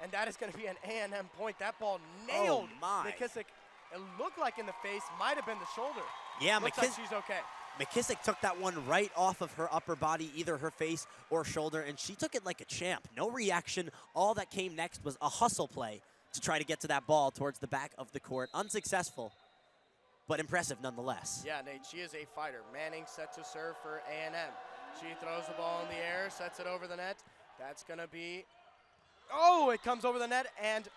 an A&M point. That ball nailed McKissick. It looked like in the face, might have been the shoulder. Yeah, looks like she's okay. McKissick took that one right off of her upper body, either her face or shoulder, and she took it like a champ. No reaction. All that came next was a hustle play to try to get to that ball towards the back of the court. Unsuccessful, but impressive nonetheless. Yeah, Nate, she is a fighter. Manning set to serve for A&M. She throws the ball in the air, sets it over the net. That's going to be, it comes over the net, and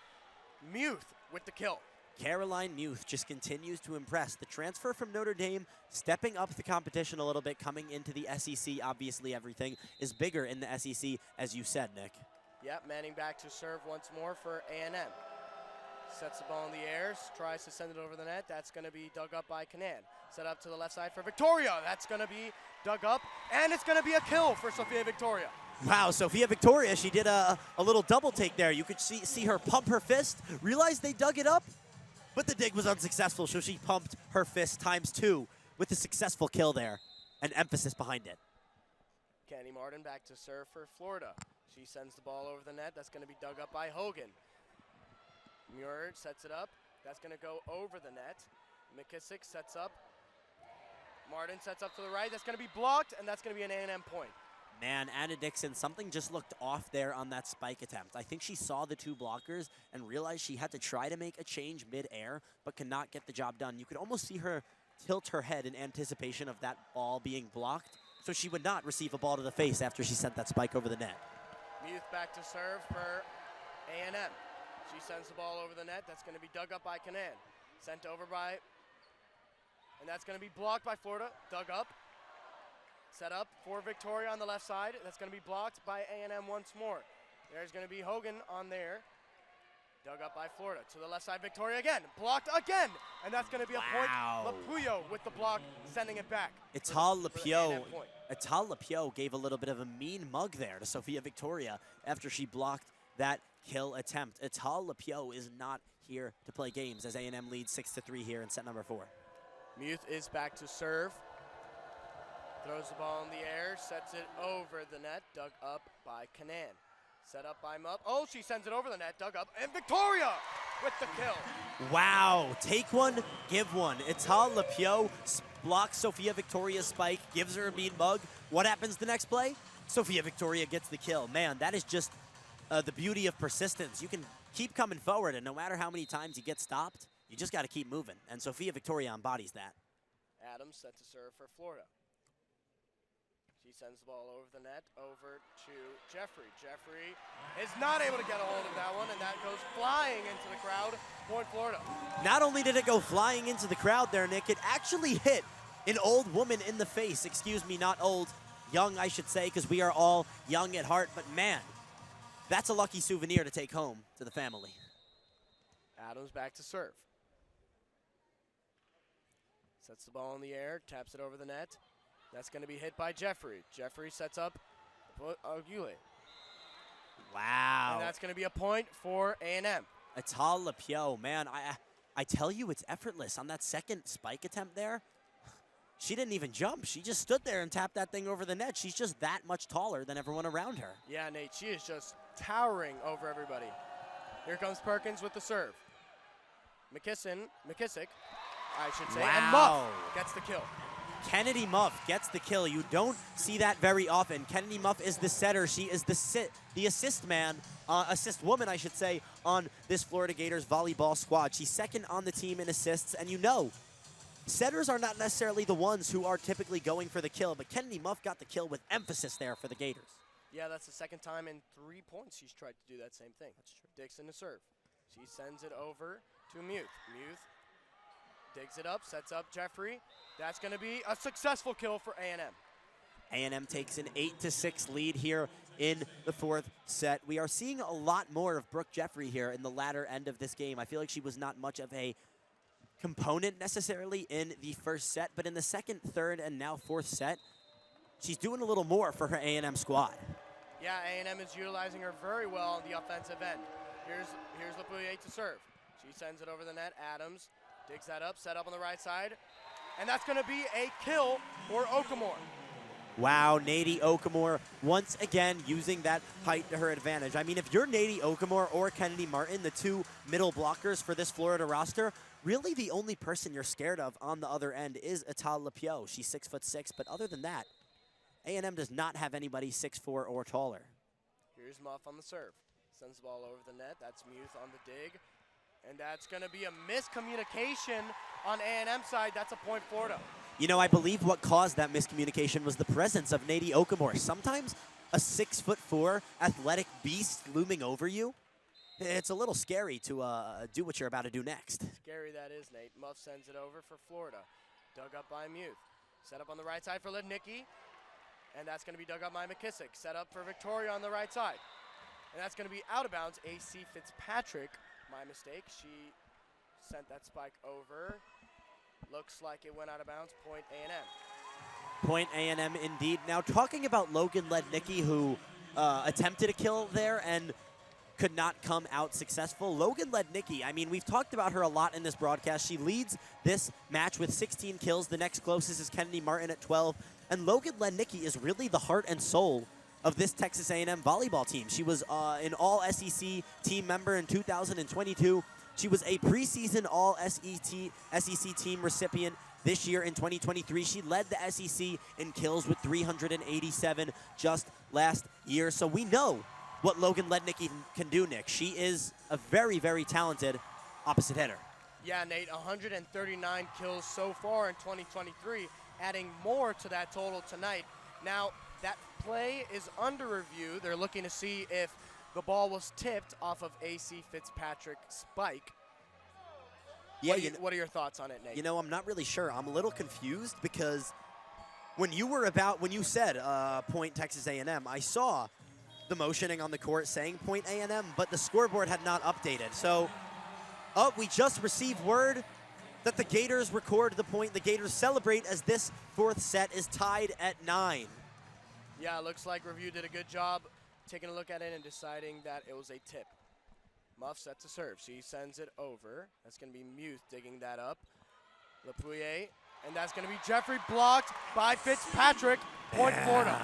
Muth with the kill. Caroline Muth just continues to impress. The transfer from Notre Dame, stepping up the competition a little bit, coming into the SEC. Obviously, everything is bigger in the SEC, as you said, Nick. Yep, Manning back to serve once more for A&M. Sets the ball in the air, tries to send it over the net. That's going to be dug up by Kanan. Set up to the left side for Victoria. That's going to be dug up, and it's going to be a kill for Sophia Victoria. Wow, Sophia Victoria, she did a little double take there. You could see her pump her fist, realize they dug it up, but the dig was unsuccessful, so she pumped her fist ×2 with a successful kill there, and emphasis behind it. Candy Martin back to serve for Florida. She sends the ball over the net. That's going to be dug up by Hogan. Muir sets it up. That's going to go over the net. McKissick sets up. Martin sets up to the right. That's going to be blocked, and that's going to be an A&M point. Man, Anna Dixon, something just looked off there on that spike attempt. I think she saw the two blockers and realized she had to try to make a change mid-air, but could not get the job done. You could almost see her tilt her head in anticipation of that ball being blocked, so she would not receive a ball to the face after she sent that spike over the net. Muth back to serve for A&M. She sends the ball over the net. That's going to be dug up by Canan. Sent over by, and that's going to be blocked by Florida. Dug up. Set up for Victoria on the left side. That's going to be blocked by A&M once more. There's going to be Hogan on there. Dug up by Florida. To the left side, Victoria again. Blocked again. And that's going to be a point. Lapuyo with the block, sending it back. Ital Lapio gave a little bit of a mean mug there to Sophia Victoria after she blocked that kill attempt. Ital Lapio is not here to play games as A&M leads 6-3 here in set number 4. Muth is back to serve. Throws the ball in the air, sets it over the net, dug up by Canan. Set up by Mupp. Oh, she sends it over the net, dug up, and Victoria with the kill. Wow, take one, give one. Ital Lapio blocks Sophia Victoria's spike, gives her a mean mug. What happens the next play? Sophia Victoria gets the kill. Man, that is just the beauty of persistence. You can keep coming forward, and no matter how many times you get stopped, you just got to keep moving. And Sophia Victoria embodies that. Adams set to serve for Florida. She sends the ball over the net, over to Jeffrey. Jeffrey is not able to get a hold of that one, and that goes flying into the crowd. Point Florida. Not only did it go flying into the crowd there, Nick, it actually hit an old woman in the face. Excuse me, not old, young, I should say, because we are all young at heart. But man, that's a lucky souvenir to take home to the family. Adams back to serve. Sets the ball in the air, taps it over the net. That's going to be hit by Jeffrey. Jeffrey sets up Aguile. Wow. And that's going to be a point for A&M. Ital Lapio, man, I tell you, it's effortless. On that second spike attempt there, she didn't even jump. She just stood there and tapped that thing over the net. She's just that much taller than everyone around her. Yeah, Nate, she is just towering over everybody. Here comes Perkins with the serve. McKissick, I should say, and Muff gets the kill. Kennedy Muff gets the kill. You don't see that very often. Kennedy Muff is the setter. She is the assist woman, I should say, on this Florida Gators volleyball squad. She's second on the team in assists, and you know, setters are not necessarily the ones who are typically going for the kill, but Kennedy Muff got the kill with emphasis there for the Gators. Yeah, that's the second time in 3 points she's tried to do that same thing. That's true. Dixon to serve. She sends it over to Muth. Muth digs it up, sets up Jeffrey. That's going to be a successful kill for A&M. A&M takes an 8-6 lead here in the 4th set. We are seeing a lot more of Brooke Jeffrey here in the latter end of this game. I feel like she was not much of a component necessarily in the first set, but in the 2nd, 3rd, and now 4th set, she's doing a little more for her A&M squad. Yeah, A&M is utilizing her very well on the offensive end. Here's Lapuye to serve. She sends it over the net. Adams digs that up, set up on the right side. And that's going to be a kill for Okamore. Wow, Nady Okamore once again using that height to her advantage. I mean, if you're Nady Okamore or Kennedy Martin, the two middle blockers for this Florida roster, really the only person you're scared of on the other end is Ital Lapio. She's 6'6", but other than that, A&M does not have anybody 6'4" or taller. Here's Muff on the serve. Sends the ball over the net. That's Muth on the dig. And that's going to be a miscommunication on A&M's side. That's a point Florida. You know, I believe what caused that miscommunication was the presence of Nady Okamore. Sometimes a 6'4" athletic beast looming over you, it's a little scary to do what you're about to do next. Scary that is, Nate. Muff sends it over for Florida. Dug up by Muth. Set up on the right side for Lednicki. And that's going to be dug up by McKissick. Set up for Victoria on the right side. And that's going to be out of bounds. A.C. Fitzpatrick. My mistake. She sent that spike over. Looks like it went out of bounds. Point A&M. Point A&M indeed. Now talking about Logan Lednicki, who attempted a kill there and could not come out successful. Logan Lednicki, I mean, we've talked about her a lot in this broadcast. She leads this match with 16 kills. The next closest is Kennedy Martin at 12. And Logan Lednicki is really the heart and soul of this Texas A&M volleyball team. She was an all-SEC team member in 2022. She was a preseason all-SEC team recipient this year in 2023. She led the SEC in kills with 387 just last year. So we know what Logan Lednicki can do, Nick. She is a very, very talented opposite hitter. Yeah, Nate, 139 kills so far in 2023, adding more to that total tonight. Now, that play is under review. They're looking to see if the ball was tipped off of A.C. Fitzpatrick's spike. Yeah, what are your thoughts on it, Nate? You know, I'm not really sure. I'm a little confused because when you said point Texas A&M, I saw the motioning on the court saying point A&M, but the scoreboard had not updated. So, we just received word that the Gators record the point. The Gators celebrate as this fourth set is tied at 9. Yeah, it looks like review did a good job taking a look at it and deciding that it was a tip. Muff set to serve. She sends it over. That's going to be Muth digging that up. Lepouillet, and that's going to be Jeffrey, blocked by Fitzpatrick. Point Florida.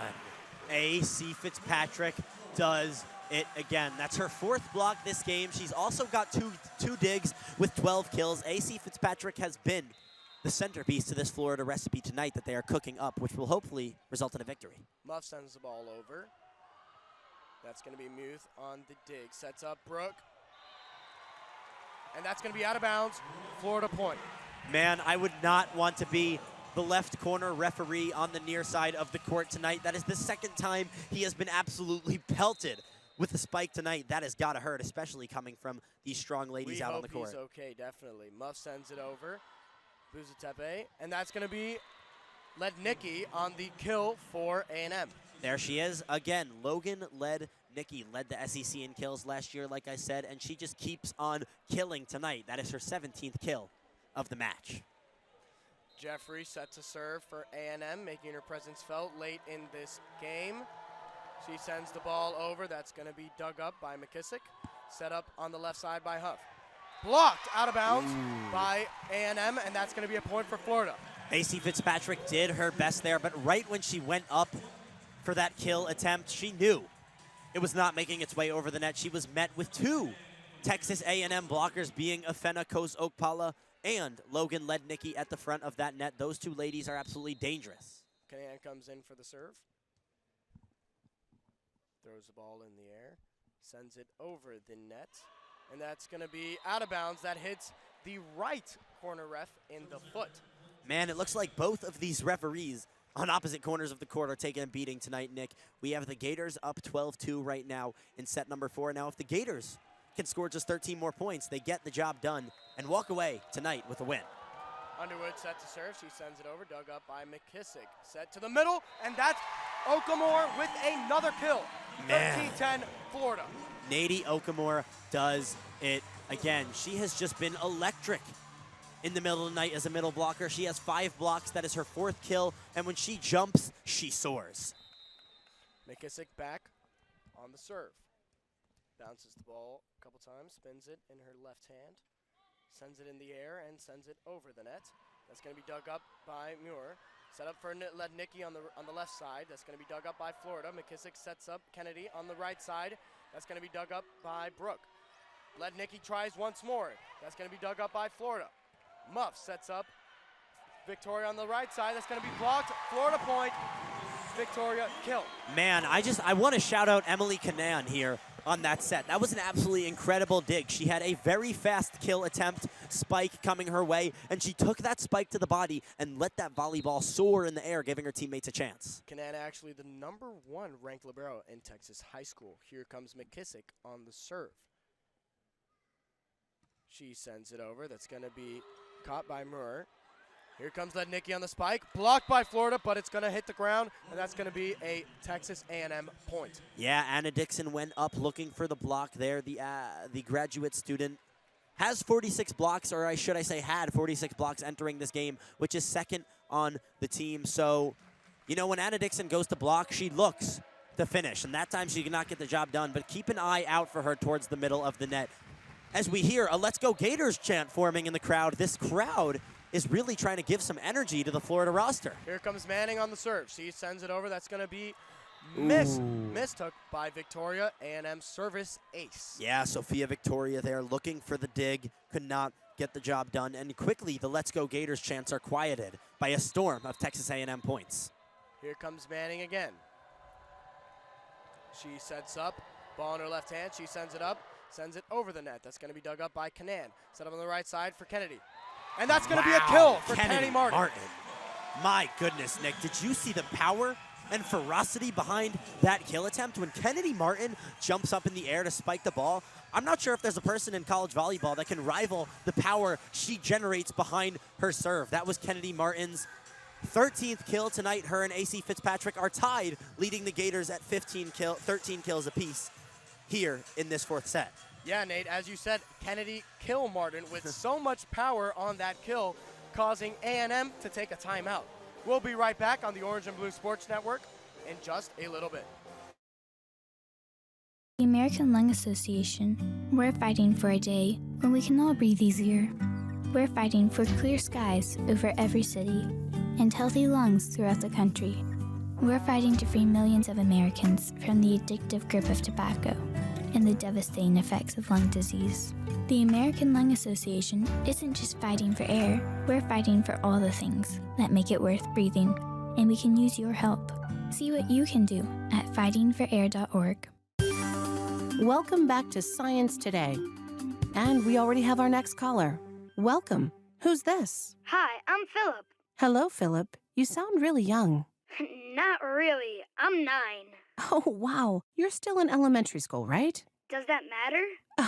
A.C. Fitzpatrick does it again. That's her fourth block this game. She's also got two digs with 12 kills. A.C. Fitzpatrick has been the centerpiece to this Florida recipe tonight that they are cooking up, which will hopefully result in a victory. Muff sends the ball over. That's going to be Muth on the dig. Sets up Brooke. And that's going to be out of bounds. Florida point. Man, I would not want to be the left corner referee on the near side of the court tonight. That is the second time he has been absolutely pelted with a spike tonight. That has got to hurt, especially coming from these strong ladies out on the court. He's okay, definitely. Muff sends it over. Buzatepe, and that's going to be Lednicki on the kill for A&M. There she is again. Logan Lednicki led the SEC in kills last year, like I said, and she just keeps on killing tonight. That is her 17th kill of the match. Jeffrey set to serve for A&M, making her presence felt late in this game. She sends the ball over. That's going to be dug up by McKissick. Set up on the left side by Huff. Blocked out of bounds by A&M, and that's going to be a point for Florida. A.C. Fitzpatrick did her best there, but right when she went up for that kill attempt, she knew it was not making its way over the net. She was met with two Texas A&M blockers, being Afena Kos-Okpala and Logan Lednicki at the front of that net. Those two ladies are absolutely dangerous. Kanan comes in for the serve. Throws the ball in the air. Sends it over the net. And that's going to be out of bounds. That hits the right corner ref in the foot. Man, it looks like both of these referees on opposite corners of the court are taking a beating tonight, Nick. We have the Gators up 12-2 right now in set number 4. Now, if the Gators can score just 13 more points, they get the job done and walk away tonight with a win. Underwood set to serve. She sends it over, dug up by McKissick. Set to the middle, and that's Okamore with another kill. 13-10 Florida. Nady Okamore does it again. She has just been electric in the middle of the night as a middle blocker. She has 5 blocks. That is her 4th kill, and when she jumps, she soars. McKissick back on the serve. Bounces the ball a couple times, spins it in her left hand, sends it in the air, and sends it over the net. That's going to be dug up by Muir. Set up for Lednicki on the left side. That's going to be dug up by Florida. McKissick sets up Kennedy on the right side. That's going to be dug up by Brooke. Lednicki tries once more. That's going to be dug up by Florida. Muff sets up Victoria on the right side. That's going to be blocked. Florida point. Victoria kill. Man, I want to shout out Emily Canan here on that set. That was an absolutely incredible dig. She had a very fast kill attempt, spike coming her way, and she took that spike to the body and let that volleyball soar in the air, giving her teammates a chance. Canan actually the #1 ranked libero in Texas high school. Here comes McKissick on the serve. She sends it over. That's going to be caught by Muir. Here comes Lednicki on the spike. Blocked by Florida, but it's going to hit the ground, and that's going to be a Texas A&M point. Yeah, Anna Dixon went up looking for the block there. The graduate student has 46 blocks, or should I say had 46 blocks entering this game, which is second on the team. So, you know, when Anna Dixon goes to block, she looks to finish, and that time she did not get the job done, but keep an eye out for her towards the middle of the net. As we hear a Let's Go Gators chant forming in the crowd, this crowd is really trying to give some energy to the Florida roster. Here comes Manning on the serve. She sends it over. That's going to be mistook by Victoria A&M service ace. Yeah, Sophia Victoria there looking for the dig, could not get the job done, and quickly the Let's Go Gators chants are quieted by a storm of Texas A&M points. Here comes Manning again. She sets up, ball in her left hand. She sends it up, sends it over the net. That's going to be dug up by Kanan. Set up on the right side for Kennedy. And that's going to be a kill for Kennedy Martin. My goodness, Nick, did you see the power and ferocity behind that kill attempt? When Kennedy Martin jumps up in the air to spike the ball, I'm not sure if there's a person in college volleyball that can rival the power she generates behind her serve. That was Kennedy Martin's 13th kill tonight. Her and AC Fitzpatrick are tied, leading the Gators at 13 kills apiece here in this fourth set. Yeah, Nate, as you said, Kennedy kill Martin with so much power on that kill, causing A&M to take a timeout. We'll be right back on the Orange and Blue Sports Network in just a little bit. The American Lung Association, we're fighting for a day when we can all breathe easier. We're fighting for clear skies over every city and healthy lungs throughout the country. We're fighting to free millions of Americans from the addictive grip of tobacco and the devastating effects of lung disease. The American Lung Association isn't just fighting for air, we're fighting for all the things that make it worth breathing, and we can use your help. See what you can do at fightingforair.org. Welcome back to Science Today. And we already have our next caller. Welcome. Who's this? Hi, I'm Philip. Hello, Philip. You sound really young. Not really. I'm 9. Oh, wow. You're still in elementary school, right? Does that matter?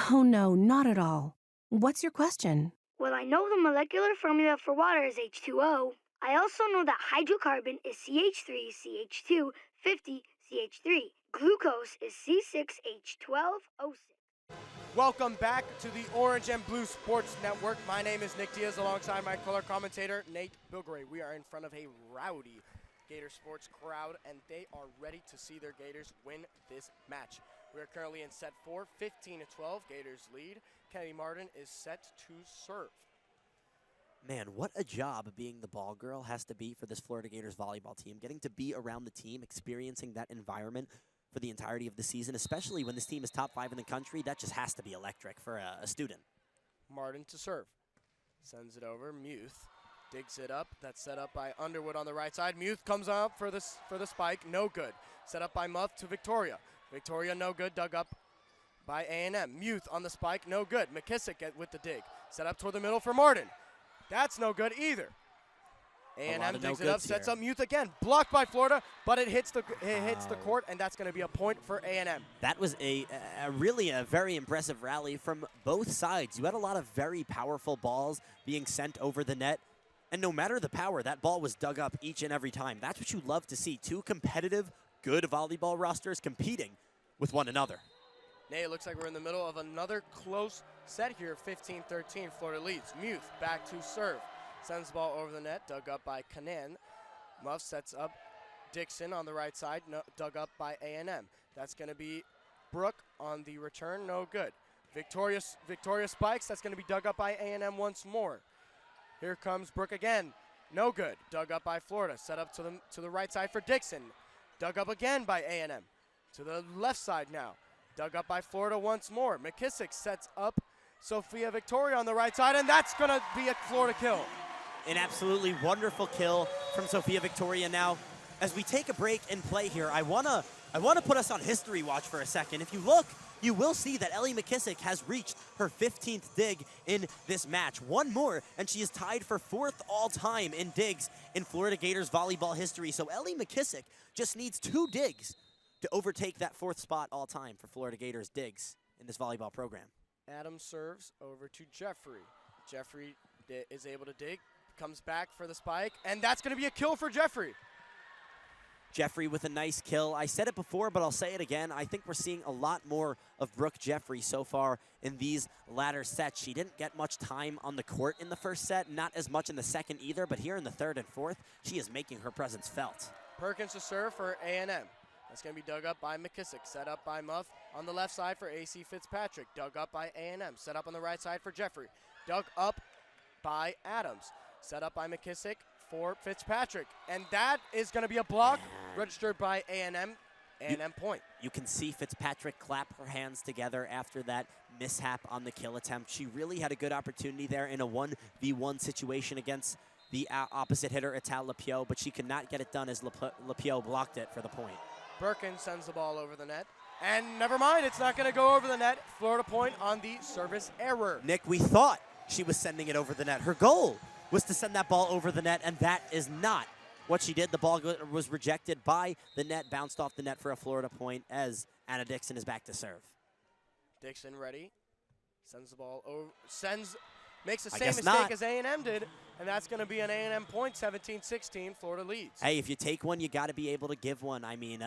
Oh, no, not at all. What's your question? Well, I know the molecular formula for water is H2O. I also know that hydrocarbon is CH3, CH2, 50, CH3. Glucose is C6H12O6. Welcome back to the Orange and Blue Sports Network. My name is Nick Diaz alongside my color commentator, Nate Bilgoray. We are in front of a rowdy Gator sports crowd, and they are ready to see their Gators win this match. We are currently in set 4, 15-12. Gators lead. Kennedy Martin is set to serve. Man, what a job being the ball girl has to be for this Florida Gators volleyball team. Getting to be around the team, experiencing that environment for the entirety of the season, especially when this team is top 5 in the country, that just has to be electric for a student. Martin to serve. Sends it over. Muth digs it up. That's set up by Underwood on the right side. Muth comes up for the spike. No good. Set up by Muff to Victoria. Victoria no good. Dug up by A&M. Muth on the spike. No good. McKissick with the dig. Set up toward the middle for Martin. That's no good either. A&M digs it up, sets up Muth again. Blocked by Florida, but it hits the court, and that's going to be a point for A&M. That was really a very impressive rally from both sides. You had a lot of very powerful balls being sent over the net, and no matter the power, that ball was dug up each and every time. That's what you love to see. Two competitive, good volleyball rosters competing with one another. Nay, it looks like we're in the middle of another close set here, 15-13. Florida leads. Muth back to serve. Sends the ball over the net, dug up by Kanan. Muff sets up Dixon on the right side, dug up by A&M. That's going to be Brooke on the return, no good. Victoria spikes, that's going to be dug up by A&M once more. Here comes Brooke again, no good. Dug up by Florida, set up to the right side for Dixon. Dug up again by A&M. To the left side now, dug up by Florida once more. McKissick sets up Sophia Victoria on the right side, and that's going to be a Florida kill. An absolutely wonderful kill from Sophia Victoria. Now, as we take a break and play here, I wanna put us on history watch for a second. If you look, you will see that Ellie McKissick has reached her 15th dig in this match. One more, and she is tied for 4th all-time in digs in Florida Gators volleyball history. So Ellie McKissick just needs 2 digs to overtake that 4th spot all-time for Florida Gators digs in this volleyball program. Adams serves over to Jeffrey. Jeffrey is able to dig. Comes back for the spike, and that's going to be a kill for Jeffrey. Jeffrey with a nice kill. I said it before, but I'll say it again. I think we're seeing a lot more of Brooke Jeffrey so far in these latter sets. She didn't get much time on the court in the first set, not as much in the second either, but here in the third and fourth, she is making her presence felt. Perkins to serve for A&M. That's going to be dug up by McKissick, set up by Muff on the left side for AC Fitzpatrick. Dug up by A&M, set up on the right side for Jeffrey. Dug up by Adams. Set up by McKissick for Fitzpatrick. And that is going to be a block registered by A&M. A&M point. You can see Fitzpatrick clap her hands together after that mishap on the kill attempt. She really had a good opportunity there in a 1v1 situation against the opposite hitter, Ital Lapio, but she could not get it done as Lapio blocked it for the point. Birkin sends the ball over the net. And never mind, it's not going to go over the net. Florida point on the service error. Nick, we thought she was sending it over the net. Her goal was to send that ball over the net, and that is not what she did. The ball was rejected by the net, bounced off the net for a Florida point as Anna Dixon is back to serve. Dixon ready, sends the ball over, makes the same mistake as A&M did, and that's going to be an A&M point, 17-16, Florida leads. Hey, if you take one, you got to be able to give one. I mean,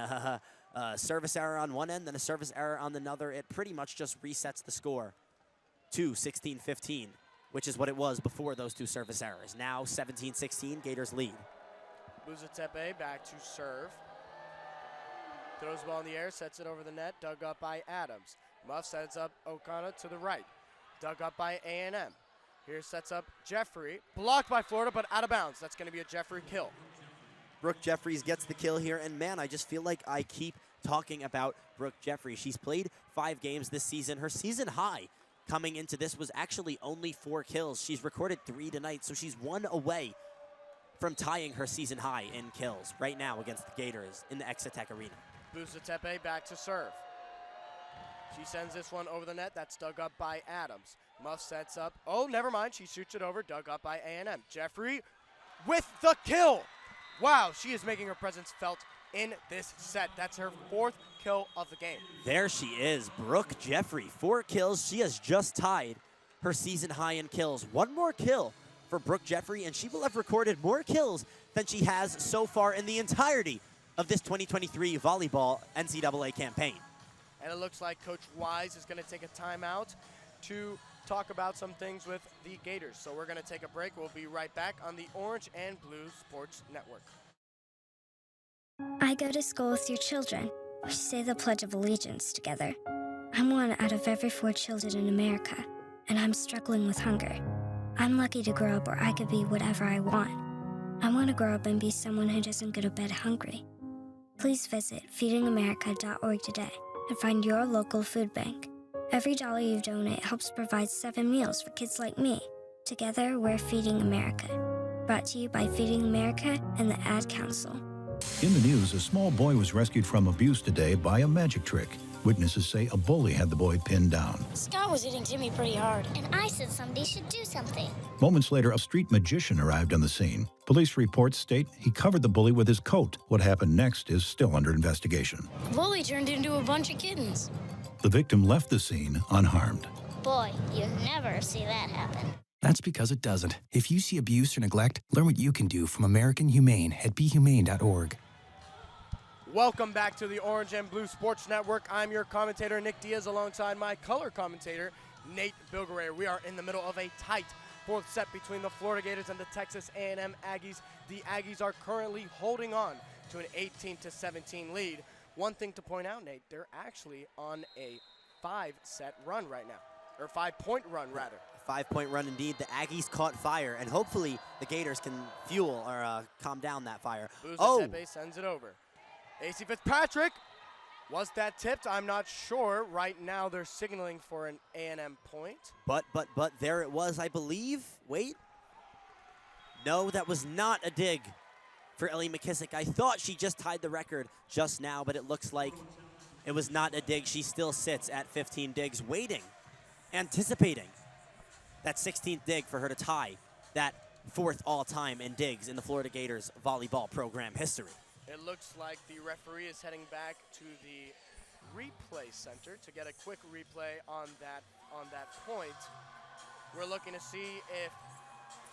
service error on one end, then a service error on another. It pretty much just resets the score to 16-15, which is what it was before those two service errors. Now 17-16, Gators lead. Buzatepe back to serve. Throws the ball in the air, sets it over the net, dug up by Adams. Muff sets up Okana to the right. Dug up by A&M. Here sets up Jeffrey. Blocked by Florida, but out of bounds. That's going to be a Jeffrey kill. Brooke Jeffries gets the kill here, and man, I just feel like I keep talking about Brooke Jeffries. She's played 5 games this season. Her season high coming into this was actually only 4 kills. She's recorded 3 tonight, so she's 1 away from tying her season high in kills right now against the Gators in the Exatech Arena. Buzatepe back to serve. She sends this one over the net. That's dug up by Adams. Muff sets up. Oh, never mind. She shoots it over. Dug up by A&M. Jeffrey with the kill. Wow, she is making her presence felt in this set. That's her 4th kill of the game. There she is, Brooke Jeffrey. 4 kills. She has just tied her season high in kills. 1 more kill for Brooke Jeffrey, and she will have recorded more kills than she has so far in the entirety of this 2023 volleyball NCAA campaign. And it looks like Coach Wise is going to take a timeout to talk about some things with the Gators. So we're going to take a break. We'll be right back on the Orange and Blue Sports Network. I go to school with your children. We say the Pledge of Allegiance together. I'm one out of every 4 children in America, and I'm struggling with hunger. I'm lucky to grow up where I could be whatever I want. I want to grow up and be someone who doesn't go to bed hungry. Please visit feedingamerica.org today and find your local food bank. Every dollar you donate helps provide 7 meals for kids like me. Together, we're Feeding America. Brought to you by Feeding America and the Ad Council. In the news, a small boy was rescued from abuse today by a magic trick. Witnesses say a bully had the boy pinned down. Scott was hitting Timmy pretty hard, and I said somebody should do something. Moments later, a street magician arrived on the scene. Police reports state he covered the bully with his coat. What happened next is still under investigation. The bully turned into a bunch of kittens. The victim left the scene unharmed. Boy, you never see that happen. That's because it doesn't. If you see abuse or neglect, learn what you can do from American Humane at BeHumane.org. Welcome back to the Orange and Blue Sports Network. I'm your commentator, Nick Diaz, alongside my color commentator, Nate Bilgoray. We are in the middle of a tight 4th set between the Florida Gators and the Texas A&M Aggies. The Aggies are currently holding on to an 18-17 lead. One thing to point out, Nate, they're actually on a 5-set run right now, or 5-point run, rather. 5-point run indeed. The Aggies caught fire, and hopefully the Gators can fuel or calm down that fire. Buzatepe sends it over. AC Fitzpatrick, was that tipped? I'm not sure. Right now they're signaling for an A&M point. But there it was, I believe. Wait. No, that was not a dig for Ellie McKissick. I thought she just tied the record just now, but it looks like it was not a dig. She still sits at 15 digs, waiting, anticipating that 16th dig for her to tie that 4th all-time in digs in the Florida Gators volleyball program history. It looks like the referee is heading back to the replay center to get a quick replay on that point. We're looking to see if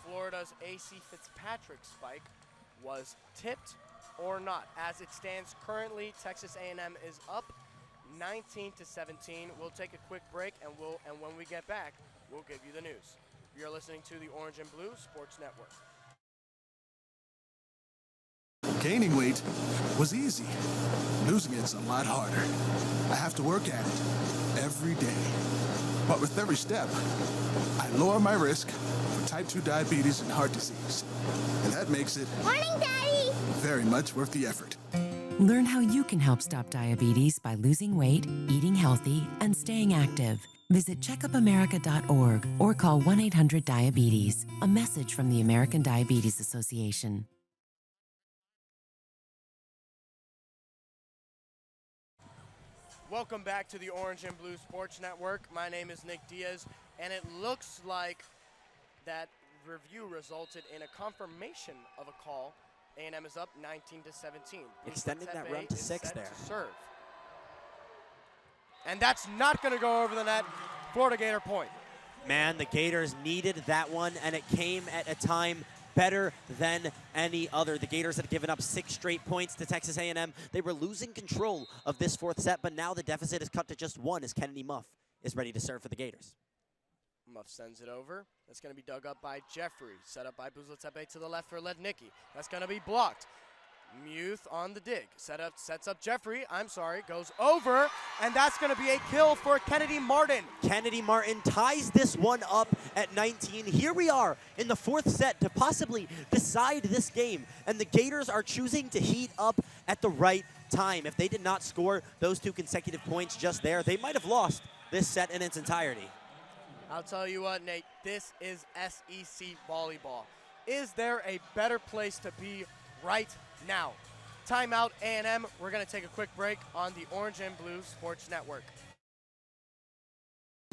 Florida's AC Fitzpatrick spike was tipped or not. As it stands currently, Texas A&M is up 19-17. We'll take a quick break, and when we get back, we'll give you the news. You're listening to the Orange and Blue Sports Network. Gaining weight was easy. Losing it's a lot harder. I have to work at it every day. But with every step, I lower my risk for type 2 diabetes and heart disease. And that makes it Morning, Daddy! very much worth the effort. Learn how you can help stop diabetes by losing weight, eating healthy, and staying active. Visit checkupamerica.org or call 1-800-DIABETES. A message from the American Diabetes Association. Welcome back to the Orange and Blue Sports Network. My name is Nick Diaz, and it looks like that review resulted in a confirmation of a call. A&M is up 19-17. Extending that run to 6 there. To serve. And that's not going to go over the net. Florida Gator point. Man, the Gators needed that one, and it came at a time better than any other. The Gators had given up 6 straight points to Texas A&M. They were losing control of this 4th set, but now the deficit is cut to just 1 as Kennedy Muff is ready to serve for the Gators. Muff sends it over. That's going to be dug up by Jeffrey. Set up by Buzletepe to the left for Lednicki. That's going to be blocked. Muth on the dig. Sets up Jeffrey. Goes over. And that's going to be a kill for Kennedy Martin. Kennedy Martin ties this one up at 19. Here we are in the 4th set to possibly decide this game. And the Gators are choosing to heat up at the right time. If they did not score those 2 consecutive points just there, they might have lost this set in its entirety. I'll tell you what, Nate, this is SEC volleyball. Is there a better place to be right now? Timeout A&M. We're going to take a quick break on the Orange and Blue Sports Network.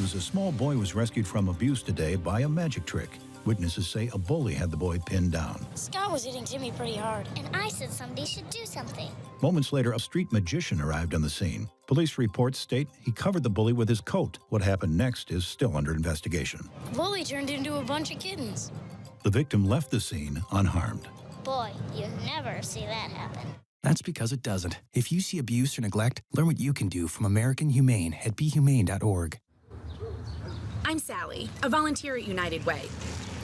A small boy was rescued from abuse today by a magic trick. Witnesses say a bully had the boy pinned down. Scott was hitting Timmy pretty hard, and I said somebody should do something. Moments later, a street magician arrived on the scene. Police reports state he covered the bully with his coat. What happened next is still under investigation. The bully turned into a bunch of kittens. The victim left the scene unharmed. Boy, you never see that happen. That's because it doesn't. If you see abuse or neglect, learn what you can do from American Humane at BeHumane.org. I'm Sally, a volunteer at United Way.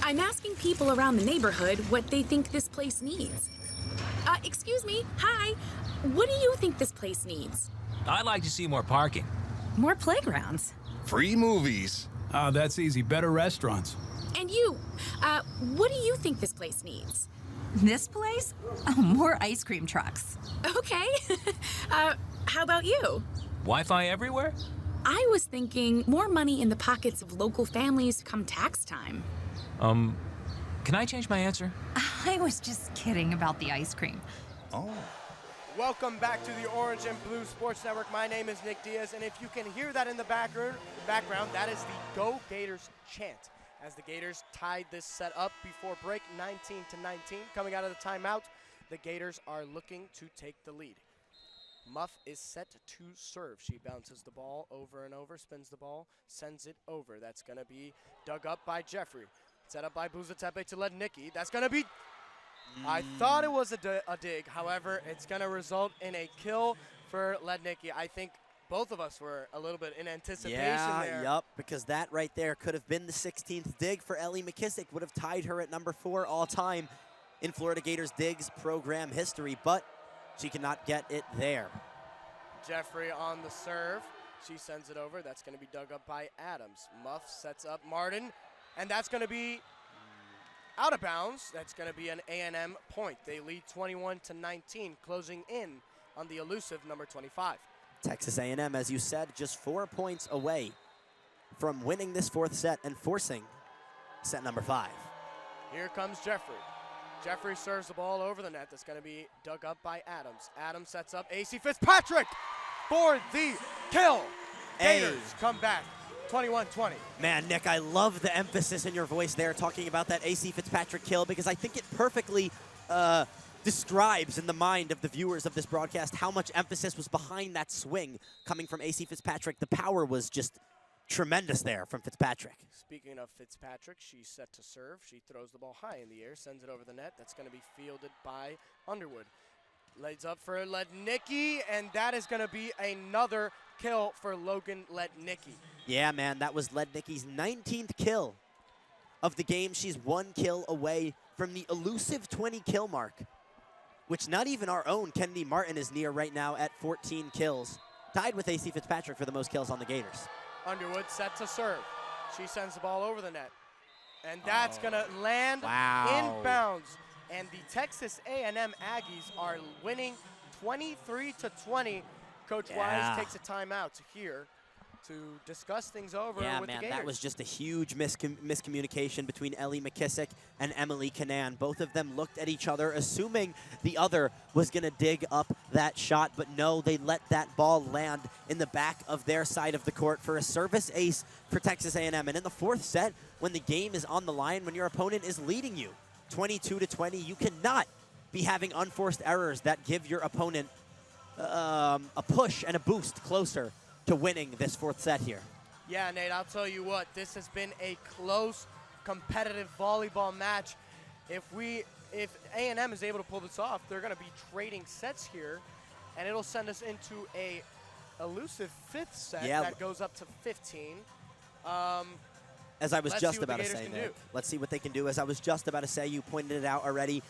I'm asking people around the neighborhood what they think this place needs. Excuse me, hi. What do you think this place needs? I'd like to see more parking. More playgrounds. Free movies. Oh, that's easy. Better restaurants. And you, what do you think this place needs? This place? Oh, more ice cream trucks. Okay. How about you? Wi-Fi everywhere? I was thinking more money in the pockets of local families come tax time. Can I change my answer? I was just kidding about the ice cream. Oh. Welcome back to the Orange and Blue Sports Network. My name is Nick Diaz, and if you can hear that in the background, that is the Go Gators chant. As the Gators tied this set up before break, 19-19. Coming out of the timeout, the Gators are looking to take the lead. Muff is set to serve. She bounces the ball over and over, spins the ball, sends it over. That's going to be dug up by Jeffrey. Set up by Buzletepe to Lednicki. That's going to be... I thought it was a dig. However, it's going to result in a kill for Lednicki. I think both of us were a little bit in anticipation there. Yup, because that right there could have been the 16th dig for Ellie McKissick. Would have tied her at number 4 all time in Florida Gators digs program history, but she cannot get it there. Jeffrey on the serve. She sends it over. That's going to be dug up by Adams. Muff sets up Martin, and that's going to be out of bounds. That's going to be an A&M point. They lead 21-19, closing in on the elusive number 25. Texas A&M, as you said, just 4 points away from winning this 4th set and forcing set number 5. Here comes Jeffrey. Jeffrey serves the ball over the net. That's going to be dug up by Adams. Adams sets up AC Fitzpatrick for the kill. Gators come back 21-20. Man, Nick, I love the emphasis in your voice there talking about that AC Fitzpatrick kill, because I think it perfectly describes in the mind of the viewers of this broadcast how much emphasis was behind that swing coming from AC Fitzpatrick. The power was just tremendous there from Fitzpatrick. Speaking of Fitzpatrick, she's set to serve. She throws the ball high in the air, sends it over the net. That's going to be fielded by Underwood. Lays up for Lednicki, and that is going to be another kill for Logan Lednicki. Yeah, man, that was Lednicki's 19th kill of the game. She's 1 kill away from the elusive 20-kill mark, which not even our own Kennedy Martin is near right now at 14 kills, tied with AC Fitzpatrick for the most kills on the Gators. Underwood set to serve. She sends the ball over the net. And that's going to land inbounds. And the Texas A&M Aggies are winning 23-20. Coach Wise takes a timeout here to discuss things over with the Gators. That was just a huge miscommunication between Ellie McKissick and Emily Canaan. Both of them looked at each other, assuming the other was going to dig up that shot, but no, they let that ball land in the back of their side of the court for a service ace for Texas A&M. And in the fourth set, when the game is on the line, when your opponent is leading you 22-20, you cannot be having unforced errors that give your opponent a push and a boost closer to winning this fourth set here. Yeah, Nate, I'll tell you what, this has been a close, competitive volleyball match. If A&M is able to pull this off, they're going to be trading sets here, and it'll send us into a elusive fifth set that goes up to 15. As I was just about to say, Nick, let's see what they can do. As I was just about to say, you pointed it out already.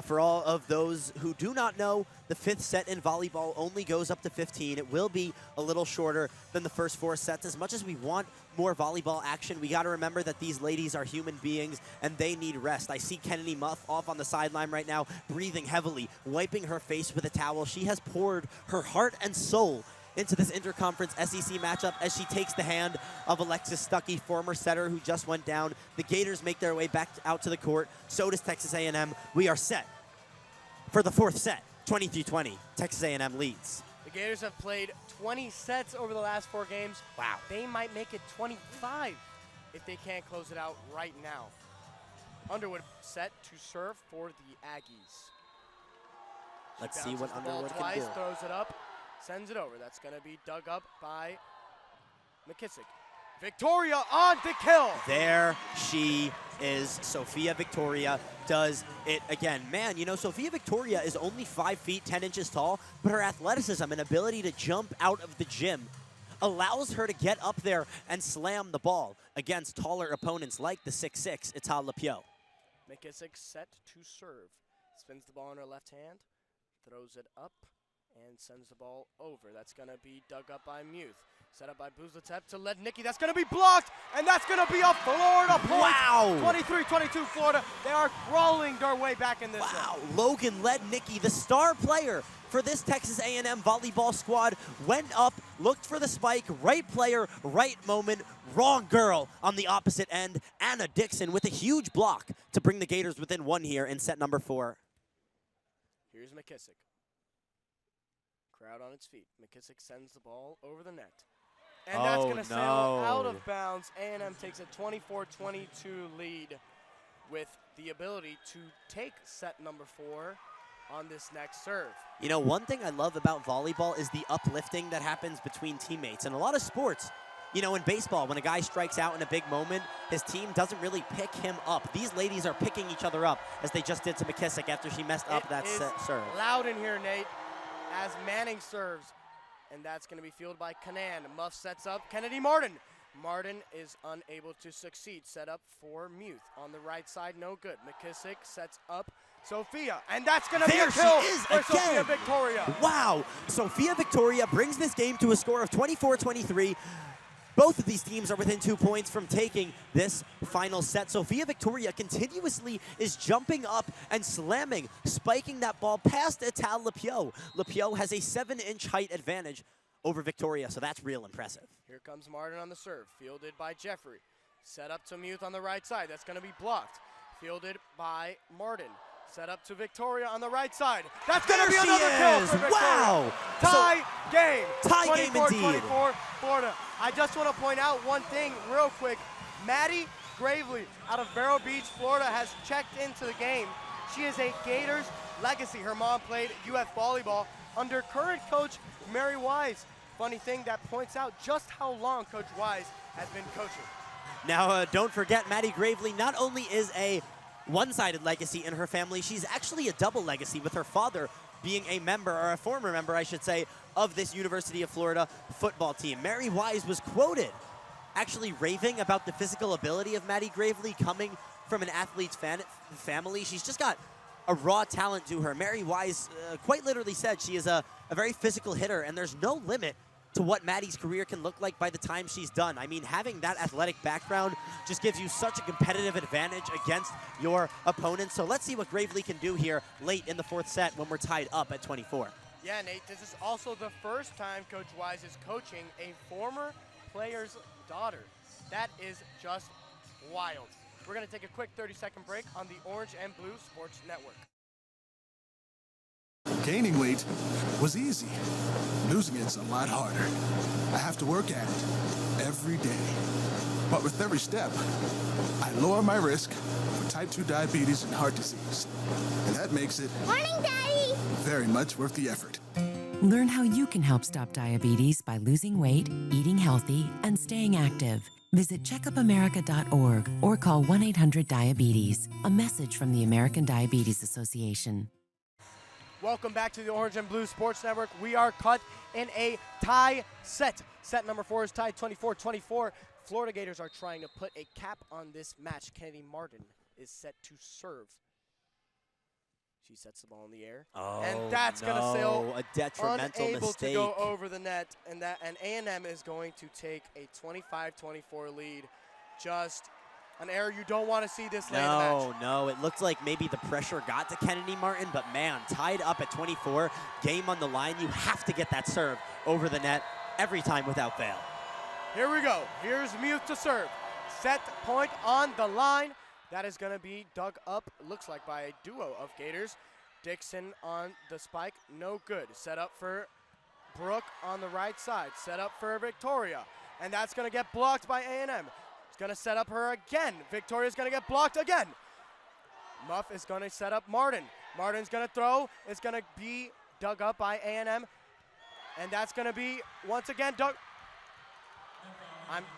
For all of those who do not know, the fifth set in volleyball only goes up to 15. It will be a little shorter than the first four sets. As much as we want more volleyball action, we got to remember that these ladies are human beings and they need rest. I see Kennedy Muff off on the sideline right now, breathing heavily, wiping her face with a towel. She has poured her heart and soul into this interconference SEC matchup as she takes the hand of Alexis Stuckey, former setter who just went down. The Gators make their way back out to the court. So does Texas A&M. We are set for the fourth set. 23-20, Texas A&M leads. The Gators have played 20 sets over the last 4 games. Wow. They might make it 25 if they can't close it out right now. Underwood set to serve for the Aggies. Let's see what Underwood can do. Throws it up. Sends it over. That's going to be dug up by McKissick. Victoria on the kill. There she is. Sophia Victoria does it again. Man, you know, Sophia Victoria is only 5 feet, 10 inches tall, but her athleticism and ability to jump out of the gym allows her to get up there and slam the ball against taller opponents like the 6'6" Ital Lapio. McKissick set to serve. Spins the ball in her left hand, throws it up, and sends the ball over. That's going to be dug up by Muth. Set up by Buzlatep to Lednicki. That's going to be blocked, and that's going to be a Florida point. Wow! 23-22 Florida. They are crawling their way back in this one. Logan Lednicki, the star player for this Texas A&M volleyball squad, went up, looked for the spike, right player, right moment, wrong girl on the opposite end. Anna Dixon with a huge block to bring the Gators within 1 here in set number 4. Here's McKissick. Crowd on its feet. McKissick sends the ball over the net. And that's going to sail out of bounds. A&M takes a 24-22 lead with the ability to take set number 4 on this next serve. You know, one thing I love about volleyball is the uplifting that happens between teammates. In a lot of sports, you know, in baseball, when a guy strikes out in a big moment, his team doesn't really pick him up. These ladies are picking each other up, as they just did to McKissick after she messed up that serve. Loud in here, Nate, as Manning serves, and that's going to be fielded by Canaan. Muff sets up Kennedy Martin. Martin is unable to succeed. Set up for Muth on the right side, no good. McKissick sets up Sophia, and that's going to be a kill for Sophia Victoria. Wow, Sophia Victoria brings this game to a score of 24-23. Both of these teams are within 2 points from taking this final set. Sophia Victoria continuously is jumping up and slamming, spiking that ball past Ital Lapio. Lapio has a 7-inch height advantage over Victoria, so that's real impressive. Here comes Martin on the serve, fielded by Jeffrey. Set up to Muth on the right side. That's going to be blocked. Fielded by Martin. Set up to Victoria on the right side. That's going to be another kill for Victoria. Wow. Tie game. Tie game indeed. 24-24 Florida. I just want to point out one thing real quick. Maddie Gravely out of Vero Beach, Florida, has checked into the game. She is a Gators legacy. Her mom played UF volleyball under current coach Mary Wise. Funny thing that points out just how long Coach Wise has been coaching. Now, don't forget, Maddie Gravely not only is a one-sided legacy in her family, she's actually a double legacy with her father being a member, or a former member, I should say, of this University of Florida football team. Mary Wise was quoted actually raving about the physical ability of Maddie Gravely coming from an athlete's family. She's just got a raw talent to her. Mary Wise quite literally said she is a very physical hitter, and there's no limit to what Maddie's career can look like by the time she's done. I mean, having that athletic background just gives you such a competitive advantage against your opponents. So let's see what Gravely can do here late in the fourth set when we're tied up at 24. Yeah, Nate, this is also the first time Coach Wise is coaching a former player's daughter. That is just wild. We're going to take a quick 30-second break on the Orange and Blue Sports Network. Gaining weight was easy. Losing it's a lot harder. I have to work at it every day. But with every step, I lower my risk for type 2 diabetes and heart disease. And that makes it Morning, Daddy! very much worth the effort. Learn how you can help stop diabetes by losing weight, eating healthy, and staying active. Visit checkupamerica.org or call 1-800-DIABETES. A message from the American Diabetes Association. Welcome back to the Orange and Blue Sports Network. We are cut in a tie set. Set number 4 is tied 24-24. Florida Gators are trying to put a cap on this match. Kennedy Martin is set to serve. She sets the ball in the air. Oh, and that's going to sail a detrimental unable mistake. to go over the net. And A&M is going to take a 25-24 lead. Just an error you don't want to see this late in the match. No, it looked like maybe the pressure got to Kennedy Martin, but man, tied up at 24, game on the line, you have to get that serve over the net every time without fail. Here we go. Here's Muth to serve. Set point on the line. That is going to be dug up, looks like, by a duo of Gators. Dixon on the spike, no good. Set up for Brooke on the right side. Set up for Victoria. And that's going to get blocked by A&M. It's going to set up her again. Victoria's going to get blocked again. Muff is going to set up Martin. Martin's going to throw. It's going to be dug up by A&M. And that's going to be, once again, dug.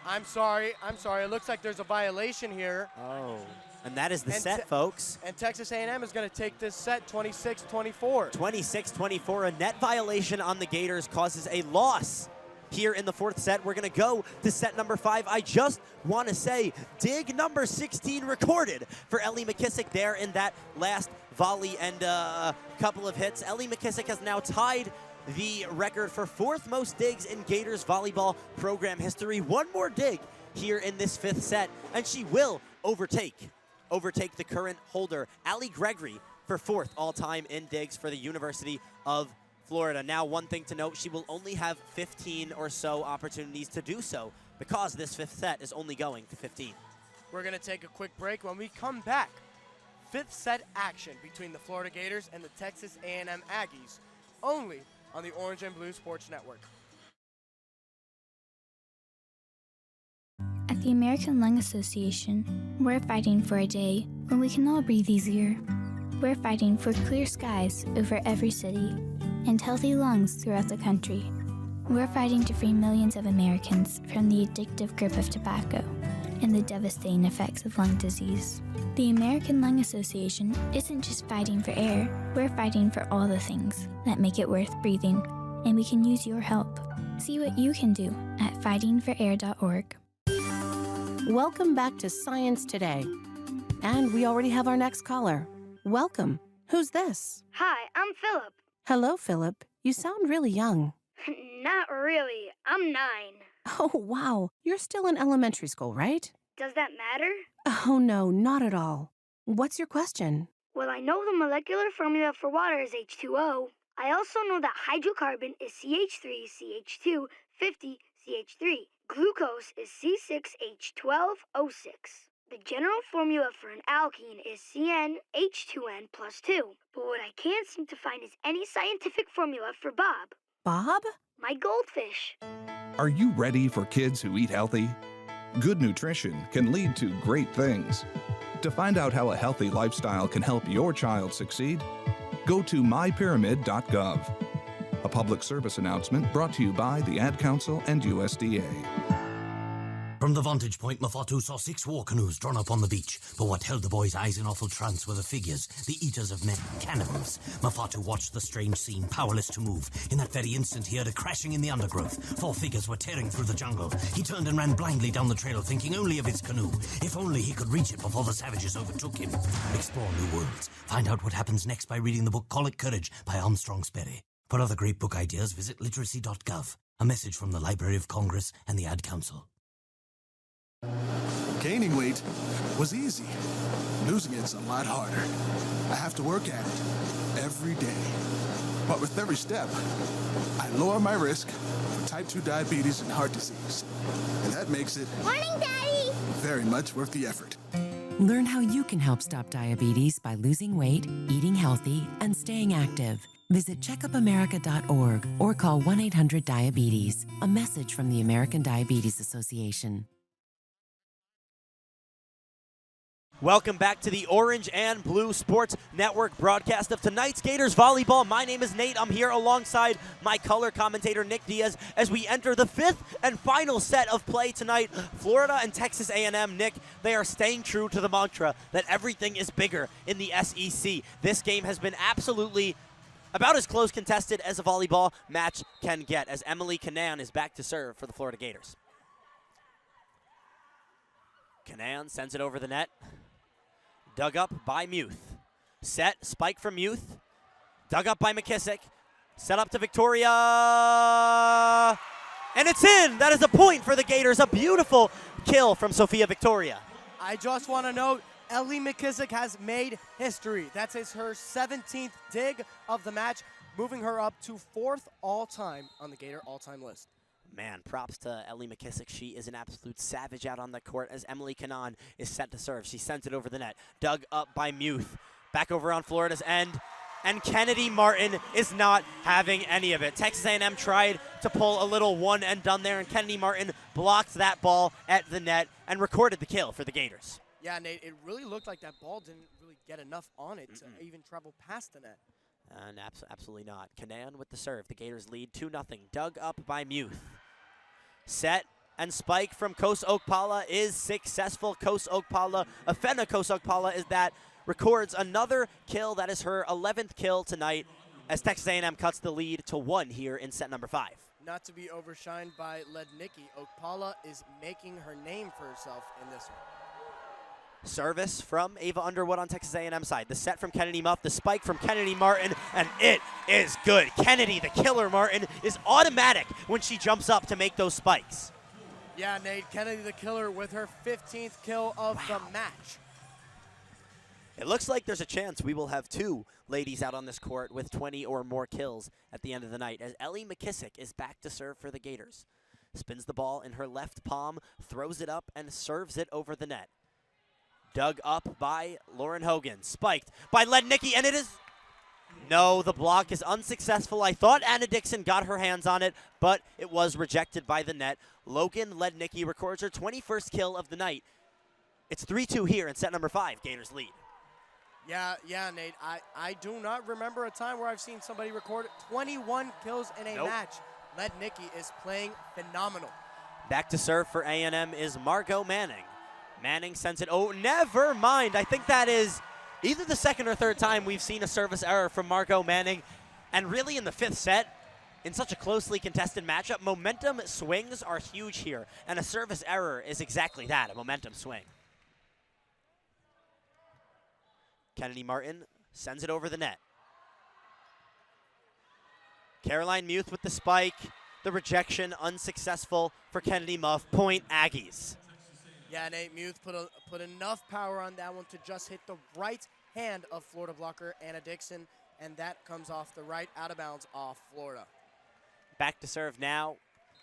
I'm sorry. It looks like there's a violation here. Oh, and that is the set, folks. And Texas A&M is going to take this set 26-24. 26-24, a net violation on the Gators causes a loss here in the fourth set. We're going to go to set number 5. I just want to say, dig number 16 recorded for Ellie McKissick there in that last volley and a couple of hits. Ellie McKissick has now tied the record for 4th most digs in Gators volleyball program history. One more dig here in this 5th set, and she will overtake the current holder, Allie Gregory, for 4th all-time in digs for the University of Florida. Now, one thing to note, she will only have 15 or so opportunities to do so because this 5th set is only going to 15. We're going to take a quick break. When we come back, 5th set action between the Florida Gators and the Texas A&M Aggies, only on the Orange and Blue Sports Network. At the American Lung Association, we're fighting for a day when we can all breathe easier. We're fighting for clear skies over every city and healthy lungs throughout the country. We're fighting to free millions of Americans from the addictive grip of tobacco and the devastating effects of lung disease. The American Lung Association isn't just fighting for air, we're fighting for all the things that make it worth breathing, and we can use your help. See what you can do at fightingforair.org. Welcome back to Science Today. And we already have our next caller. Welcome. Who's this? Hi, I'm Philip. Hello, Philip. You sound really young. Not really. I'm 9. Oh, wow. You're still in elementary school, right? Does that matter? Oh, no, not at all. What's your question? Well, I know the molecular formula for water is H2O. I also know that hydrocarbon is CH3CH2 50CH3. Glucose is C6H12O6. The general formula for an alkene is CnH2n plus 2. But what I can't seem to find is any scientific formula for Bob. Bob? My goldfish. Are you ready for kids who eat healthy? Good nutrition can lead to great things. To find out how a healthy lifestyle can help your child succeed, go to mypyramid.gov. A public service announcement brought to you by the Ad Council and USDA. From the vantage point, Mafatu saw 6 war canoes drawn up on the beach. But what held the boy's eyes in awful trance were the figures, the eaters of men, cannibals. Mafatu watched the strange scene, powerless to move. In that very instant, he heard a crashing in the undergrowth. 4 figures were tearing through the jungle. He turned and ran blindly down the trail, thinking only of his canoe. If only he could reach it before the savages overtook him. Explore new worlds. Find out what happens next by reading the book Call It Courage by Armstrong Sperry. For other great book ideas, visit literacy.gov. A message from the Library of Congress and the Ad Council. Gaining weight was easy. Losing it's a lot harder. I have to work at it every day. But with every step, I lower my risk for type 2 diabetes and heart disease. And that makes it Morning, Daddy! very much worth the effort. Learn how you can help stop diabetes by losing weight, eating healthy, and staying active. Visit checkupamerica.org or call 1-800-DIABETES. A message from the American Diabetes Association. Welcome back to the Orange and Blue Sports Network broadcast of tonight's Gators volleyball. My name is Nate. I'm here alongside my color commentator, Nick Diaz, as we enter the fifth and final set of play tonight. Florida and Texas A&M. Nick, they are staying true to the mantra that everything is bigger in the SEC. This game has been absolutely about as close contested as a volleyball match can get, as Emily Canaan is back to serve for the Florida Gators. Canaan sends it over the net. Dug up by Muth. Set, spike from Muth. Dug up by McKissick. Set up to Victoria. And it's in! That is a point for the Gators. A beautiful kill from Sophia Victoria. I just want to note, Ellie McKissick has made history. That is her 17th dig of the match, moving her up to 4th all-time on the Gator all-time list. Man, props to Ellie McKissick. She is an absolute savage out on the court as Emily Canaan is set to serve. She sends it over the net. Dug up by Muth. Back over on Florida's end. And Kennedy Martin is not having any of it. Texas A&M tried to pull a little one and done there, and Kennedy Martin blocked that ball at the net and recorded the kill for the Gators. Yeah, Nate, it really looked like that ball didn't really get enough on it to even travel past the net. And absolutely not. Canaan with the serve. The Gators lead 2-0. Dug up by Muth. Set and spike from Kos Okpala is successful. Afena Kos Okpala is that records another kill. That is her 11th kill tonight as Texas A&M cuts the lead to 1 here in set number 5. Not to be overshined by Lednicki, Okpala is making her name for herself in this one. Service from Ava Underwood on Texas A&M side. The set from Kennedy Muff, the spike from Kennedy Martin, and it is good. Kennedy, the killer Martin, is automatic when she jumps up to make those spikes. Yeah, Nate, Kennedy the killer with her 15th kill of the match. It looks like there's a chance we will have 2 ladies out on this court with 20 or more kills at the end of the night, as Ellie McKissick is back to serve for the Gators. Spins the ball in her left palm, throws it up, and serves it over the net. Dug up by Lauren Hogan. Spiked by Lednicki, and it is... No, the block is unsuccessful. I thought Anna Dixon got her hands on it, but it was rejected by the net. Logan Lednicki records her 21st kill of the night. It's 3-2 here in set number 5. Gators lead. Yeah, Nate. I do not remember a time where I've seen somebody record 21 kills in a match. Lednicki is playing phenomenal. Back to serve for A&M is Margot Manning. Manning sends it. Oh, never mind. I think that is either the second or third time we've seen a service error from Margot Manning. And really in the 5th set, in such a closely contested matchup, momentum swings are huge here. And a service error is exactly that, a momentum swing. Kennedy Martin sends it over the net. Caroline Muth with the spike. The rejection unsuccessful for Kennedy Muff. Point Aggies. Yeah, Nate, Muth put enough power on that one to just hit the right hand of Florida blocker Anna Dixon, and that comes off the right out of bounds off Florida. Back to serve now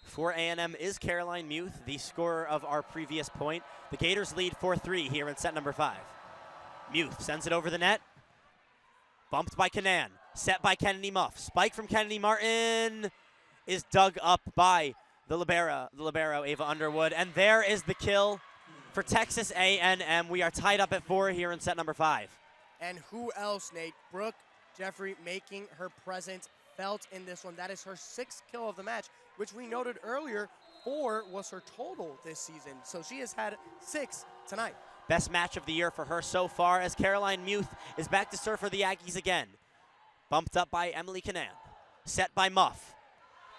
for A&M is Caroline Muth, the scorer of our previous point. The Gators lead 4-3 here in set number 5. Muth sends it over the net. Bumped by Canaan. Set by Kennedy Muff. Spike from Kennedy Martin is dug up by the libero, Ava Underwood. And there is the kill for Texas A&M. We are tied up at 4 here in set number 5. And who else, Nate? Brooke Jeffrey making her presence felt in this one. That is her 6th kill of the match, which we noted earlier, 4 was her total this season. So she has had 6 tonight. Best match of the year for her so far, as Caroline Muth is back to serve for the Aggies again. Bumped up by Emily Canaan. Set by Muff.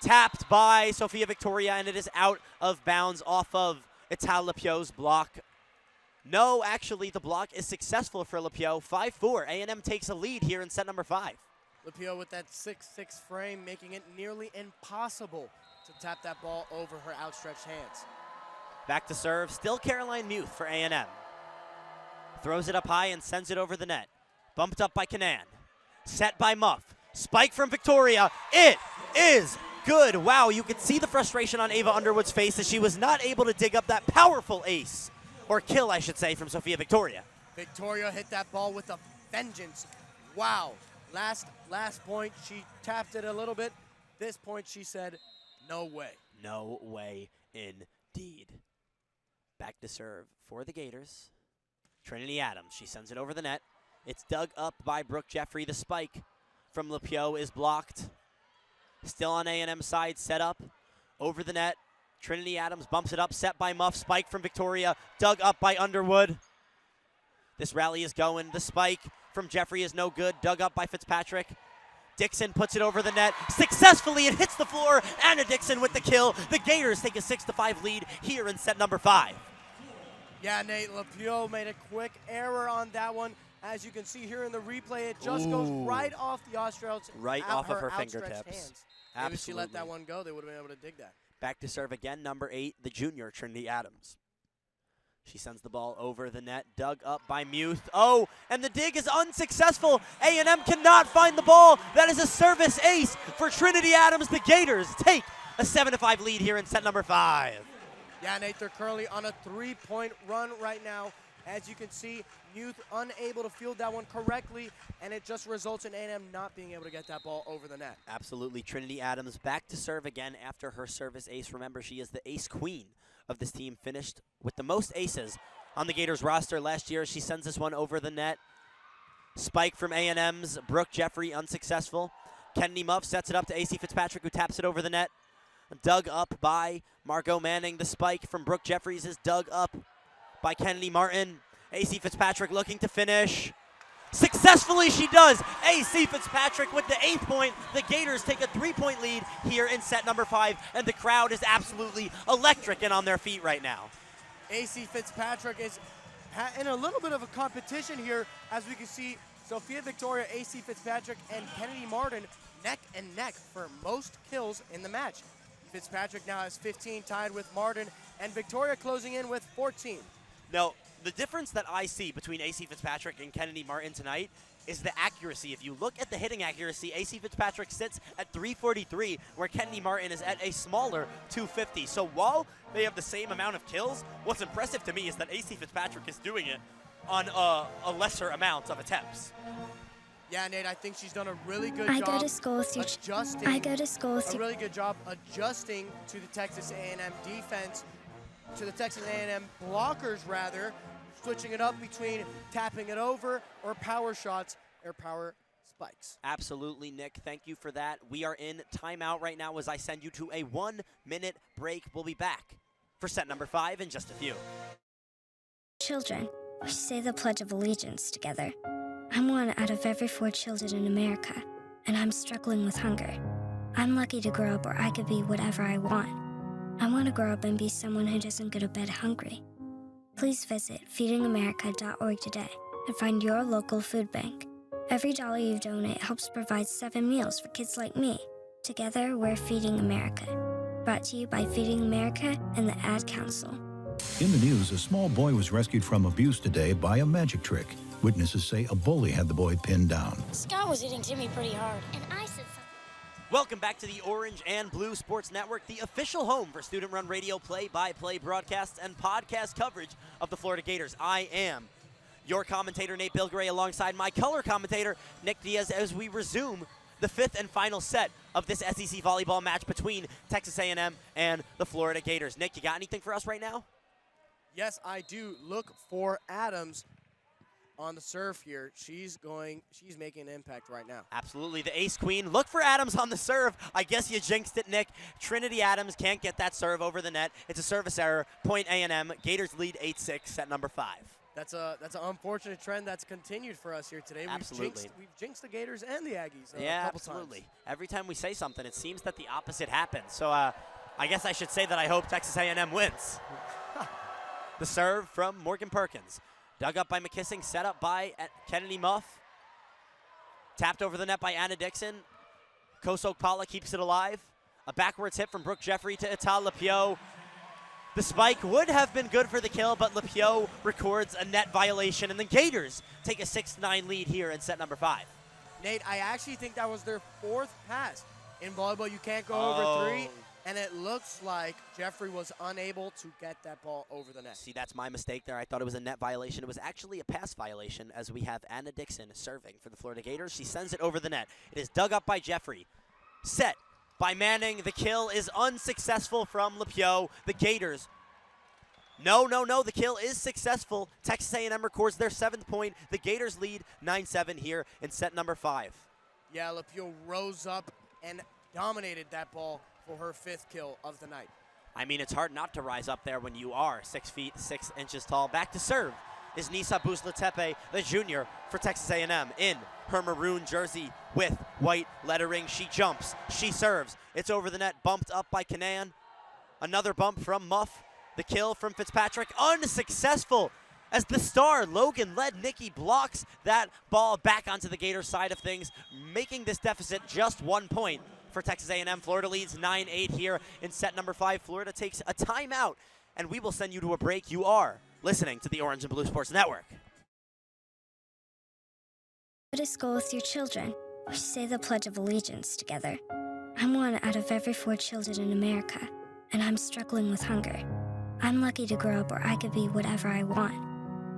Tapped by Sophia Victoria, and it is out of bounds off of Ital Lepio's block. No, actually, the block is successful for Lepio. 5-4. A&M takes a lead here in set number 5. Lepio with that 6-6 frame, making it nearly impossible to tap that ball over her outstretched hands. Back to serve, still Caroline Muth for A&M. Throws it up high and sends it over the net. Bumped up by Canan. Set by Muff. Spike from Victoria. It is good. Wow, you could see the frustration on Ava Underwood's face as she was not able to dig up that powerful ace, or kill, I should say, from Sophia Victoria. Victoria hit that ball with a vengeance. Wow. Last point, she tapped it a little bit. This point, she said, no way. No way indeed. Back to serve for the Gators. Trinity Adams, she sends it over the net. It's dug up by Brooke Jeffrey. The spike from Lepeau is blocked. Still on A&M side, set up over the net. Trinity Adams bumps it up, set by Muff. Spike from Victoria, dug up by Underwood. This rally is going. The spike from Jeffrey is no good, dug up by Fitzpatrick. Dixon puts it over the net. Successfully, it hits the floor. Anna Dixon with the kill. The Gators take a 6-5 lead here in set number 5. Yeah, Nate, Lepeau made a quick error on that one. As you can see here in the replay, it just goes right off the Australians. Right off of her fingertips. Hands. Absolutely. Maybe she let that one go, they would have been able to dig that. Back to serve again, number 8, the junior, Trinity Adams. She sends the ball over the net, dug up by Muth. Oh, and the dig is unsuccessful. A&M cannot find the ball. That is a service ace for Trinity Adams. The Gators take a 7-5 lead here in set number 5. Yeah, Nate, they're currently on a 3-point run right now. As you can see, Muth unable to field that one correctly, and it just results in A&M not being able to get that ball over the net. Absolutely. Trinity Adams back to serve again after her service ace. Remember, she is the ace queen of this team, finished with the most aces on the Gators roster last year. She sends this one over the net. Spike from A&M's Brooke Jeffrey, unsuccessful. Kennedy Muff sets it up to AC Fitzpatrick, who taps it over the net. Dug up by Margot Manning. The spike from Brooke Jeffries is dug up by Kennedy Martin. AC Fitzpatrick looking to finish. Successfully she does. AC Fitzpatrick with the 8th point. The Gators take a 3-point lead here in set number 5, and the crowd is absolutely electric and on their feet right now. AC Fitzpatrick is in a little bit of a competition here. As we can see, Sophia Victoria, AC Fitzpatrick, and Kennedy Martin neck and neck for most kills in the match. Fitzpatrick now has 15, tied with Martin, and Victoria closing in with 14. Now, the difference that I see between AC Fitzpatrick and Kennedy Martin tonight is the accuracy. If you look at the hitting accuracy, AC Fitzpatrick sits at 343, where Kennedy Martin is at a smaller 250. So while they have the same amount of kills, what's impressive to me is that AC Fitzpatrick is doing it on a lesser amount of attempts. Yeah, Nate, I think she's done a really good I job go to school with you. adjusting. I go to school with a you. really good job adjusting to the Texas A&M defense, to the Texas A&M blockers rather, switching it up between tapping it over or power shots or power spikes. Absolutely, Nick. Thank you for that. We are in timeout right now as I send you to a 1-minute break. We'll be back for set number 5 in just a few. Children, we say the Pledge of Allegiance together. I'm one out of every 4 children in America, and I'm struggling with hunger. I'm lucky to grow up where I could be whatever I want. I want to grow up and be someone who doesn't go to bed hungry. Please visit feedingamerica.org today and find your local food bank. Every dollar you donate helps provide 7 meals for kids like me. Together, we're Feeding America. Brought to you by Feeding America and the Ad Council. In the news, a small boy was rescued from abuse today by a magic trick. Witnesses say a bully had the boy pinned down. Scott was hitting Timmy pretty hard, and I said something. Welcome back to the Orange and Blue Sports Network, the official home for student-run radio play-by-play broadcasts and podcast coverage of the Florida Gators. I am your commentator, Nate Bilgoray, alongside my color commentator, Nick Diaz, as we resume the 5th and final set of this SEC volleyball match between Texas A&M and the Florida Gators. Nick, you got anything for us right now? Yes, I do. Look for Adams on the serve here. She's making an impact right now. Absolutely, the ace queen. Look for Adams on the serve. I guess you jinxed it, Nick. Trinity Adams can't get that serve over the net. It's a service error. Point A&M. Gators lead 8-6, set number 5. That's an unfortunate trend that's continued for us here today. Absolutely. We've jinxed the Gators and the Aggies yeah, a couple absolutely. times. Every time we say something, it seems that the opposite happens. So I guess I should say that I hope Texas A&M wins. The serve from Morgan Perkins. Dug up by McKissing, set up by Kennedy Muff. Tapped over the net by Anna Dixon. Kosok Pala keeps it alive. A backwards hit from Brooke Jeffrey to Ital Lepio. The spike would have been good for the kill, but Lepio records a net violation, and the Gators take a 6-9 lead here in set number 5. Nate, I actually think that was their 4th pass. In volleyball, you can't go over 3, and it looks like Jeffrey was unable to get that ball over the net. See, that's my mistake there. I thought it was a net violation. It was actually a pass violation, as we have Anna Dixon serving for the Florida Gators. She sends it over the net. It is dug up by Jeffrey. Set by Manning. The kill is unsuccessful from Lepio. The Gators. No. The kill is successful. Texas A&M records their 7th point. The Gators lead 9-7 here in set number 5. Yeah, Lepio rose up and dominated that ball for her 5th kill of the night. I mean, it's hard not to rise up there when you are 6 feet 6 inches tall. Back to serve is Nisa Buzlatepe, the junior for Texas A&M, in her maroon jersey with white lettering. She jumps, she serves. It's over the net, bumped up by Kanan. Another bump from Muff. The kill from Fitzpatrick, unsuccessful, as the star, Logan Lednicki, blocks that ball back onto the Gator side of things, making this deficit just 1 point for Texas A&M. Florida leads 9-8 here in set number 5. Florida takes a timeout, and we will send you to a break. You are listening to the Orange and Blue Sports Network. Go to school with your children. We say the Pledge of Allegiance together. I'm one out of every 4 children in America, and I'm struggling with hunger. I'm lucky to grow up where I could be whatever I want.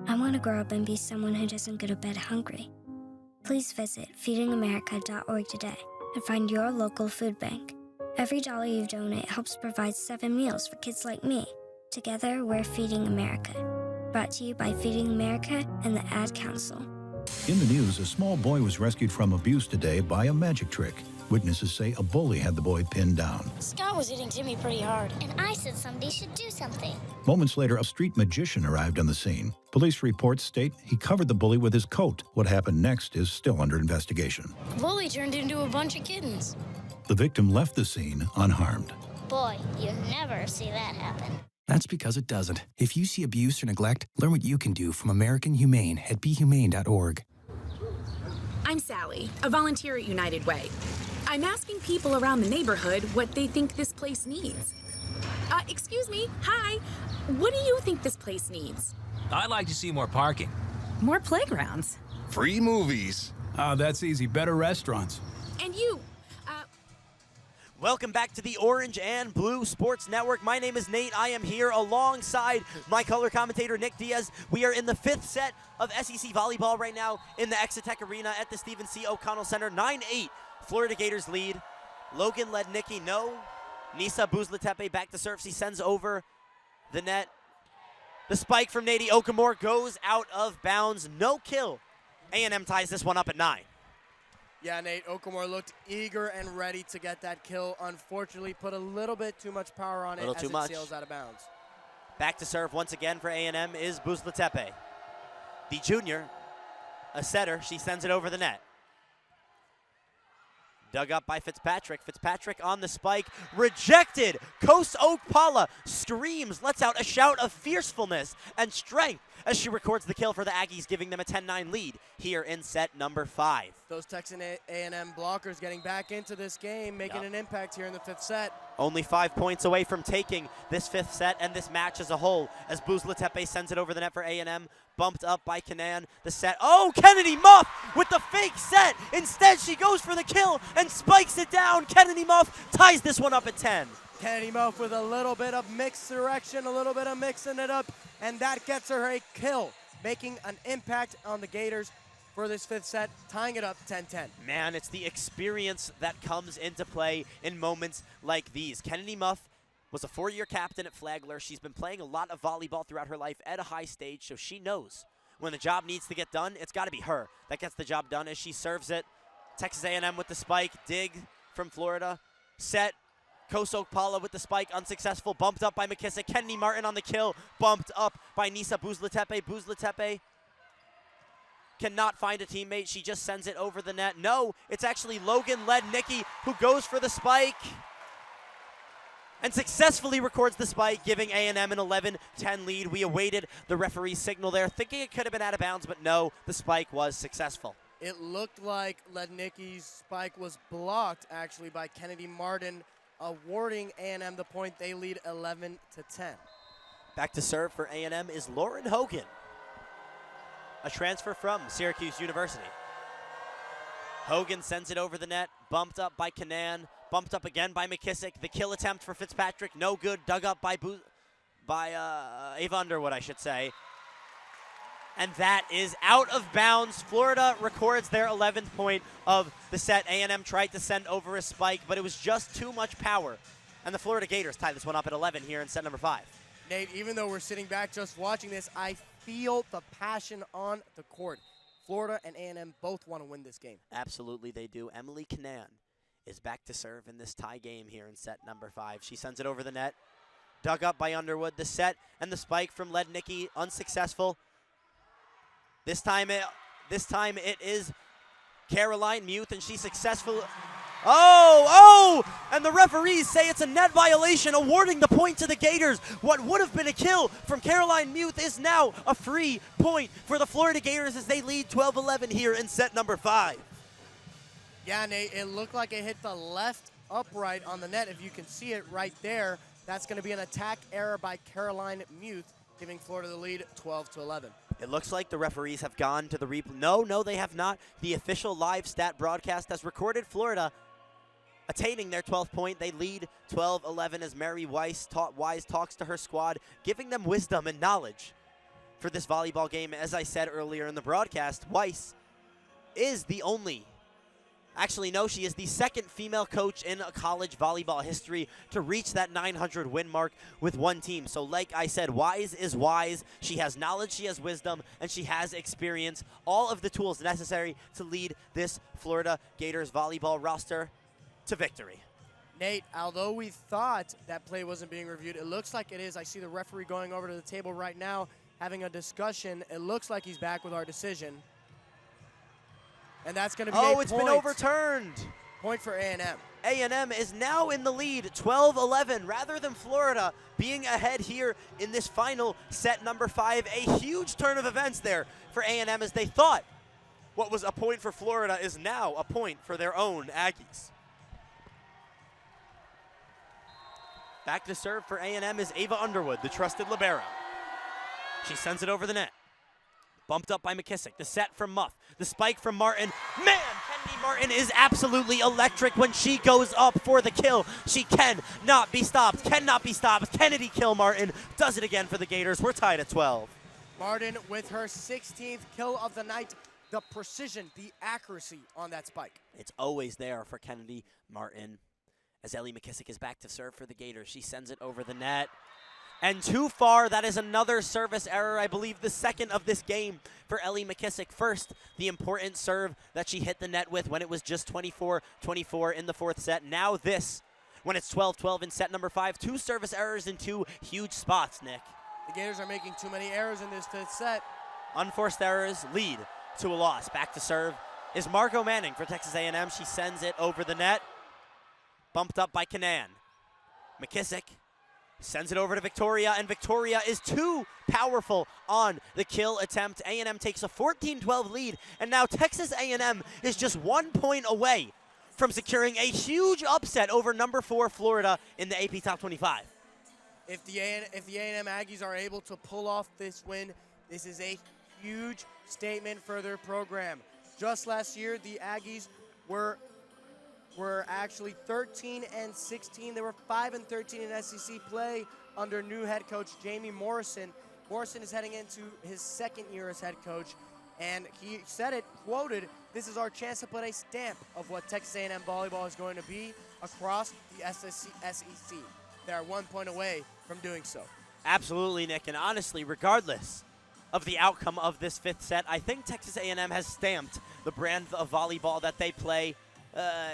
I want to grow up and be someone who doesn't go to bed hungry. Please visit feedingamerica.org today and find your local food bank. Every dollar you donate helps provide 7 meals for kids like me. Together, we're Feeding America. Brought to you by Feeding America and the Ad Council. In the news, a small boy was rescued from abuse today by a magic trick. Witnesses say a bully had the boy pinned down. Scott was hitting Timmy pretty hard, and I said somebody should do something. Moments later, a street magician arrived on the scene. Police reports state he covered the bully with his coat. What happened next is still under investigation. The bully turned into a bunch of kittens. The victim left the scene unharmed. Boy, you never see that happen. That's because it doesn't. If you see abuse or neglect, learn what you can do from American Humane at BeHumane.org. I'm Sally, a volunteer at United Way. I'm asking people around the neighborhood what they think this place needs. Excuse me, hi. What do you think this place needs? I'd like to see more parking. More playgrounds. Free movies. Oh, that's easy. Better restaurants. And you, Welcome back to the Orange and Blue Sports Network. My name is Nate. I am here alongside my color commentator, Nick Diaz. We are in the 5th set of SEC Volleyball right now in the Exitech Arena at the Stephen C. O'Connell Center. 9-8, Florida Gators lead. Logan Lednicki, no. Nisa Buzlatepe back to serve. She sends over the net. The spike from Nady Okamore goes out of bounds. No kill. A&M ties this one up at 9. Yeah, Nate, Okamore looked eager and ready to get that kill. Unfortunately, put a little bit too much power on it as it sails out of bounds. Back to serve once again for A&M is Buzlatepe. The junior, a setter, she sends it over the net. Dug up by Fitzpatrick. Fitzpatrick on the spike. Rejected. Coast Oak Paula screams, lets out a shout of fiercefulness and strength as she records the kill for the Aggies, giving them a 10-9 lead here in set number 5. Those Texas A&M blockers getting back into this game, making an impact here in the 5th set. Only 5 points away from taking this 5th set and this match as a whole as Buzlatepe sends it over the net for A&M. Bumped up by Kanan. The set. Oh, Kennedy Muff with the fake set. Instead, she goes for the kill and spikes it down. Kennedy Muff ties this one up at 10. Kennedy Muff with a little bit of mixed direction, a little bit of mixing it up, and that gets her a kill, making an impact on the Gators for this 5th set, tying it up 10-10. Man, it's the experience that comes into play in moments like these. Kennedy Muff was a 4-year captain at Flagler. She's been playing a lot of volleyball throughout her life at a high stage, so she knows when the job needs to get done, it's got to be her that gets the job done as she serves it. Texas A&M with the spike. Dig from Florida. Set. Kosok Paula with the spike, unsuccessful. Bumped up by McKissick. Kennedy Martin on the kill. Bumped up by Nisa Buzlatepe. Buzlatepe cannot find a teammate. She just sends it over the net. No, it's actually Logan Lednicki who goes for the spike and successfully records the spike, giving A&M an 11-10 lead. We awaited the referee's signal there, thinking it could have been out of bounds, but no, the spike was successful. It looked like Lednicki's spike was blocked, actually, by Kennedy Martin. awarding A&M the point. They lead 11-10. Back to serve for A&M is Lauren Hogan, a transfer from Syracuse University. Hogan sends it over the net, bumped up by Kanan, bumped up again by McKissick. The kill attempt for Fitzpatrick, no good, dug up by Ava Underwood, I should say. And that is out of bounds. Florida records their 11th point of the set. A&M tried to send over a spike, but it was just too much power. And the Florida Gators tie this one up at 11 here in set number 5. Nate, even though we're sitting back just watching this, I feel the passion on the court. Florida and A&M both want to win this game. Absolutely they do. Emily Kanan is back to serve in this tie game here in set number 5. She sends it over the net. Dug up by Underwood. The set and the spike from Lednicki unsuccessful. This time it is Caroline Muth, and she's successful. And the referees say it's a net violation, awarding the point to the Gators. What would have been a kill from Caroline Muth is now a free point for the Florida Gators as they lead 12-11 here in set number 5. Yeah, Nate, it looked like it hit the left upright on the net. If you can see it right there, that's going to be an attack error by Caroline Muth, giving Florida the lead 12-11. It looks like the referees have gone to the replay. No, they have not. The official live stat broadcast has recorded Florida attaining their 12th point. They lead 12-11 as Mary Wise talks to her squad, giving them wisdom and knowledge for this volleyball game. As I said earlier in the broadcast, Weiss is the only, actually no, she is the second female coach in college volleyball history to reach that 900 win mark with one team. So like I said, Wise is wise. She has knowledge, she has wisdom, and she has experience. All of the tools necessary to lead this Florida Gators volleyball roster to victory. Nate, although we thought that play wasn't being reviewed, it looks like it is. I see the referee going over to the table right now, having a discussion. It looks like he's back with our decision. And that's going to be a it's been overturned. Point for A&M. A&M is now in the lead, 12-11, rather than Florida being ahead here in this final set number 5. A huge turn of events there for A&M as they thought what was a point for Florida is now a point for their own Aggies. Back to serve for A&M is Ava Underwood, the trusted libero. She sends it over the net. Bumped up by McKissick. The set from Muff. The spike from Martin. Man, Kennedy Martin is absolutely electric when she goes up for the kill. She cannot be stopped. Cannot be stopped. Kennedy kill Martin. Does it again for the Gators. We're tied at 12. Martin with her 16th kill of the night. The precision, the accuracy on that spike. It's always there for Kennedy Martin. As Ellie McKissick is back to serve for the Gators. She sends it over the net. And too far, that is another service error, I believe the second of this game for Ellie McKissick. First, the important serve that she hit the net with when it was just 24-24 in the 4th set. Now this, when it's 12-12 in set number 5. 2 service errors in 2 huge spots, Nick. The Gators are making too many errors in this 5th set. Unforced errors lead to a loss. Back to serve is Margot Manning for Texas A&M. She sends it over the net. Bumped up by Kanan. McKissick sends it over to Victoria, and Victoria is too powerful on the kill attempt. A&M takes a 14-12 lead, and now Texas A&M is just 1 point away from securing a huge upset over number 4 Florida in the AP Top 25. If the A&M Aggies are able to pull off this win, this is a huge statement for their program. Just last year, the Aggies were actually 13-16. They were 5-13 in SEC play under new head coach Jamie Morrison. Morrison is heading into his 2nd year as head coach, and he said it, quoted, "This is our chance to put a stamp of what Texas A&M volleyball is going to be across the SEC. They are 1 point away from doing so." Absolutely, Nick, and honestly, regardless of the outcome of this 5th set, I think Texas A&M has stamped the brand of volleyball that they play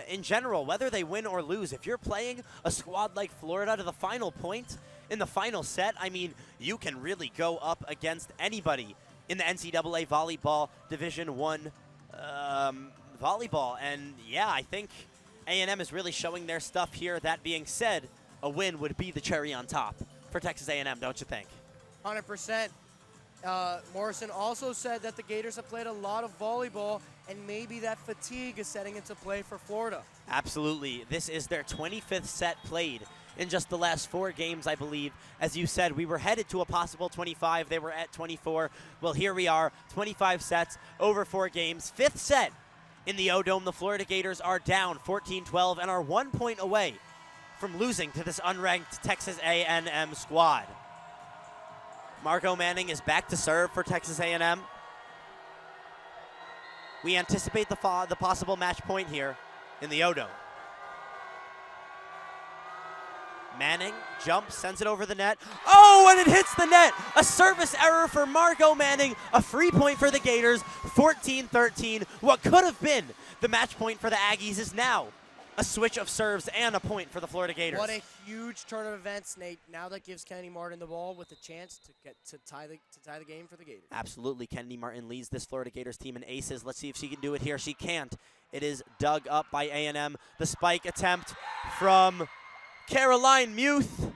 in general, whether they win or lose. If you're playing a squad like Florida to the final point in the final set, I mean, you can really go up against anybody in the NCAA Volleyball Division I volleyball. And yeah, I think A&M is really showing their stuff here. That being said, a win would be the cherry on top for Texas A&M, don't you think? 100%. Morrison also said that the Gators have played a lot of volleyball and maybe that fatigue is setting into play for Florida. Absolutely. This is their 25th set played in just the last 4 games, I believe. As you said, we were headed to a possible 25. They were at 24. Well, here we are, 25 sets over 4 games. 5th set in the O-Dome. The Florida Gators are down 14-12 and are 1 point away from losing to this unranked Texas A&M squad. Margot Manning is back to serve for Texas A&M. We anticipate the possible match point here in the O-Dome. Manning jumps, sends it over the net. Oh, and it hits the net! A service error for Margot Manning. A free point for the Gators, 14-13. What could have been the match point for the Aggies is now a switch of serves and a point for the Florida Gators. What a huge turn of events, Nate. Now that gives Kennedy Martin the ball with a chance to tie the game for the Gators. Absolutely. Kennedy Martin leads this Florida Gators team in aces. Let's see if she can do it here. She can't. It is dug up by A&M. The spike attempt from Caroline Muth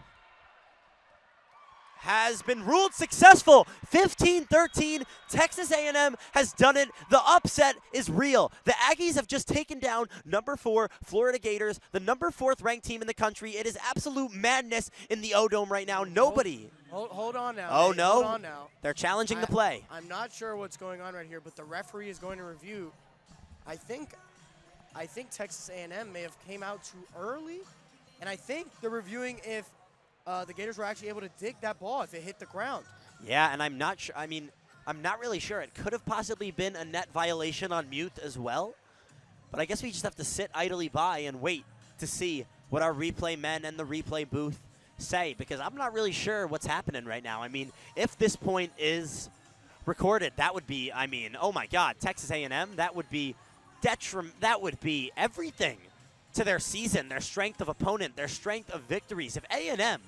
has been ruled successful. 15-13. Texas A&M has done it. The upset is real. The Aggies have just taken down number 4 Florida Gators, the number 4th ranked team in the country. It is absolute madness in the O-Dome right now. Nobody. Hold on now. Oh, Nate. no. Hold on now. They're challenging the play. I'm not sure what's going on right here, but the referee is going to review. I think Texas A&M may have came out too early, and I think they're reviewing if the Gators were actually able to dig that ball if it hit the ground. Yeah, and I'm not sure. I mean, I'm not really sure. It could have possibly been a net violation on Muth as well. But I guess we just have to sit idly by and wait to see what our replay men and the replay booth say, because I'm not really sure what's happening right now. I mean, if this point is recorded, that would be, I mean, oh my God, Texas A&M, that would be that would be everything to their season, their strength of opponent, their strength of victories. If A&M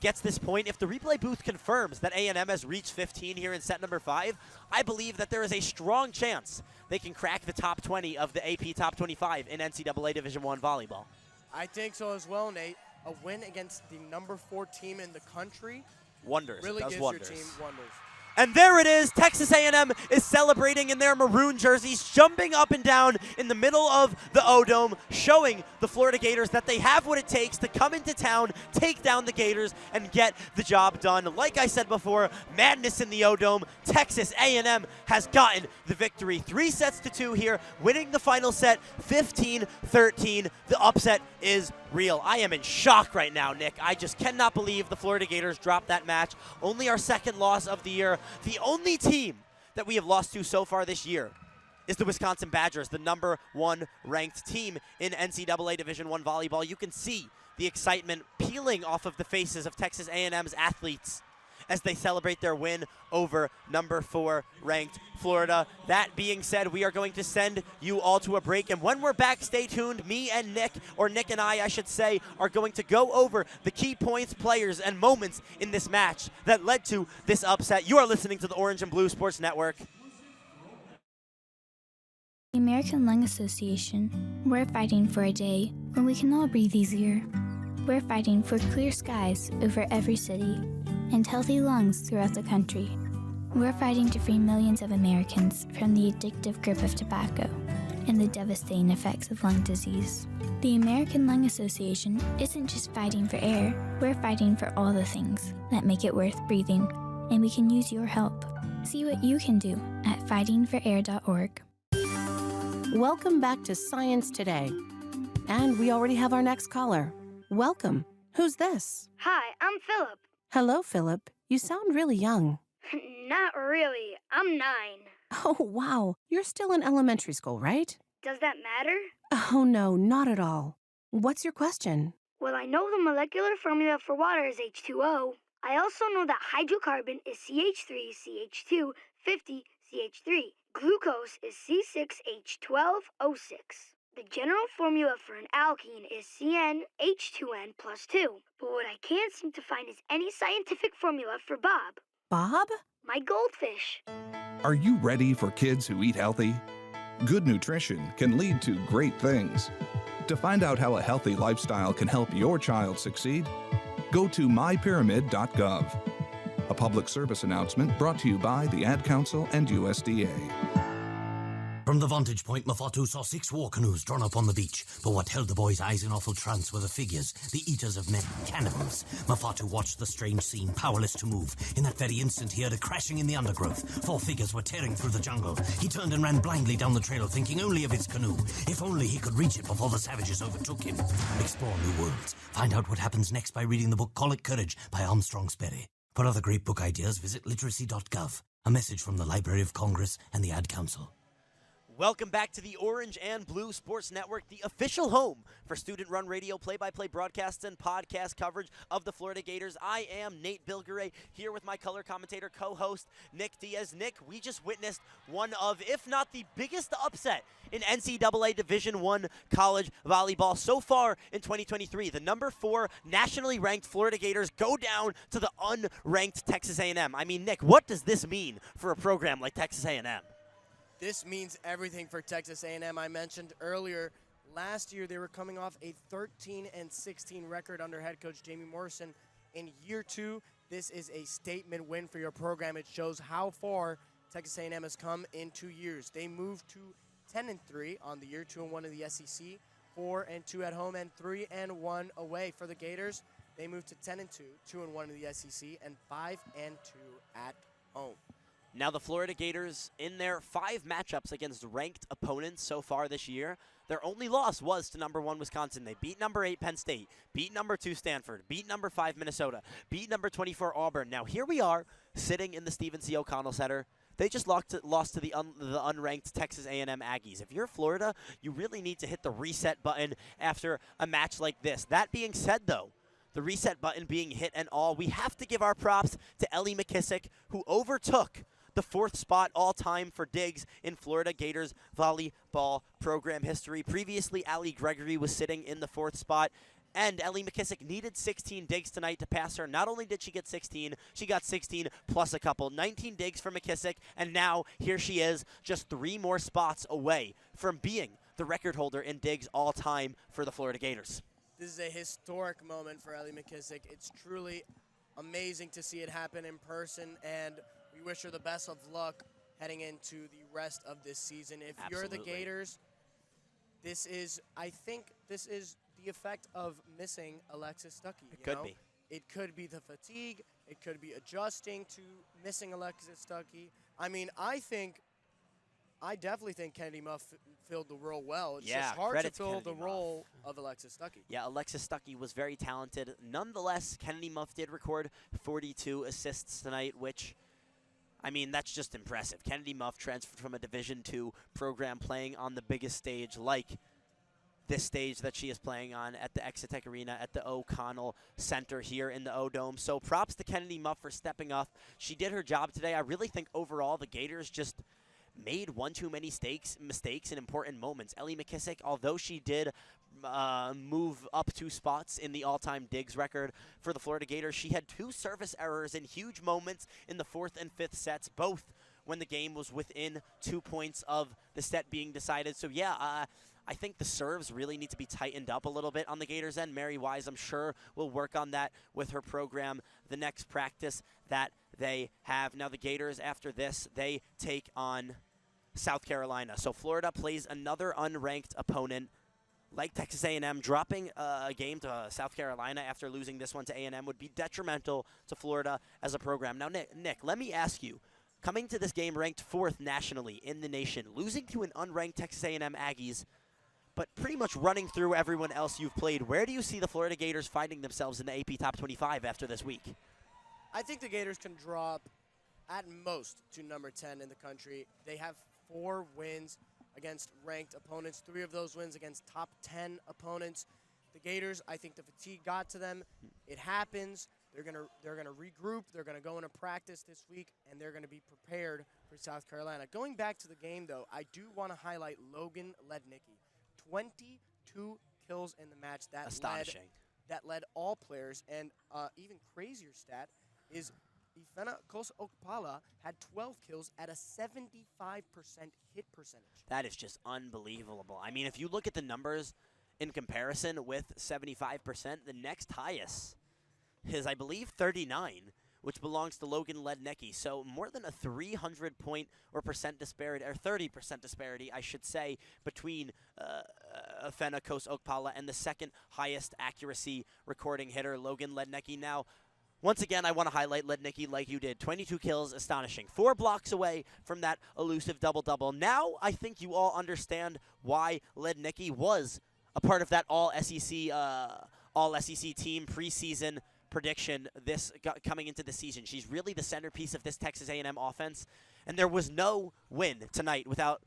gets this point, if the replay booth confirms that A&M has reached 15 here in set number 5, I believe that there is a strong chance they can crack the top 20 of the AP top 25 in NCAA Division I volleyball. I think so as well, Nate. A win against the number 4 team in the country wonders. Really gives wonders. your team wonders. And there it is. Texas A&M is celebrating in their maroon jerseys, jumping up and down in the middle of the O-Dome, showing the Florida Gators that they have what it takes to come into town, take down the Gators, and get the job done. Like I said before, madness in the O-Dome. Texas A&M has gotten the victory. 3-2 here, winning the final set, 15-13. The upset is real. I am in shock right now, Nick. I just cannot believe the Florida Gators dropped that match. Only our 2nd loss of the year. The only team that we have lost to so far this year is the Wisconsin Badgers, the number 1 ranked team in NCAA Division I volleyball. You can see the excitement peeling off of the faces of Texas A&M's athletes as they celebrate their win over number 4 ranked Florida. That being said, we are going to send you all to a break, and when we're back, stay tuned. Me and Nick, or Nick and I should say, are going to go over the key points, players, and moments in this match that led to this upset. You are listening to the Orange and Blue Sports Network. The American Lung Association, we're fighting for a day when we can all breathe easier. We're fighting for clear skies over every city and healthy lungs throughout the country. We're fighting to free millions of Americans from the addictive grip of tobacco and the devastating effects of lung disease. The American Lung Association isn't just fighting for air, we're fighting for all the things that make it worth breathing, and we can use your help. See what you can do at fightingforair.org. Welcome back to Science Today. And we already have our next caller. Welcome. Who's this? Hi, I'm Philip. Hello, Philip. You sound really young. Not really. I'm 9. Oh, wow. You're still in elementary school, right? Does that matter? Oh, no, not at all. What's your question? Well, I know the molecular formula for water is H2O. I also know that hydrocarbon is CH3CH2 50CH3. Glucose is C6H12O6. The general formula for an alkene is CnH2n plus 2. But what I can't seem to find is any scientific formula for Bob. Bob? My goldfish. Are you ready for kids who eat healthy? Good nutrition can lead to great things. To find out how a healthy lifestyle can help your child succeed, go to mypyramid.gov. A public service announcement brought to you by the Ad Council and USDA. From the vantage point, Mafatu saw 6 war canoes drawn up on the beach. But what held the boy's eyes in awful trance were the figures, the eaters of men, cannibals. Mafatu watched the strange scene, powerless to move. In that very instant, he heard a crashing in the undergrowth. 4 figures were tearing through the jungle. He turned and ran blindly down the trail, thinking only of his canoe. If only he could reach it before the savages overtook him. Explore new worlds. Find out what happens next by reading the book Call It Courage by Armstrong Sperry. For other great book ideas, visit literacy.gov. A message from the Library of Congress and the Ad Council. Welcome back to the Orange and Blue Sports Network, the official home for student-run radio play-by-play broadcasts and podcast coverage of the Florida Gators. I am Nate Bilgoray, here with my color commentator co-host Nick Diaz. Nick, we just witnessed one of, if not the biggest upset in NCAA Division I college volleyball so far in 2023. The number 4 nationally ranked Florida Gators go down to the unranked Texas A&M. I mean, Nick, what does this mean for a program like Texas A&M? This means everything for Texas A&M. I mentioned earlier, last year they were coming off a 13-16 record under head coach Jamie Morrison. In year 2, this is a statement win for your program. It shows how far Texas A&M has come in 2 years. They moved to 10-3 on the year, 2-1 in the SEC, 4-2 at home, and 3-1 away. For the Gators, they moved to 10-2, 2-1 in the SEC, and 5-2 at home. Now the Florida Gators, in their 5 matchups against ranked opponents so far this year, their only loss was to number 1 Wisconsin. They beat number 8 Penn State, beat number 2 Stanford, beat number 5 Minnesota, beat number 24 Auburn. Now here we are, sitting in the Stephen C. O'Connell Center. They just lost to the unranked Texas A&M Aggies. If you're Florida, you really need to hit the reset button after a match like this. That being said, though, the reset button being hit and all, we have to give our props to Ellie McKissick, who overtook the 4th spot all-time for digs in Florida Gators volleyball program history. Previously, Allie Gregory was sitting in the 4th spot, and Ellie McKissick needed 16 digs tonight to pass her. Not only did she get 16, she got 16 plus a couple. 19 digs for McKissick, and now here she is, just 3 more spots away from being the record holder in digs all-time for the Florida Gators. This is a historic moment for Ellie McKissick. It's truly amazing to see it happen in person, and we wish her the best of luck heading into the rest of this season. If you're the Gators, I think this is the effect of missing Alexis Stuckey. It could be. It could be the fatigue. It could be adjusting to missing Alexis Stuckey. I mean, I definitely think Kennedy Muff filled the role well. It's just hard to fill the role of Alexis Stuckey. Yeah, Alexis Stuckey was very talented. Nonetheless, Kennedy Muff did record 42 assists tonight, which, I mean, that's just impressive. Kennedy Muff transferred from a Division II program playing on the biggest stage like this stage that she is playing on at the Exitech Arena at the O'Connell Center here in the O-Dome. So props to Kennedy Muff for stepping up. She did her job today. I really think overall the Gators just made one too many mistakes in important moments. Ellie McKissick, although she did move up 2 spots in the all-time digs record for the Florida Gators, she had 2 service errors in huge moments in the 4th and 5th sets, both when the game was within 2 points of the set being decided. So yeah, I think the serves really need to be tightened up a little bit on the Gators' end. Mary Wise, I'm sure, will work on that with her program the next practice that they have. Now the Gators, after this, they take on South Carolina. So Florida plays another unranked opponent like Texas A&M. Dropping a game to South Carolina after losing this one to A&M would be detrimental to Florida as a program. Now, Nick, let me ask you, coming to this game ranked 4th nationally in the nation, losing to an unranked Texas A&M Aggies, but pretty much running through everyone else you've played, where do you see the Florida Gators finding themselves in the AP Top 25 after this week? I think the Gators can drop at most to number 10 in the country. They have 4 wins against ranked opponents, 3 of those wins against top 10 opponents. The Gators, I think the fatigue got to them. It happens. They're gonna regroup. They're gonna go into practice this week, and they're gonna be prepared for South Carolina. Going back to the game, though, I do want to highlight Logan Lednicki. 22 kills in the match. Astonishing. That led all players, and even crazier stat is Ifena Kos-Okpala had 12 kills at a 75% hit percentage. That is just unbelievable. I mean, if you look at the numbers in comparison with 75%, the next highest is, I believe, 39, which belongs to Logan Lednicki. So more than a 300-point or percent disparity, or 30% disparity, I should say, between Fena Kos Okpala and the second highest accuracy recording hitter, Logan Lednicki. Now, once again, I want to highlight Lednicki like you did. 22 kills, astonishing. 4 blocks away from that elusive double-double. Now, I think you all understand why Lednicki was a part of that all-SEC team preseason prediction coming into the season. She's really the centerpiece of this Texas A&M offense, and there was no win tonight without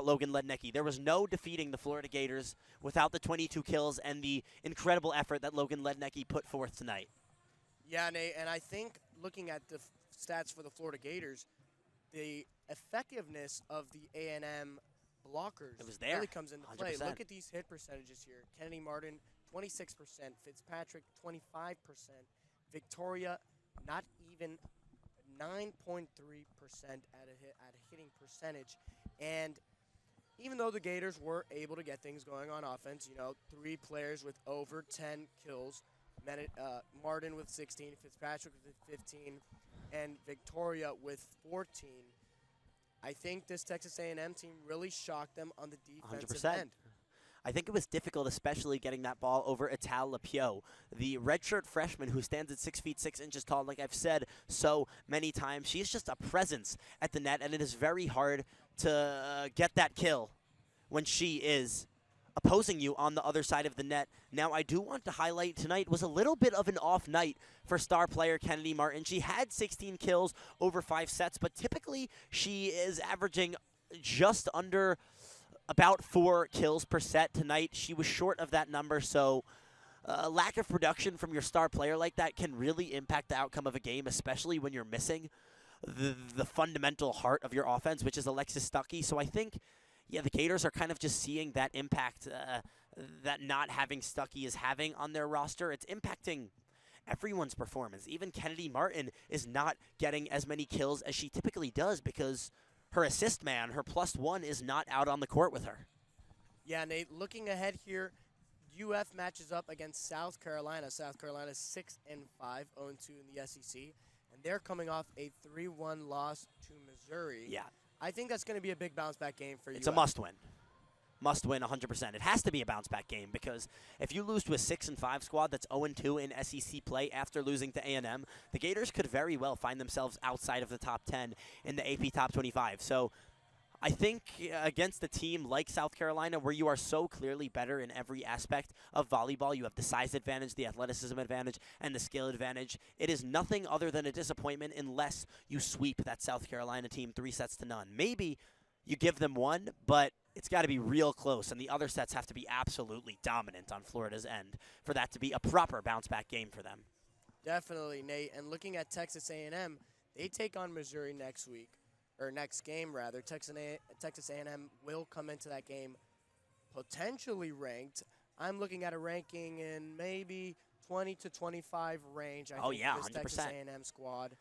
Logan Lednicki. There was no defeating the Florida Gators without the 22 kills and the incredible effort that Logan Lednicki put forth tonight. Yeah, Nate, and I think looking at the stats for the Florida Gators, the effectiveness of the A&M blockers really comes into play. 100%. Look at these hit percentages here. Kennedy Martin, 26%. Fitzpatrick, 25%. Victoria, not even 9.3% at a hitting percentage. And even though the Gators were able to get things going on offense, 3 players with over 10 kills, Martin with 16, Fitzpatrick with 15, and Victoria with 14. I think this Texas A&M team really shocked them on the defensive 100%. end. I think it was difficult, especially getting that ball over Ital Lapio, the redshirt freshman who stands at 6 feet 6 inches tall. Like I've said so many times, she's just a presence at the net, and it is very hard to get that kill when she is opposing you on the other side of the net. Now, I do want to highlight tonight was a little bit of an off night for star player Kennedy Martin. She had 16 kills over 5 sets, but typically she is averaging just under about 4 kills per set. Tonight, she was short of that number, so lack of production from your star player like that can really impact the outcome of a game, especially when you're missing the fundamental heart of your offense, which is Alexis Stuckey. So I think, yeah, the Gators are kind of just seeing that impact that not having Stuckey is having on their roster. It's impacting everyone's performance. Even Kennedy Martin is not getting as many kills as she typically does because her assist man, her +1, is not out on the court with her. Yeah, Nate, looking ahead here, UF matches up against South Carolina. South Carolina 6-5, 0-2 in the SEC, and they're coming off a 3-1 loss to Missouri. Yeah. I think that's going to be a big bounce-back game for you. It's a must-win. Must-win 100%. It has to be a bounce-back game because if you lose to a 6-5 squad that's 0-2 in SEC play after losing to A&M, the Gators could very well find themselves outside of the top 10 in the AP Top 25. So I think against a team like South Carolina, where you are so clearly better in every aspect of volleyball, you have the size advantage, the athleticism advantage, and the skill advantage. It is nothing other than a disappointment unless you sweep that South Carolina team 3-0. Maybe you give them 1, but it's got to be real close, and the other sets have to be absolutely dominant on Florida's end for that to be a proper bounce-back game for them. Definitely, Nate. And looking at Texas A&M, they take on Missouri next week. Or next game, rather. Texas A&M will come into that game potentially ranked. I'm looking at a ranking in maybe 20 to 25 range. I think yeah, this 100%. Texas A&M squad.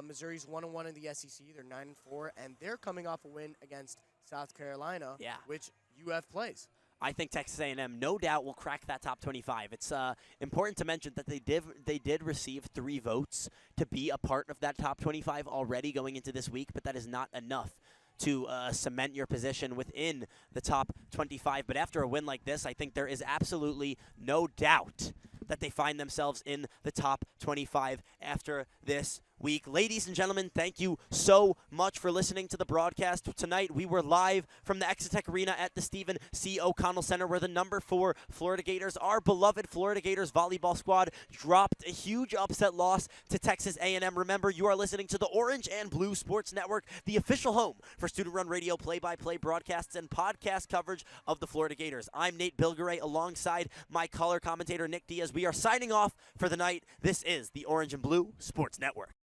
Missouri's 1-1 in the SEC. They're 9-4, and they're coming off a win against South Carolina, which UF plays. I think Texas A&M, no doubt, will crack that top 25. It's important to mention that they did receive 3 votes to be a part of that top 25 already going into this week, but that is not enough to cement your position within the top 25. But after a win like this, I think there is absolutely no doubt that they find themselves in the top 25 after this week. Ladies and gentlemen, thank you so much for listening to the broadcast tonight. We were live from the Exitech Arena at the Stephen C. O'Connell Center, where the number 4 Florida Gators, our beloved Florida Gators volleyball squad, dropped a huge upset loss to Texas A&M. Remember, you are listening to the Orange and Blue Sports Network, the official home for student-run radio play-by-play broadcasts and podcast coverage of the Florida Gators. I'm Nate Bilgoray alongside my color commentator, Nick Diaz. We are signing off for the night. This is the Orange and Blue Sports Network.